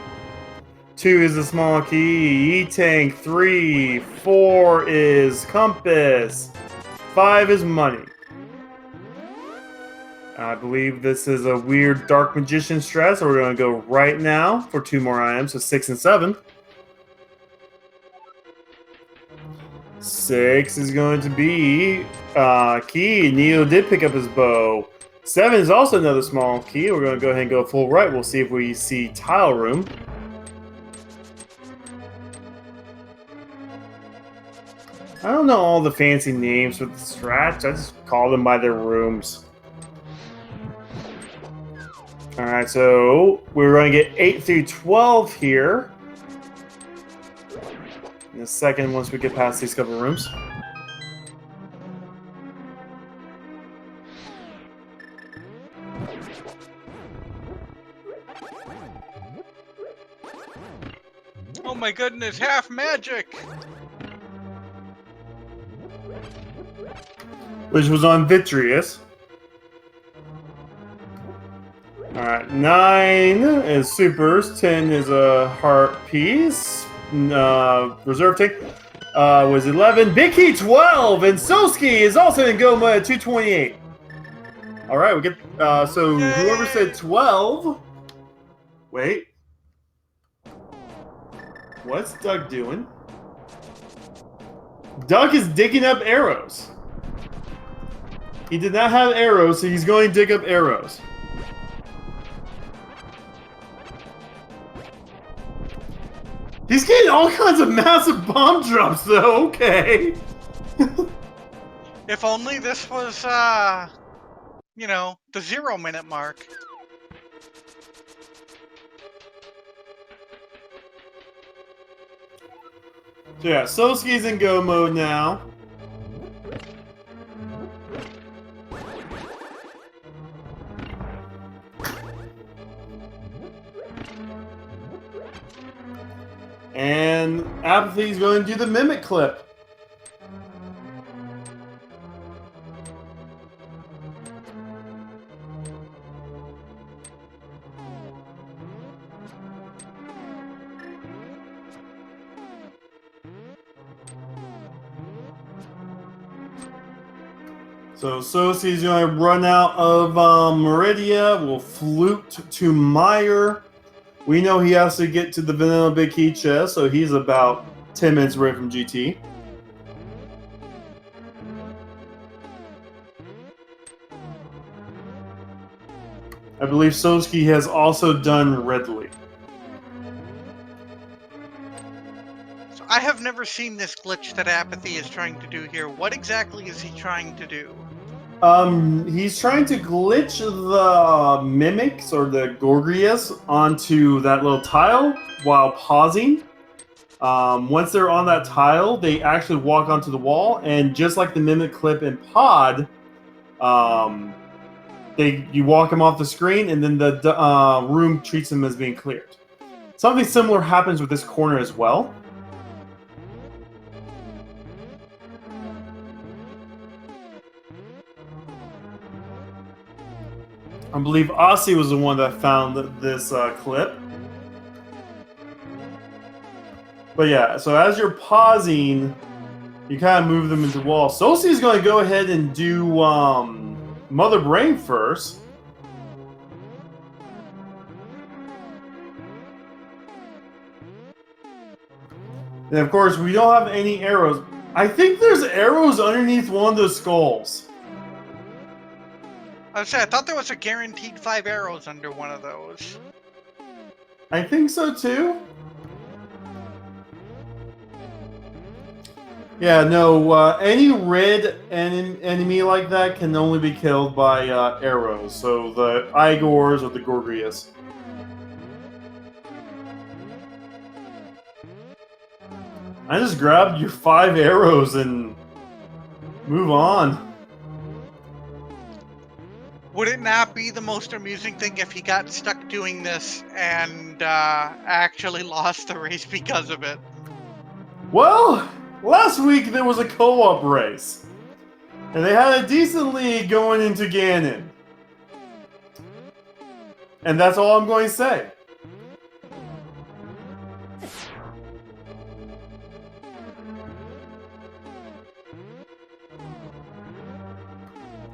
2 is a small key. E-tank. 3. 4 is compass. 5 is money. I believe this is a weird dark magician strat, so we're going to go right now for 2 more IMs, so 6 and 7. 6 is going to be key. Neo did pick up his bow. 7 is also another small key. We're going to go ahead and go full right. We'll see if we see tile room. I don't know all the fancy names for the strats. I just call them by their rooms. Alright, so we're going to get 8 through 12 here. In a second, once we get past these couple rooms. Oh my goodness, half magic! Which was on Vitreous. Alright, 9 is supers, 10 is a heart piece. Reserve tank was 11. Big Key 12, and Soski is also in Goma at 228. Alright, we get so Yay! whoever said 12. Wait. What's Doug doing? Doug is digging up arrows. He did not have arrows, so he's going to dig up arrows. He's getting all kinds of massive bomb drops, though. Okay. If only this was, you know, the 0-minute mark. So yeah, Soski's in go mode now. And Apathy's going to do the mimic clip. So Sosie's going to run out of Meridia. We'll flute to Meyer. We know he has to get to the Vanilla Big Key chest, so he's about 10 minutes away from GT. I believe Soski has also done Redley. So I have never seen this glitch that Apathy is trying to do here. What exactly is he trying to do? He's trying to glitch the mimics or the Gorgias onto that little tile while pausing. Once they're on that tile, they actually walk onto the wall, and just like the mimic clip in Pod, you walk them off the screen, and then the room treats them as being cleared. Something similar happens with this corner as well. I believe Aussie was the one that found this clip. But yeah, so as you're pausing, you kind of move them into the wall. Sosie's going to go ahead and do Mother Brain first. And of course, we don't have any arrows. I think there's arrows underneath one of those skulls. I thought there was a guaranteed 5 arrows under one of those. I think so too. Yeah, no, any red enemy like that can only be killed by arrows. So the Igors or the Gorgias. I just grabbed your 5 arrows and move on. Would it not be the most amusing thing if he got stuck doing this and actually lost the race because of it? Well, last week there was a co-op race, and they had a decent lead going into Ganon. And that's all I'm going to say.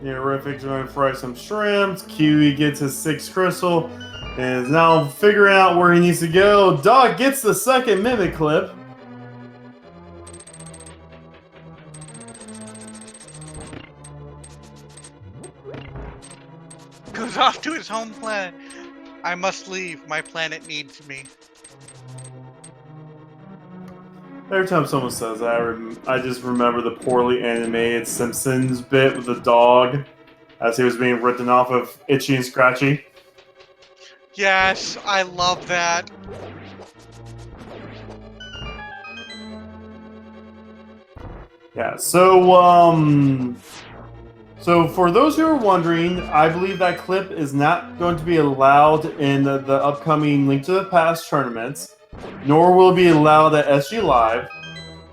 Horrific's going to fry some shrimps. Kiwi gets his 6th crystal and is now figuring out where he needs to go. Dog gets the 2nd mimic clip. Goes off to his home planet. I must leave. My planet needs me. Every time someone says that, I just remember the poorly animated Simpsons bit with the dog as he was being written off of Itchy and Scratchy. Yes, I love that. Yeah, so for those who are wondering, I believe that clip is not going to be allowed in the upcoming Link to the Past tournaments, nor will it be allowed at SG Live.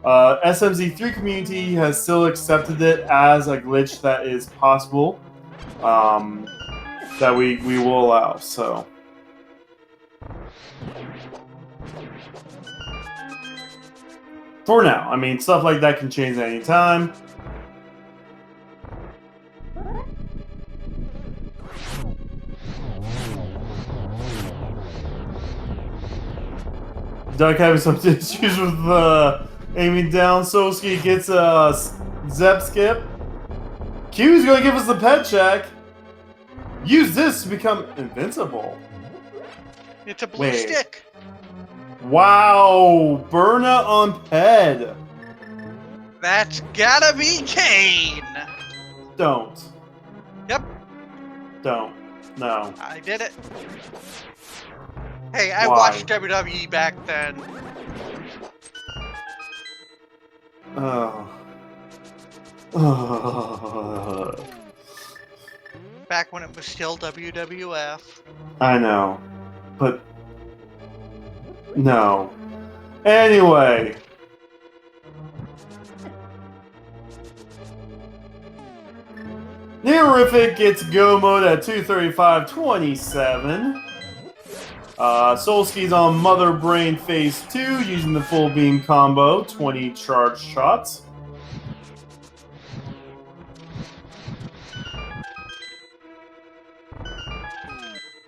SMZ3 community has still accepted it as a glitch that is possible, that we will allow, so. For now, I mean, stuff like that can change at any time. Duck having some issues with aiming down. Soski gets a Zep skip. Q's gonna give us the pet check. Use this to become invincible. It's a blue stick. Wow, Burna on Ped. That's gotta be Kane. Don't. Yep. Don't. No. I did it. Hey, I Why? watched WWE back then. Back when it was still WWF. I know, but no. Anyway. Horrific gets go mode at 235.27. Solski's on Mother Brain Phase 2 using the full beam combo, 20 charge shots.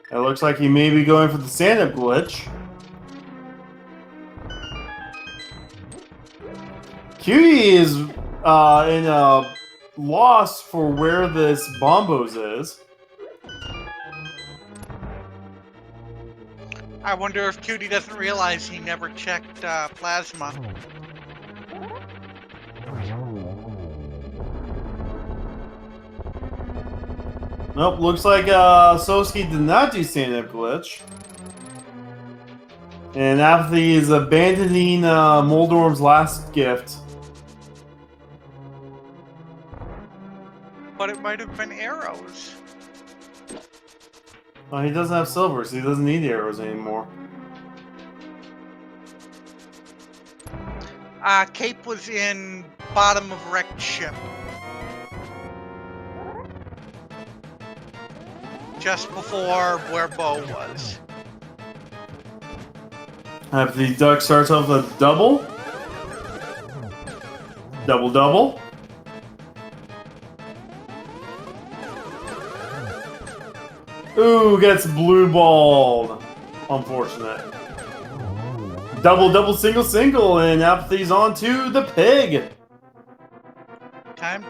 It looks like he may be going for the stand-up glitch. Cutie is in a loss for where this Bombos is. I wonder if Cutie doesn't realize he never checked plasma. Nope, looks like Soski did not do stand-up glitch. And Apathy is abandoning Moldorm's last gift. But it might have been arrows. Oh, he doesn't have silver, so he doesn't need the arrows anymore. Cape was in bottom of wrecked ship. Just before where Bo was. Apathy Duck starts off with a double. Double. Ooh, gets blue balled. Unfortunate. Double, single, and Apathy's on to the pig. Time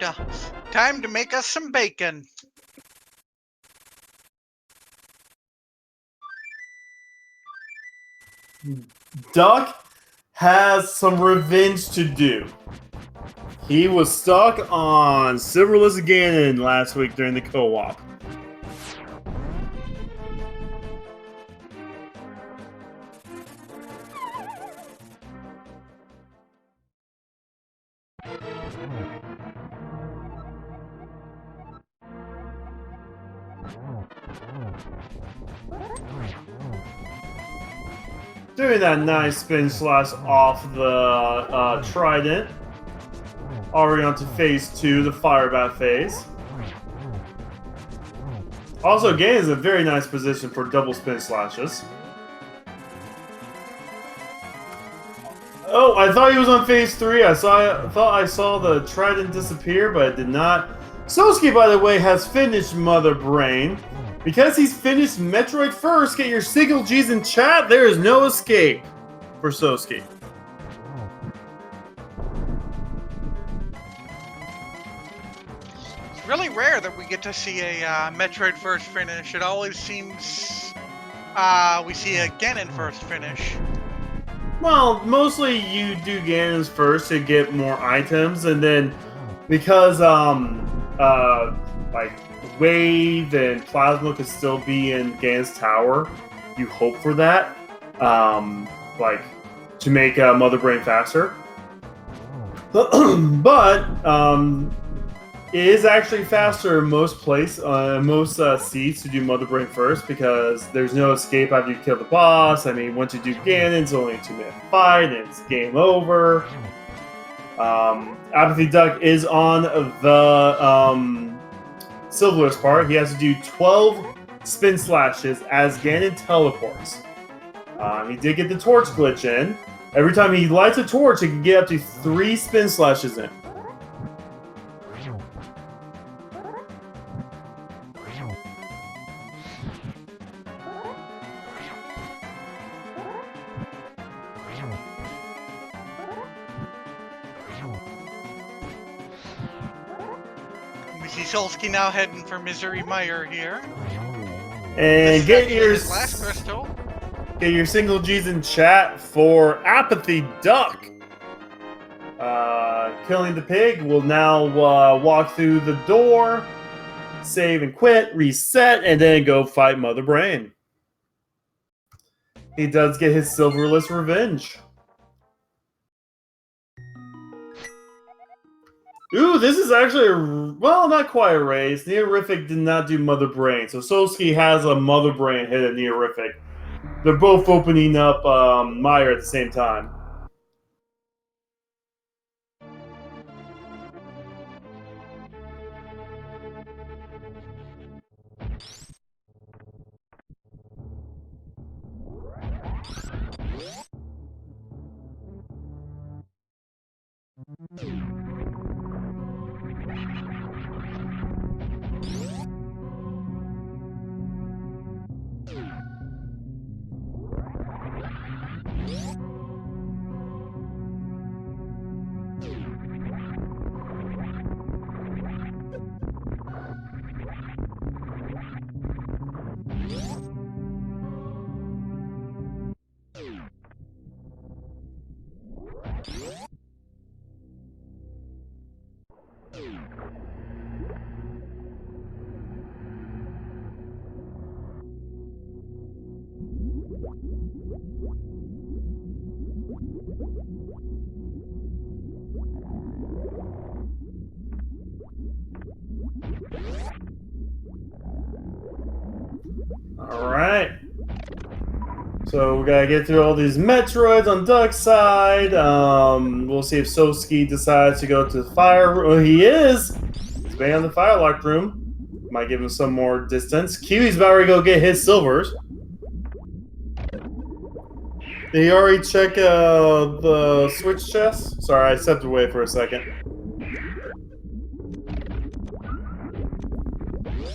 to make us some bacon. Duck has some revenge to do. He was stuck on Silverless Ganon last week during the co-op. Doing that nice spin slash off the trident. Already on to phase 2, the fire bat phase. Also, Ganon is a very nice position for double spin slashes. Oh, I thought he was on phase 3. I thought I saw the trident disappear, but it did not. Soski, by the way, has finished Mother Brain. Because he's finished Metroid first, get your single G's in chat. There is no escape for Soski. It's really rare that we get to see a Metroid first finish. It always seems we see a Ganon first finish. Well, mostly you do Ganon's first to get more items, and then because like Wave and Plasma could still be in Ganon's tower, you hope for that, like to make Mother Brain faster. But it is actually faster in most seeds to do Mother Brain first because there's no escape after you kill the boss. I mean, once you do Ganon, it's only a 2-minute fight and it's game over. Apathy Duck is on the Silverless part. He has to do 12 spin slashes as Ganon teleports. He did get the torch glitch in. Every time he lights a torch, he can get up to 3 spin slashes in. We see Solsky now heading for Misery Mire here. And get your last crystal. Get your single G's in chat for Apathy Duck. Killing the pig will now walk through the door, save and quit, reset, and then go fight Mother Brain. He does get his Silverless revenge. Ooh, this is actually well, not quite a race. Neorific did not do Mother Brain, so Soski has a Mother Brain hit a Neorific. They're both opening up Mire at the same time. Alright. So we gotta get through all these Metroids on Duck's side. We'll see if Soski decides to go to the fire room. Oh, he is! He's banging on the firelock room. Might give him some more distance. Kiwi's about to go get his silvers. Did he already check the switch chest? Sorry, I stepped away for a second.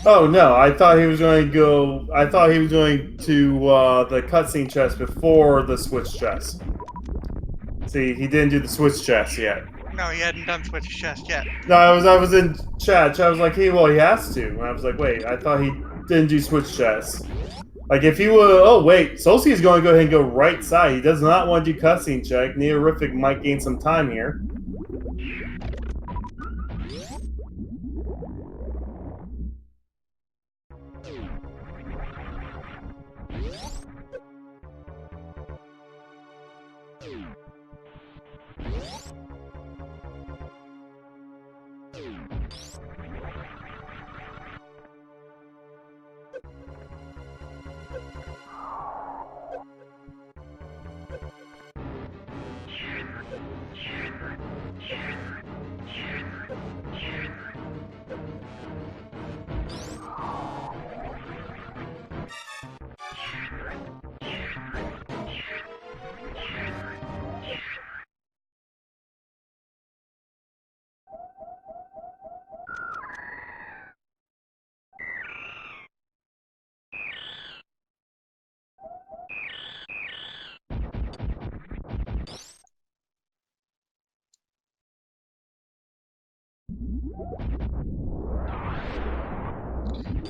Oh no, I thought he was going to go. I thought he was going to the cutscene chest before the switch chest. See, he didn't do the switch chest yet. No, he hadn't done switch chest yet. No, I was in chat. Chat was like, "Hey, well, he has to." And I was like, "Wait, I thought he didn't do switch chest." Like, if he would, oh wait, Solskjaer's going to go ahead and go right side. He does not want to do cutscene check. Neorific might gain some time here.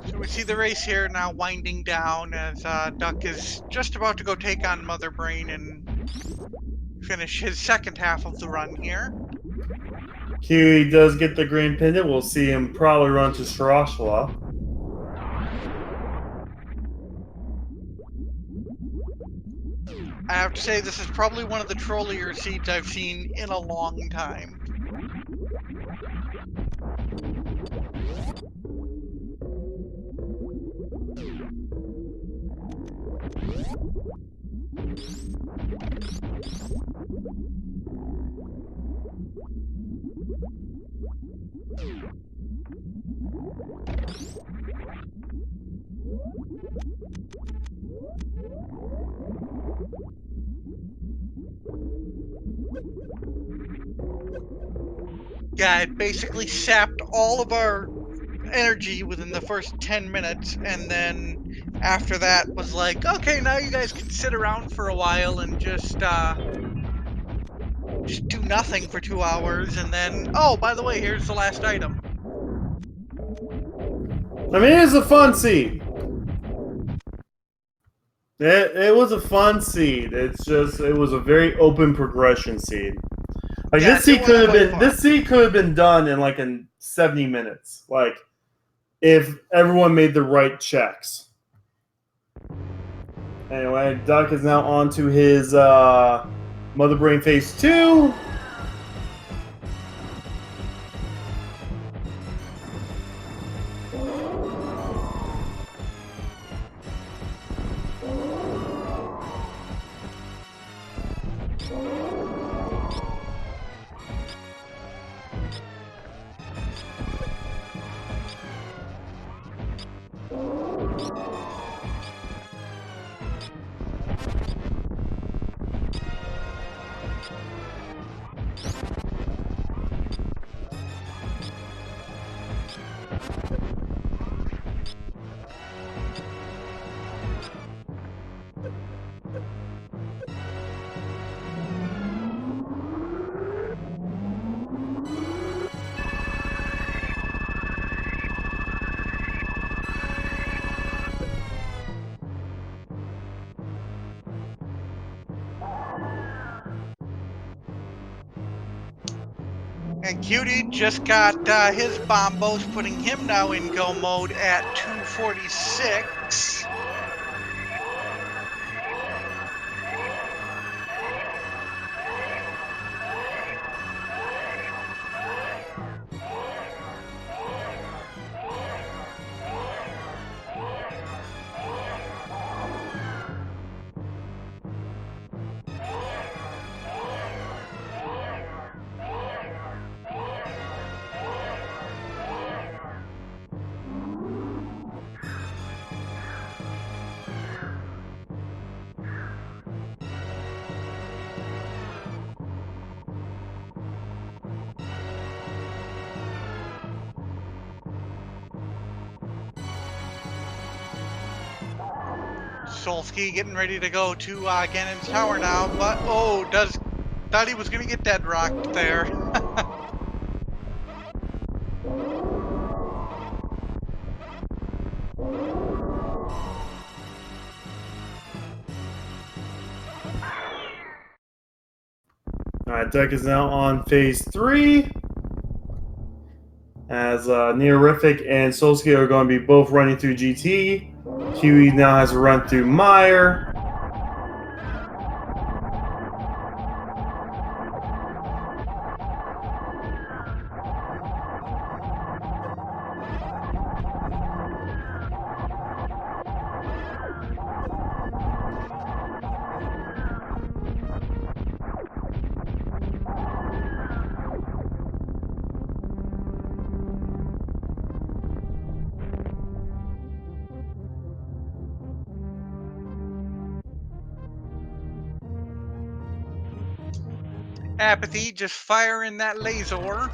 So we see the race here now winding down as Duck is just about to go take on Mother Brain and finish his second half of the run here. Kiwi does get the green pendant. We'll see him probably run to Sarashla. I have to say, this is probably one of the trollier seeds I've seen in a long time. Yeah, it basically sapped all of our energy within the first 10 minutes, and then after that was like, okay, now you guys can sit around for a while and just do nothing for 2 hours, and then, oh, by the way, here's the last item. I mean, it's a fun seed. It was a fun seed. It's just, it was a very open progression seed. Like, Yeah, this seed it could have was been, fun. this seed could have been done in like in 70 minutes. Like, if everyone made the right checks. Anyway, Duck is now on to his Mother Brain Phase 2. And Cutie just got his bombos, putting him now in go mode at 246. Solsky getting ready to go to Ganon's tower now, but thought he was gonna get dead rocked there. Alright, Duck is now on phase 3. As Neorific and Solsky are going to be both running through GT. Huey now has to run through Meyer. Apathy, just firing that laser.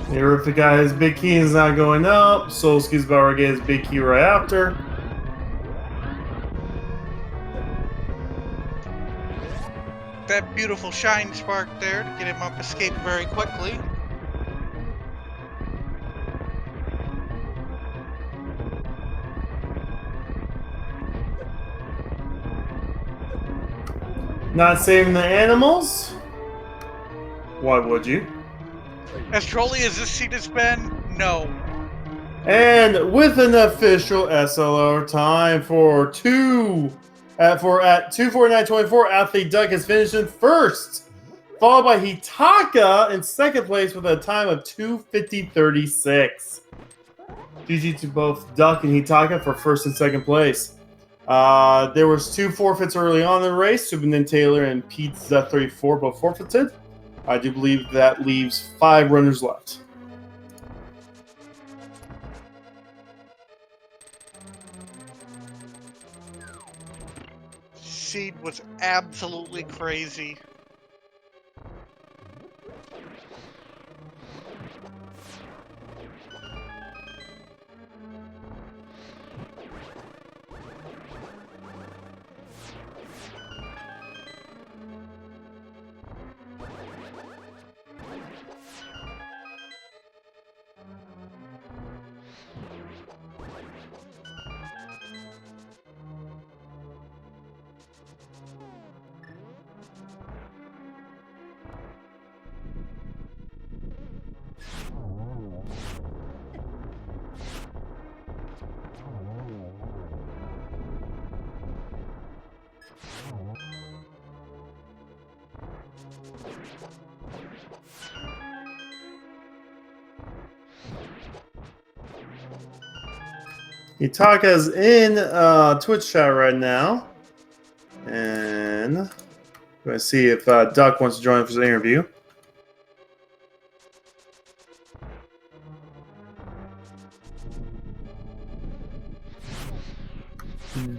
Neorific got his big key is now going up. Solsky's about to get his big key right after. That beautiful shine spark there to get him up escape very quickly. Not saving the animals? Why would you? As trolly as this seat has been, no. And with an official SLR time for 2:49.24, Athlete Duck has finished in first, followed by Hitaka in second place with a time of 2:50.36. GG to both Duck and Hitaka for first and second place. There was 2 forfeits early on in the race. Superman Taylor and Pizza 34 both forfeited. I do believe that leaves 5 runners left. Seed was absolutely crazy. Hitaka's in Twitch chat right now. And I'm going to see if Duck wants to join for the interview.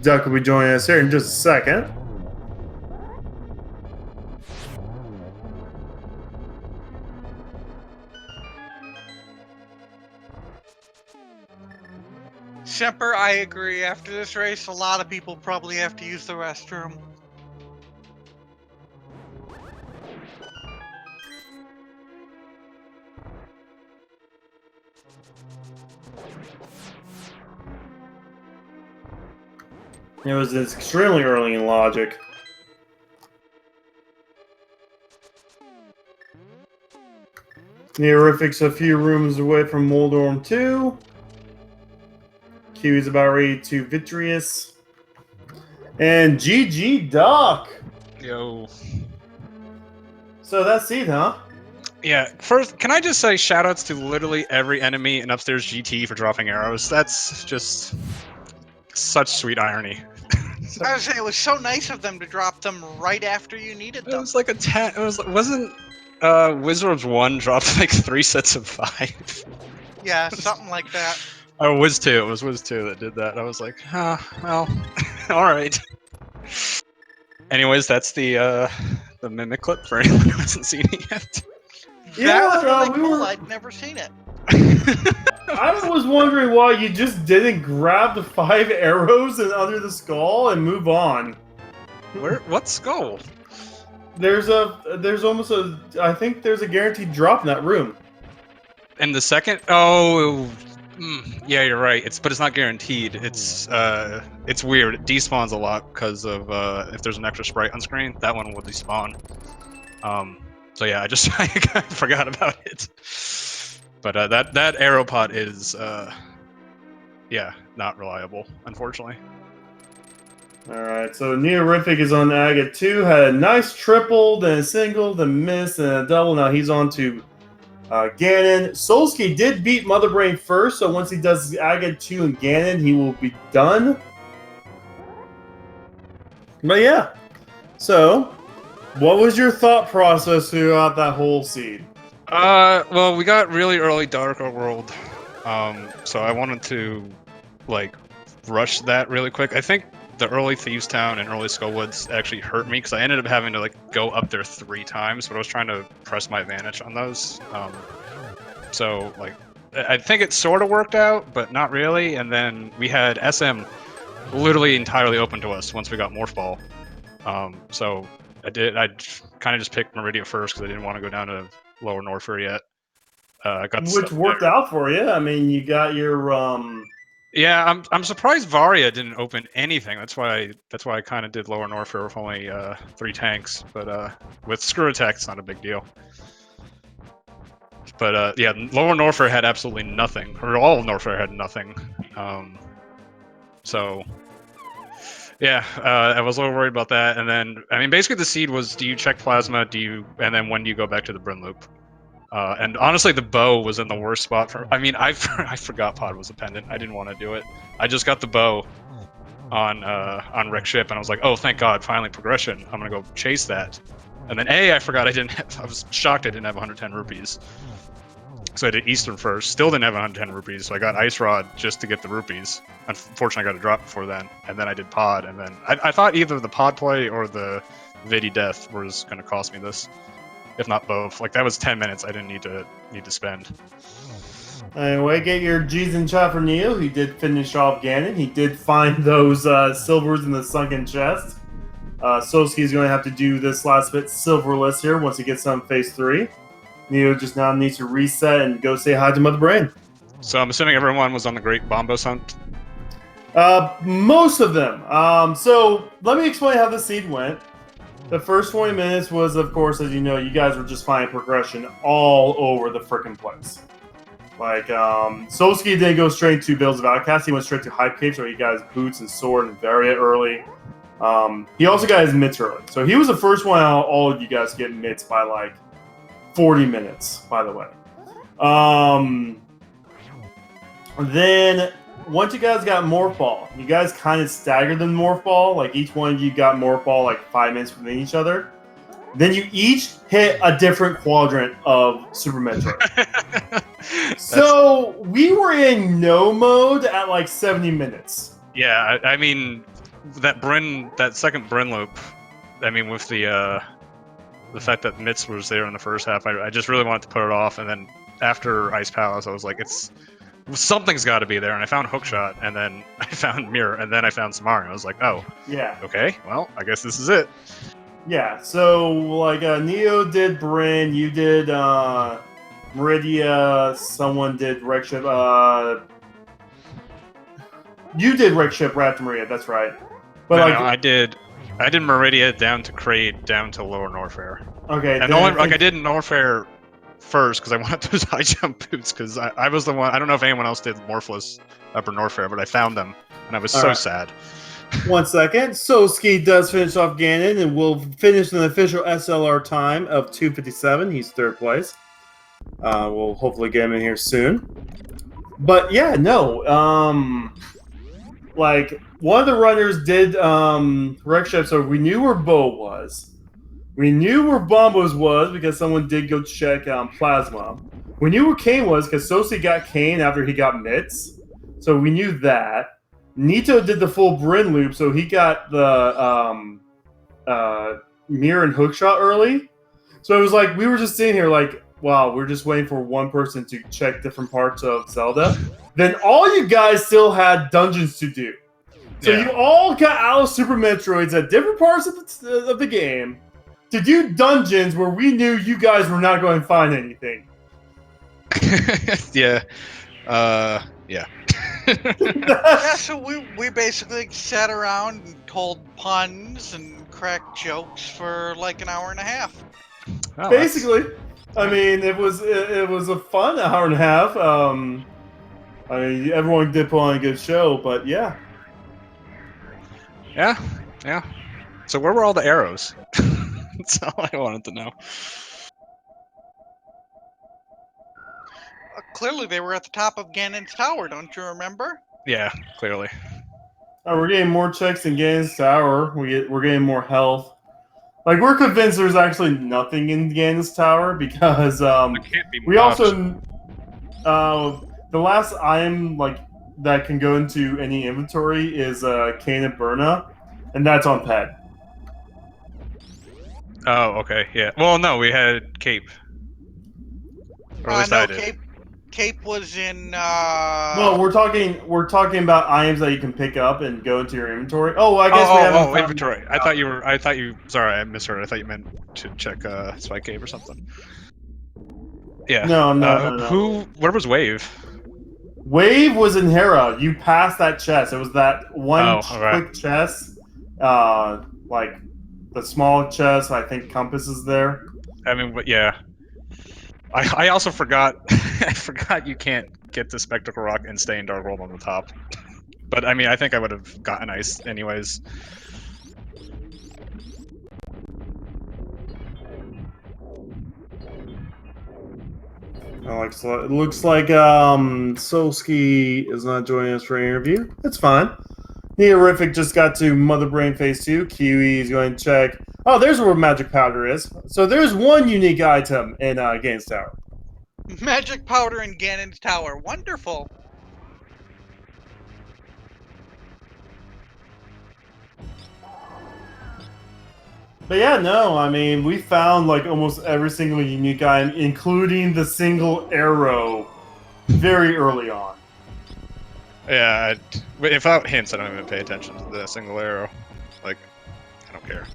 Duck will be joining us here in just a second. Semper, I agree. After this race, a lot of people probably have to use the restroom. It was extremely early in Logic. Neorific's a few rooms away from Moldorm 2. Q is about ready to Vitreous. And GG Duck Yo. So that's it, huh? Yeah, first, can I just say shoutouts to literally every enemy in Upstairs GT for dropping arrows? That's just such sweet irony. I was saying it was so nice of them to drop them right after you needed It them. was like a 10. Wasn't Wizards 1 dropped like 3 sets of 5? Yeah, something like that. Oh, Wiz 2. It was Wiz 2 that did that. I was like, well, alright. Anyways, that's the Mimic clip for anyone who hasn't seen it yet. That was really we cool. were- I'd never seen it. I was wondering why you just didn't grab the 5 arrows and under the skull and move on. What skull? There's almost a, I think there's a guaranteed drop in that room. And the second, oh, yeah, you're right. But it's not guaranteed. It's weird. It despawns a lot because of if there's an extra sprite on screen, that one will despawn. So yeah, I kind of forgot about it. But that arrow pot is yeah, not reliable, unfortunately. Alright, so Neorific is on Aga 2, had a nice triple, then a single, then miss, and a double. Now he's on to Ganon. Solsky did beat Mother Brain first, so once he does Aga 2 and Ganon, he will be done. But yeah, so what was your thought process throughout that whole seed? Well, we got really early Dark World, so I wanted to like rush that really quick. I think the early Thieves Town and early Skullwoods actually hurt me because I ended up having to like go up there 3 times, but I was trying to press my advantage on those. So like, I think it sort of worked out, but not really. And then we had SM literally entirely open to us once we got Morph Ball. So I kind of just picked Meridia first because I didn't want to go down to Lower Norfair yet. Which worked out for you. I mean, you got your Yeah, I'm surprised Varia didn't open anything. That's why I kind of did Lower Norfair with only 3 tanks. But with Screw Attack, it's not a big deal. But yeah, Lower Norfair had absolutely nothing, or all of Norfair had nothing. So yeah, I was a little worried about that. And then, I mean, basically the seed was: do you check plasma? And then when do you go back to the Bryn Loop? And honestly, the bow was in the worst spot for. I mean, I forgot Pod was a pendant. I didn't want to do it. I just got the bow on Rick's ship, and I was like, oh, thank God, finally progression. I'm gonna go chase that. And then I forgot I didn't. I was shocked I didn't have 110 rupees. So I did Eastern first. Still didn't have 110 rupees. So I got Ice Rod just to get the rupees. Unfortunately, I got a drop before then. And then I did Pod. And then I thought either the Pod play or the Vidi Death was gonna cost me this. If not both. Like, that was 10 minutes I didn't need to spend. Anyway, get your G's in chat for Neo. He did finish off Ganon. He did find those silvers in the sunken chest. Soski's going to have to do this last bit silverless here once he gets on phase 3. Neo just now needs to reset and go say hi to Mother Brain. So I'm assuming everyone was on the Great Bombos hunt? Most of them. So let me explain how the seed went. The first 20 minutes was, of course, as you know, you guys were just finding progression all over the frickin' place. Like, Solsky didn't go straight to Bills of Outcast. He went straight to Hype Cave, so he got his boots and sword and Varia early. He also got his mitts early. So he was the first one out of all of you guys to get mitts by, like, 40 minutes, by the way. Then, once you guys got Morph Ball, you guys kind of staggered the Morph Ball. Like, each one of you got Morph Ball, like, 5 minutes within each other. Then you each hit a different quadrant of Super Metroid. So, we were in no mode at, like, 70 minutes. Yeah, I mean, that second Bryn loop, I mean, with the fact that Mitz was there in the first half, I just really wanted to put it off. And then after Ice Palace, I was like, something's got to be there. And I found Hookshot, and then I found Mirror, and then I found Samari. I was like, oh, yeah, okay, well, I guess this is it. Yeah, so, like, Neo did Bryn, you did Meridia, someone did Wreck Ship, you did Wreck Ship right after Meridia, that's right. But no, like, I did Meridia down to Kraid, down to Lower Norfair. Okay, and I did Norfair first because I wanted those high jump boots because I was the one. I don't know if anyone else did Morphless Upper Norfair, but I found them and I was so sad. 1 second. Soski does finish off Ganon and will finish an official SLR time of 2:57. He's third place. We'll hopefully get him in here soon. But yeah, no. Like one of the runners did correction, so we knew where Bo was. We knew where Bombos was because someone did go check Plasma. We knew where Kane was because Sosi got Kane after he got Mitts. So we knew that. Nito did the full Bryn loop, so he got the mirror and hookshot early. So it was like we were just sitting here like, wow, we're just waiting for one person to check different parts of Zelda. Then all you guys still had dungeons to do. So you all got out of Super Metroids at different parts of the game to do dungeons where we knew you guys were not going to find anything. Yeah. Yeah, so we basically sat around and told puns and cracked jokes for like an hour and a half. Oh, Basically, I mean, it was a fun hour and a half. I mean, everyone did put on a good show, but yeah. Yeah. So where were all the arrows? That's all I wanted to know. Clearly, they were at the top of Ganon's tower. Don't you remember? Yeah, clearly. We're getting more checks in Ganon's tower. We're getting more health. Like we're convinced there's actually nothing in Ganon's tower because There can't be we much. also the last item like that can go into any inventory is Cane and Burna, and that's on pet. Oh, okay, yeah. Well, no, we had Cape. Or at least I did. Cape was in. Well, we're talking about items that you can pick up and go into your inventory. Oh, I guess we haven't. Inventory. I thought you. Sorry, I misheard. I thought you meant to check Spike Cave or something. Yeah. No. Where was Wave? Wave was in Hera. You passed that chest. It was that one quick chest. Like the small chest. I think Compass is there. I mean, but yeah. I also forgot. I forgot you can't get the Spectacle Rock and stay in Dark World on the top. But I mean, I think I would have gotten ice anyways. It looks like Solski is not joining us for an interview. That's fine. Neorific just got to Mother Brain Phase 2. Kiwi is going to check. Oh, there's where Magic Powder is. So there's one unique item in Ganon's Tower. Magic Powder in Ganon's Tower. Wonderful. But yeah, no, I mean, we found like almost every single unique item, including the single arrow, very early on. Yeah, without hints, I don't even pay attention to the single arrow. Like, I don't care.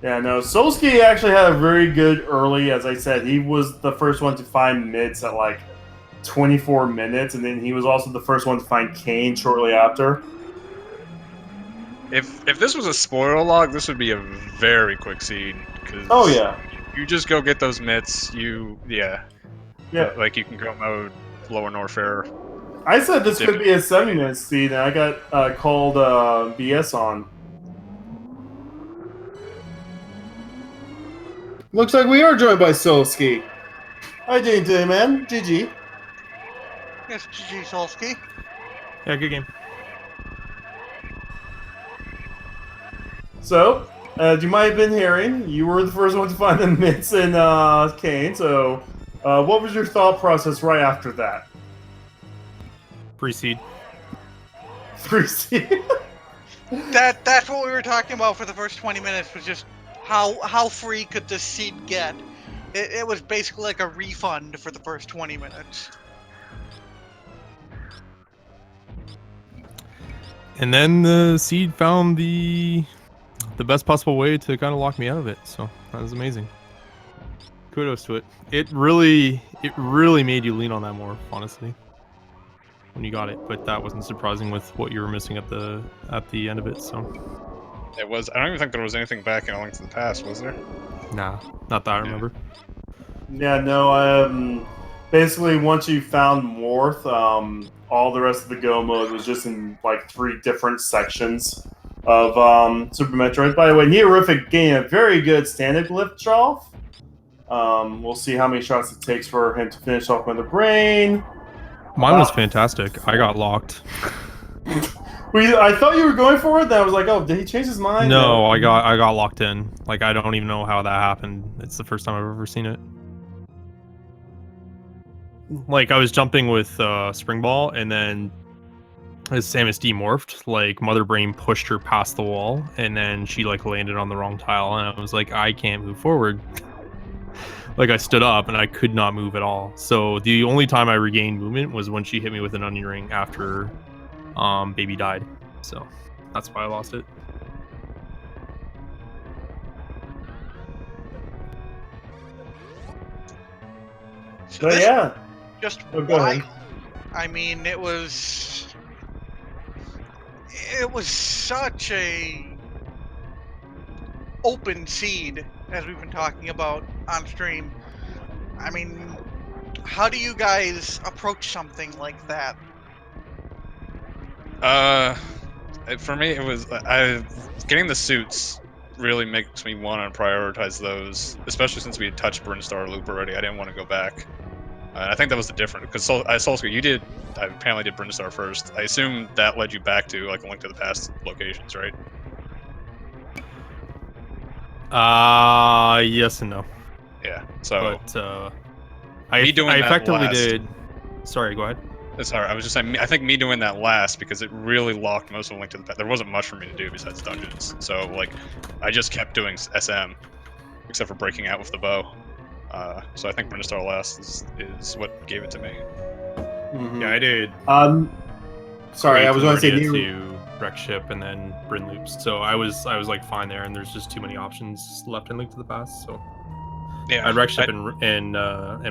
Yeah, no, Solski actually had a very good early, as I said. He was the first one to find Mitts at like 24 minutes, and then he was also the first one to find Kane shortly after. If this was a spoiler log, this would be a very quick seed. Oh yeah. You just go get those mitts. Yeah. Like you can go mode Lower Norfair. I said this could be a 70-minute seed, and I got called BS on. Looks like we are joined by Solski. How you doing today, man? GG. Yes, GG, Solski. Yeah, good game. So, as you might have been hearing, you were the first one to find the mitts in Kane. So, what was your thought process right after that? Pre-seed. Pre-seed. That's what we were talking about for the first 20 minutes. Was just how free could this seed get? It was basically like a refund for the first 20 minutes. And then the seed found the best possible way to kind of lock me out of it. So that was amazing. Kudos to it. It really made you lean on that more, honestly, when you got it. But that wasn't surprising with what you were missing at the end of it. So it was. I don't even think there was anything back in A Link to the Past, was there? Nah, not that I remember. Yeah, no. basically, once you found Morph, all the rest of the Go mode was just in like 3 different sections of Super Metroid. By the way, Neorific gained a very good standard lift off. We'll see how many shots it takes for him to finish off with the brain. Mine was fantastic. I got locked. I thought you were going for it. Then I was like, oh, did he change his mind? No, I got locked in. Like, I don't even know how that happened. It's the first time I've ever seen it. Like, I was jumping with Spring Ball, and then as Samus demorphed, like, Mother Brain pushed her past the wall, and then she, like, landed on the wrong tile, and I was like, I can't move forward. Like, I stood up, and I could not move at all. So the only time I regained movement was when she hit me with an onion ring after Baby died. So that's why I lost it. So But this yeah, just Oh, go ahead. wild. I mean, it was such a open seed, as we've been talking about on stream. I mean, how do you guys approach something like that? For me, it was getting the suits really makes me want to prioritize those, especially since we had touched Brinstar Loop already. I didn't want to go back. And I think that was the difference, because Solskjaer, you apparently did Brinstar first. I assume that led you back to like a Link to the Past locations, right? Yes and no. Yeah. So But I doing that effectively last- did. Sorry, go ahead. sorry, I was just saying. I think me doing that last because it really locked most of the Link to the Past. There wasn't much for me to do besides dungeons, so like I just kept doing SM, except for breaking out with the bow. So I think Brinstar last is what gave it to me. Yeah, I did. Sorry, I was going to say to wreck ship and then Bryn loops. So I was like fine there, and there's just too many options left in Link to the Past. So Yeah, I wreck ship and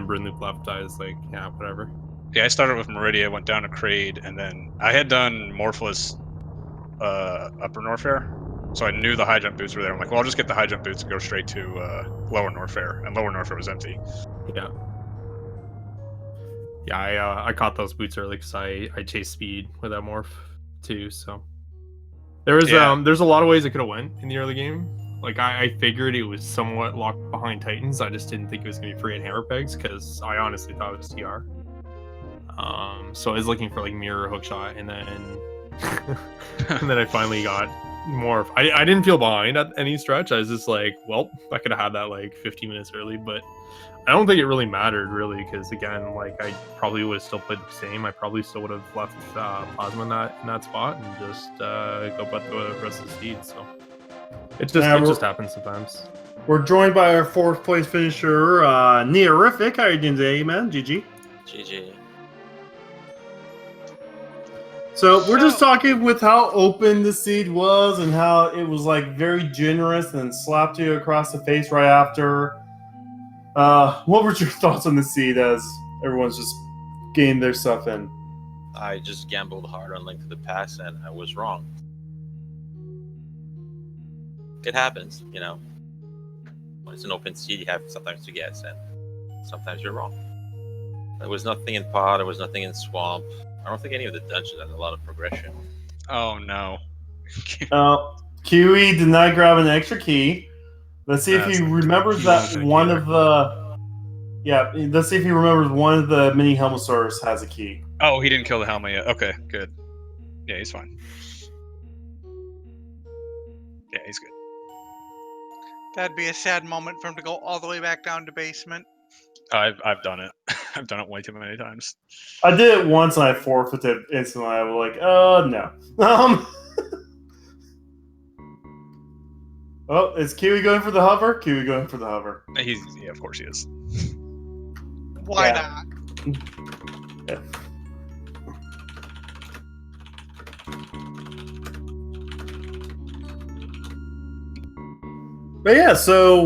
Bryn loop left. I was like, yeah, whatever. Yeah, I started with Meridia, went down to Kraid, and then I had done Morphless Upper Norfair, so I knew the high jump boots were there. I'm like, well, I'll just get the high jump boots and go straight to Lower Norfair, and Lower Norfair was empty. Yeah. Yeah, I caught those boots early because I chased speed with that morph too. So there was there's a lot of ways it could have went in the early game. Like I figured it was somewhat locked behind Titans. I just didn't think it was gonna be free at hammer pegs because I honestly thought it was TR. So I was looking for like mirror hookshot, and then and then I finally got morph. I didn't feel behind at any stretch. I was just like, well, I could have had that like 15 minutes early, but I don't think it really mattered really because again, like I probably would have still played the same. I probably still would have left Plasma in that spot and just go butt the rest of the seed. So it just happens sometimes. We're joined by our 4th place finisher, Neorific. How are you doing today, man? GG. GG. So we're just talking with how open the seed was and how it was like very generous and slapped you across the face right after. What were your thoughts on the seed as everyone's just getting their stuff in? I just gambled hard on Link to the Past and I was wrong. It happens, you know. When it's an open seed, you have sometimes to guess, and sometimes you're wrong. There was nothing in Pod, there was nothing in Swamp. I don't think any of the dungeons had a lot of progression. Oh no. Kiwi did not grab an extra key. Let's see if he remembers that one of the. Yeah, let's see if he remembers one of the mini Helmosaurs has a key. Oh, he didn't kill the Helma yet. Okay, good. Yeah, he's fine. Yeah, he's good. That'd be a sad moment for him to go all the way back down to basement. I've done it. I've done it way too many times. I did it once and I forfeited instantly. I was like, no. Oh, is Kiwi going for the hover? Kiwi going for the hover. Yeah, of course he is. Why Yeah. not? Yeah. But yeah, so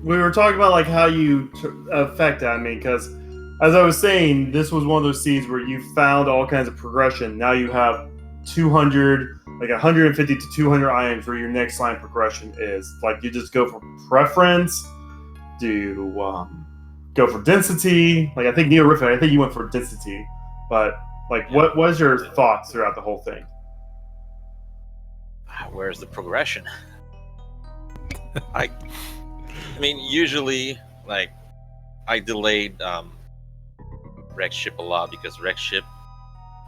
we were talking about like how you affect that. I mean, because as I was saying, this was one of those seeds where you found all kinds of progression. Now you have 200, like 150 to 200 items where your next line progression is. Like you just go for preference. Do go for density? Like I think Neorific, I think you went for density, but like what was your thoughts throughout the whole thing? Where's the progression? I mean, usually, like, I delayed Wreck Ship a lot because Wreck Ship,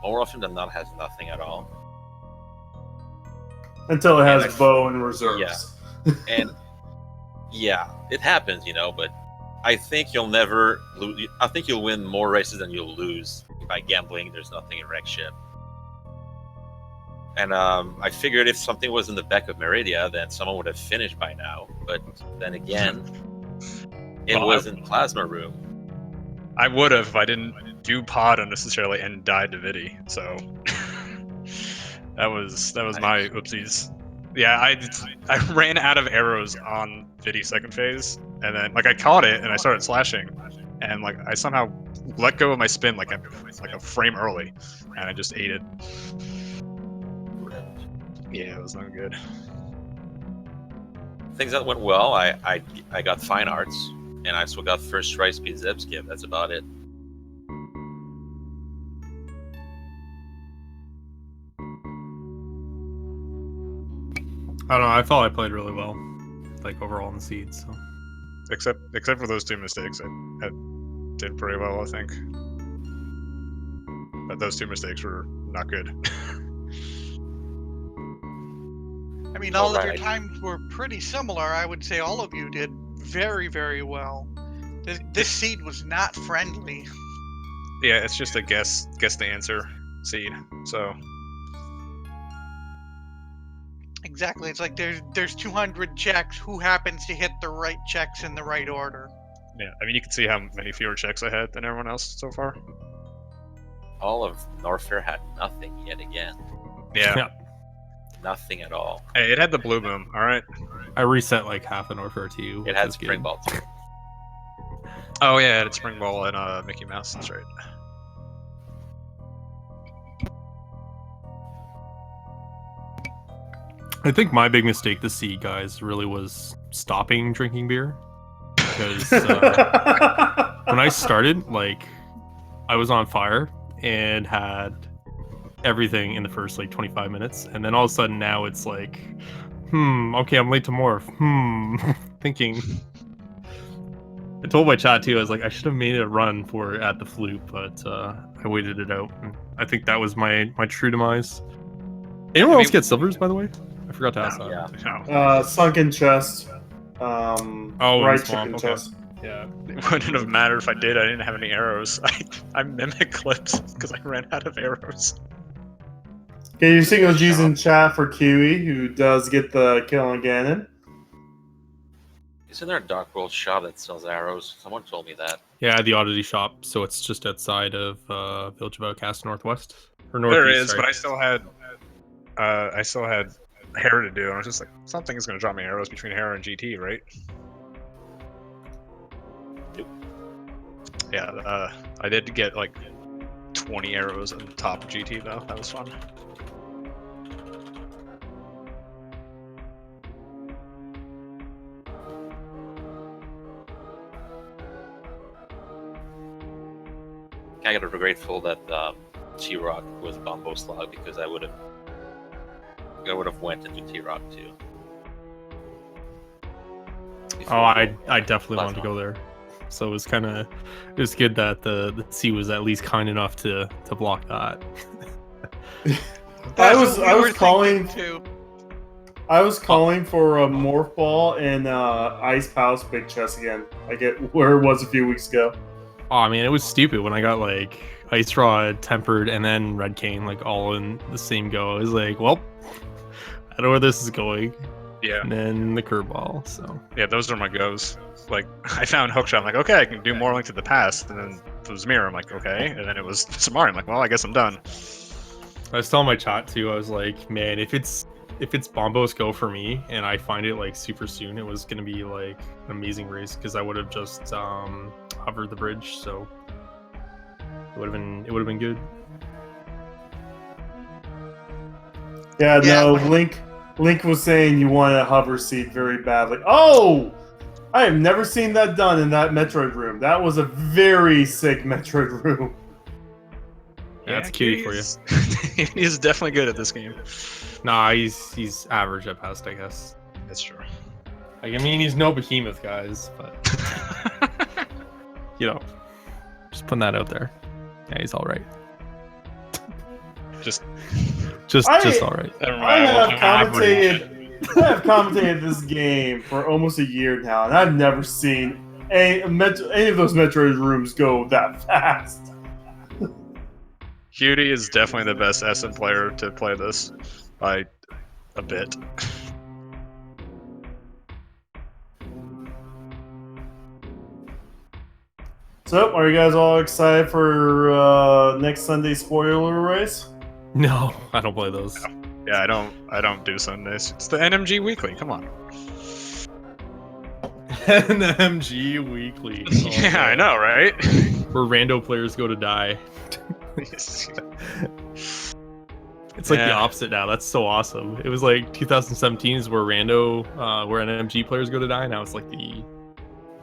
more often than not, has nothing at all. Until it has bow and reserves. Yeah. And yeah, it happens, but I think you'll never lose. I think you'll win more races than you'll lose by gambling. There's nothing in Wreck Ship. And I figured if something was in the back of Meridia, then someone would have finished by now. But then again, it was in Plasma Room. I would have if I didn't do pod unnecessarily and died to Vidi. So that was my oopsies. Yeah, I ran out of arrows on Vidi's second phase, and then like I caught it and I started slashing, and like I somehow let go of my spin like a frame early, and I just ate it. Yeah, it was not good. Things that went well, I got fine arts, and I still got first try speed zeb skip. That's about it. I don't know. I felt I played really well, like overall in the seeds. So. Except for those two mistakes, I did pretty well, I think. But those two mistakes were not good. I mean, all of your times were pretty similar. I would say all of you did very, very well. This seed was not friendly. Yeah, it's just a guess the answer seed. So exactly, it's like there's 200 checks. Who happens to hit the right checks in the right order? yeah, I mean you can see how many fewer checks I had than everyone else so far. All of Norfair had nothing yet again. Yeah. Nothing at all. Hey, it had the blue boom. All right. I reset like half an Orpher to you. It had Spring Ball too. Oh yeah, it had Spring Ball and Mickey Mouse. That's right. I think my big mistake this seed, guys, really was stopping drinking beer. Because when I started, like, I was on fire and had everything in the first, like, 25 minutes. And then all of a sudden now it's like, okay, I'm late to morph. Thinking. I told my chat, too, I was like, I should have made a run for it at the flute, but I waited it out. And I think that was my true demise. Anyone else get silvers, by the way? I forgot to ask that. Yeah. Sunken chest. Right swamp, chicken okay. chest. Yeah, it wouldn't have mattered if I did. I didn't have any arrows. I mimic clips because I ran out of arrows. Okay, you're seeing OGs in chat for Kiwi, who does get the kill on Ganon. Isn't there a Dark World shop that sells arrows? Someone told me that. Yeah, the oddity shop. So it's just outside of Village of Outcast Northwest or There Northeast. is, sorry. but I still had hair to do. I was just like, something is going to drop me arrows between hair and GT, right? Nope. Yeah, I did get like 20 arrows on the top of GT though. That was fun. I got grateful that T-Rock was Bombo Slog because I would have went into T-Rock too. Oh, I definitely wanted to go there. So it was good that the C was at least kind enough to block that. I was calling too. I was calling for a morph ball and Ice House big chest again. I get where it was a few weeks ago. Oh man, it was stupid when I got like Ice Rod, Tempered, and then Red Cane like all in the same go. I was like, well, I know where this is going. Yeah. And then the curveball. So Yeah, those are my goes. Like, I found Hookshot. I'm like, okay, I can do more Link to the Past. And then it was Mirror. I'm like, okay. And then it was Samari. I'm like, well, I guess I'm done. I was telling my chat too. I was like, man, if it's Bombo's go for me and I find it like super soon, it was gonna be like an amazing race because I would have just hovered the bridge. So it would have been good. Yeah, Yeah, no, but- Link was saying you want a hover seat very badly. Oh! I have never seen that done in that Metroid room. That was a very sick Metroid room. Yeah, that's cutie for you. He's definitely good at this game. Nah, he's average at best, I guess. That's true. Like, I mean, he's no behemoth, guys, but you know, just putting that out there. Yeah, he's all right. Just all right. I have commentated this game for almost a year now, and I've never seen any of those Metroid rooms go that fast. Cutie is definitely the best SM player to play this by a bit. So, are you guys all excited for next Sunday's spoiler race? No, I don't play those. Yeah, I don't do Sundays. It's the NMG Weekly. Come on. NMG Weekly. Oh, Yeah, man. I know, right? Where rando players go to die. It's like the opposite now. That's so awesome. It was like 2017 is where where NMG players go to die. Now it's like the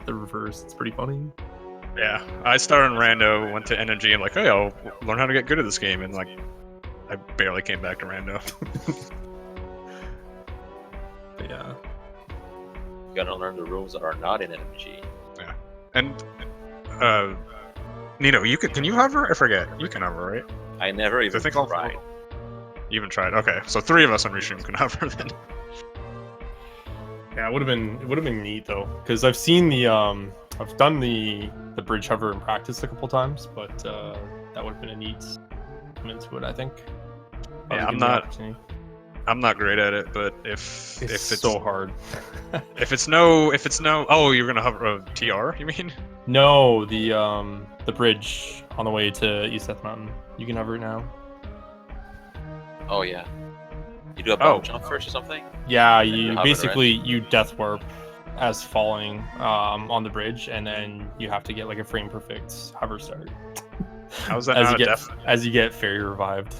reverse. It's pretty funny. Yeah, I started in Rando, went to NMG, and like, hey, I'll learn how to get good at this game, and like, I barely came back to Rando. But yeah. You gotta learn the rules that are not in MG. Yeah, and Nino, can you hover? I forget. You can hover, right? I never even tried. You even tried. Okay, so 3 of us on Restream can hover then. Yeah, it would have been neat though, because I've seen I've done the bridge hover in practice a couple times, but that would have been a neat come into it, I think. Yeah, I'm not great at it, but if it's so hard. if it's no, oh, you're gonna hover TR, you mean? No, the bridge on the way to East Death Mountain. You can hover it now. Oh yeah. You do a bump jump first or something? Yeah, you basically you death warp as falling on the bridge, and then you have to get like a frame perfect hover start. How's that as you get fairy revived?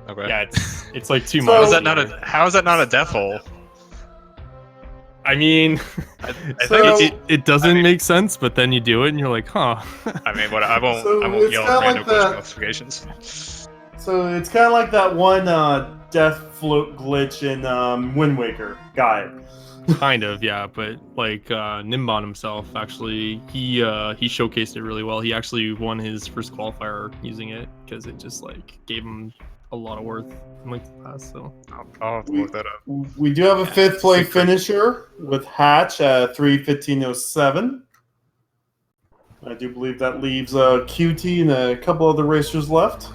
Okay. Yeah, it's like 2 So- months. How is that not a death hole? I mean, I So- think it doesn't make sense, but then you do it and you're like, huh. I mean, what I won't it's yell kinda at random like push that- notifications. So it's kind of like that one death float glitch in Wind Waker. Got it. Kind of, yeah, but like Nimbon himself, actually, he showcased it really well. He actually won his first qualifier using it because it just like gave him a lot of worth in like the past. So I'll have to look that up. We do have a 5th place finisher with Hatch at 3:15:07. I do believe that leaves QT and a couple other racers left.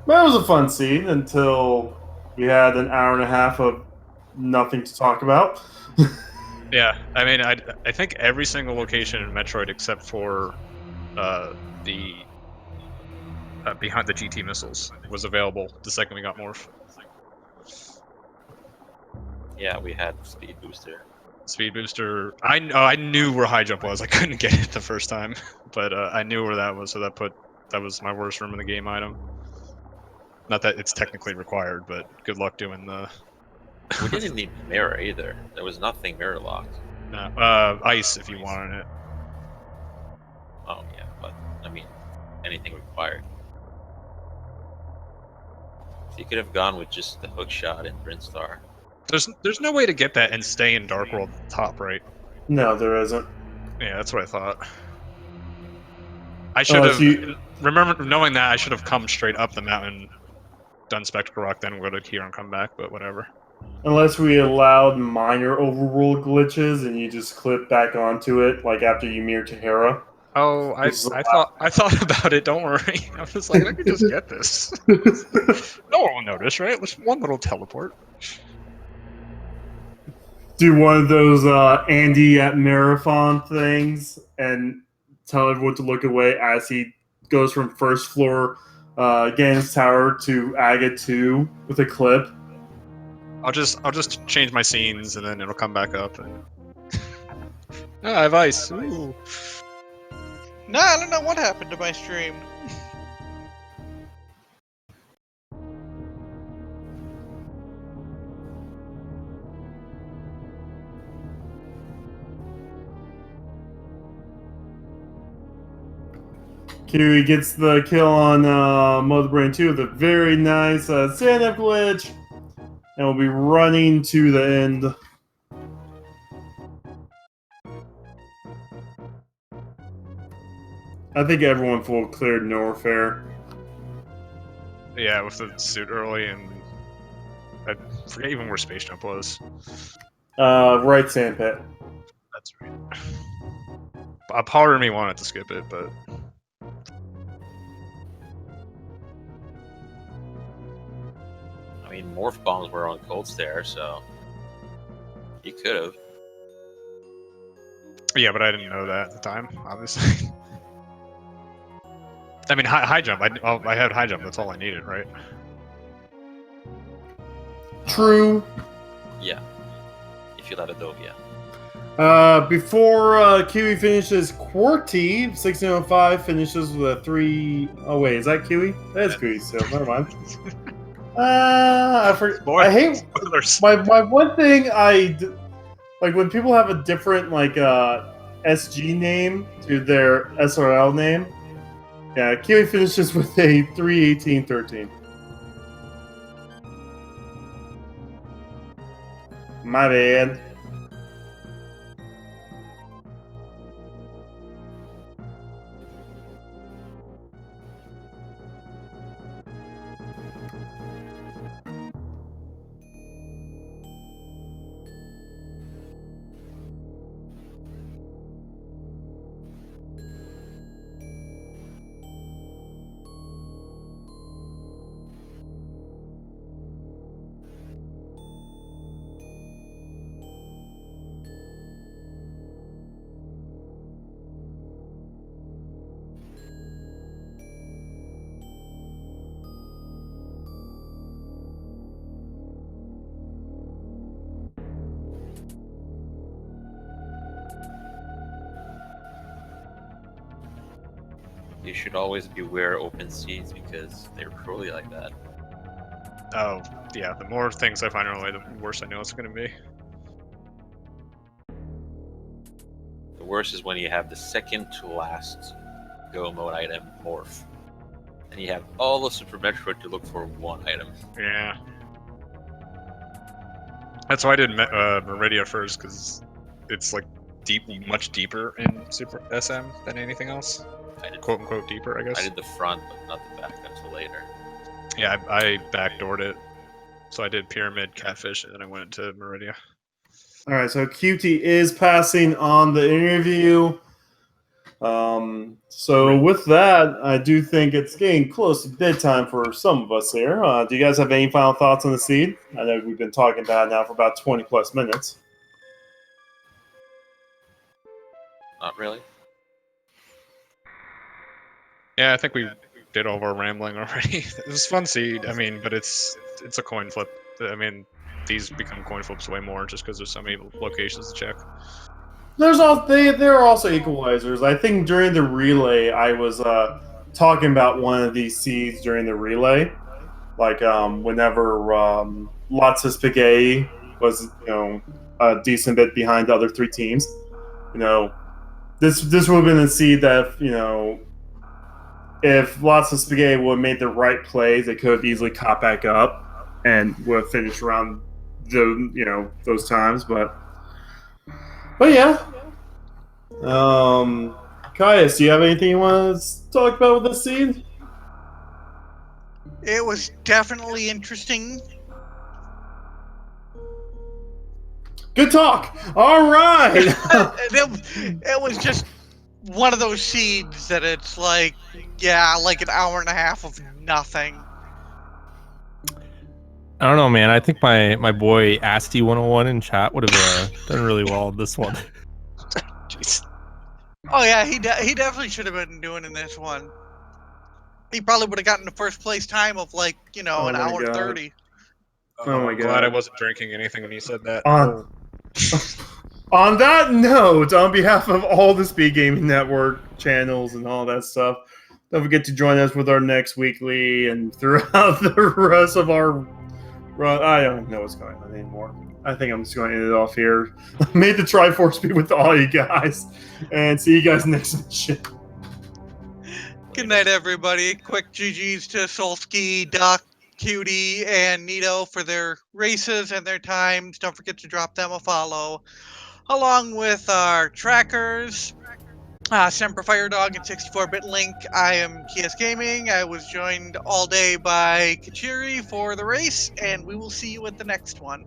That was a fun scene until we had an hour and a half of nothing to talk about. Yeah, I mean, I think every single location in Metroid except for the behind the GT missiles was available the second we got morph. Yeah, we had speed booster. Speed booster. I knew where high jump was. I couldn't get it the first time, but I knew where that was, so that was my worst room in the game item. Not that it's technically required, but good luck doing the. We didn't need mirror either. There was nothing mirror locked. No, ice if you wanted it. Oh yeah, but I mean, anything required. So you could have gone with just the hook shot and Brinstar. There's no way to get that and stay in Dark World top, right? No, there isn't. Yeah, that's what I thought. I should have remember knowing that I should have come straight up the mountain, done Spectacle Rock, then go to here and come back. But whatever. Unless we allowed minor overworld glitches and you just clip back onto it, like after you mirror Tahara. Oh, I thought about it. Don't worry. I was like, I could just get this. No one will notice, right? Just one little teleport. Do one of those Andy at Marathon things and tell everyone to look away as he goes from first floor Ganon's Tower to Aga 2 with a clip. I'll just change my scenes and then it'll come back up. And... oh, I have ice. Ooh. No, I don't know what happened to my stream. Kiwi gets the kill on Mother Brain 2 with a very nice stand-up glitch. And we'll be running to the end. I think everyone full cleared Norfair. Yeah, with the suit early, and I forget even where Space Jump was. Right sandpit. That's right. A part of me wanted to skip it, but I mean, morph bombs were on Cold Stare, so you could have. yeah, but I didn't know that at the time, obviously. I mean, high jump. I had high jump. That's all I needed, right? True. Yeah. If you let it go, yeah. Before Kiwi finishes QWERTY, 1605 finishes with a 3. Oh, wait, is that Kiwi? That is Kiwi still. Never mind. I hate. Spoilers. My one thing like when people have a different like SG name to their SRL name. Yeah, Kiwi finishes with a 3:18:13. My bad. You should always beware open seeds because they're cruelly like that. Oh, yeah. The more things I find early, the worse I know it's going to be. The worst is when you have the second to last go mode item, morph. And you have all the Super Metroid to look for one item. Yeah. That's why I did Meridia first, because it's like much deeper in Super SM than anything else. I did, Quote unquote deeper, I guess. I did the front, but not the back until later. Yeah, I backdoored it. So I did Pyramid, Catfish, and then I went to Meridia. All right, so QT is passing on the interview. So with that, I do think it's getting close to bedtime for some of us here. Do you guys have any final thoughts on the seed? I know we've been talking about it now for about 20 plus minutes. Not really. Yeah, I think we did all of our rambling already. It was fun seed. I mean, but it's a coin flip. I mean, these become coin flips way more just because there's so many locations to check. There are also equalizers. I think during the relay, I was talking about one of these seeds during the relay, like whenever Lots of Spaghetti was a decent bit behind the other three teams. This would have been a seed that if Lots of Spaghetti would have made the right plays, they could have easily caught back up and would have finished around those times. But yeah. Caius, do you have anything you want to talk about with this seed? It was definitely interesting. Good talk. All right. It was just one of those seeds that it's like, yeah, like an hour and a half of nothing. I don't know, man. I think my boy Asti 101 in chat would have done really well with this one. Jeez. Oh yeah, he definitely should have been doing in this one. He probably would have gotten the first place time of like an my hour God. 30. Oh my I'm glad I God. wasn't drinking anything when you said that. On that note, on behalf of all the Speed Gaming Network channels and all that stuff, don't forget to join us with our next weekly and throughout the rest of our run. I don't know what's going on anymore. I think I'm just going to end it off here. Made the Triforce be with all you guys, and see you guys next mission. Good night, everybody. Quick GGs to Solski, Doc, Cutie, and Nito for their races and their times. Don't forget to drop them a follow. Along with our trackers, Semper Firedog and 64-Bit Link. I am KS Gaming. I was joined all day by Kachiri for the race, and we will see you at the next one.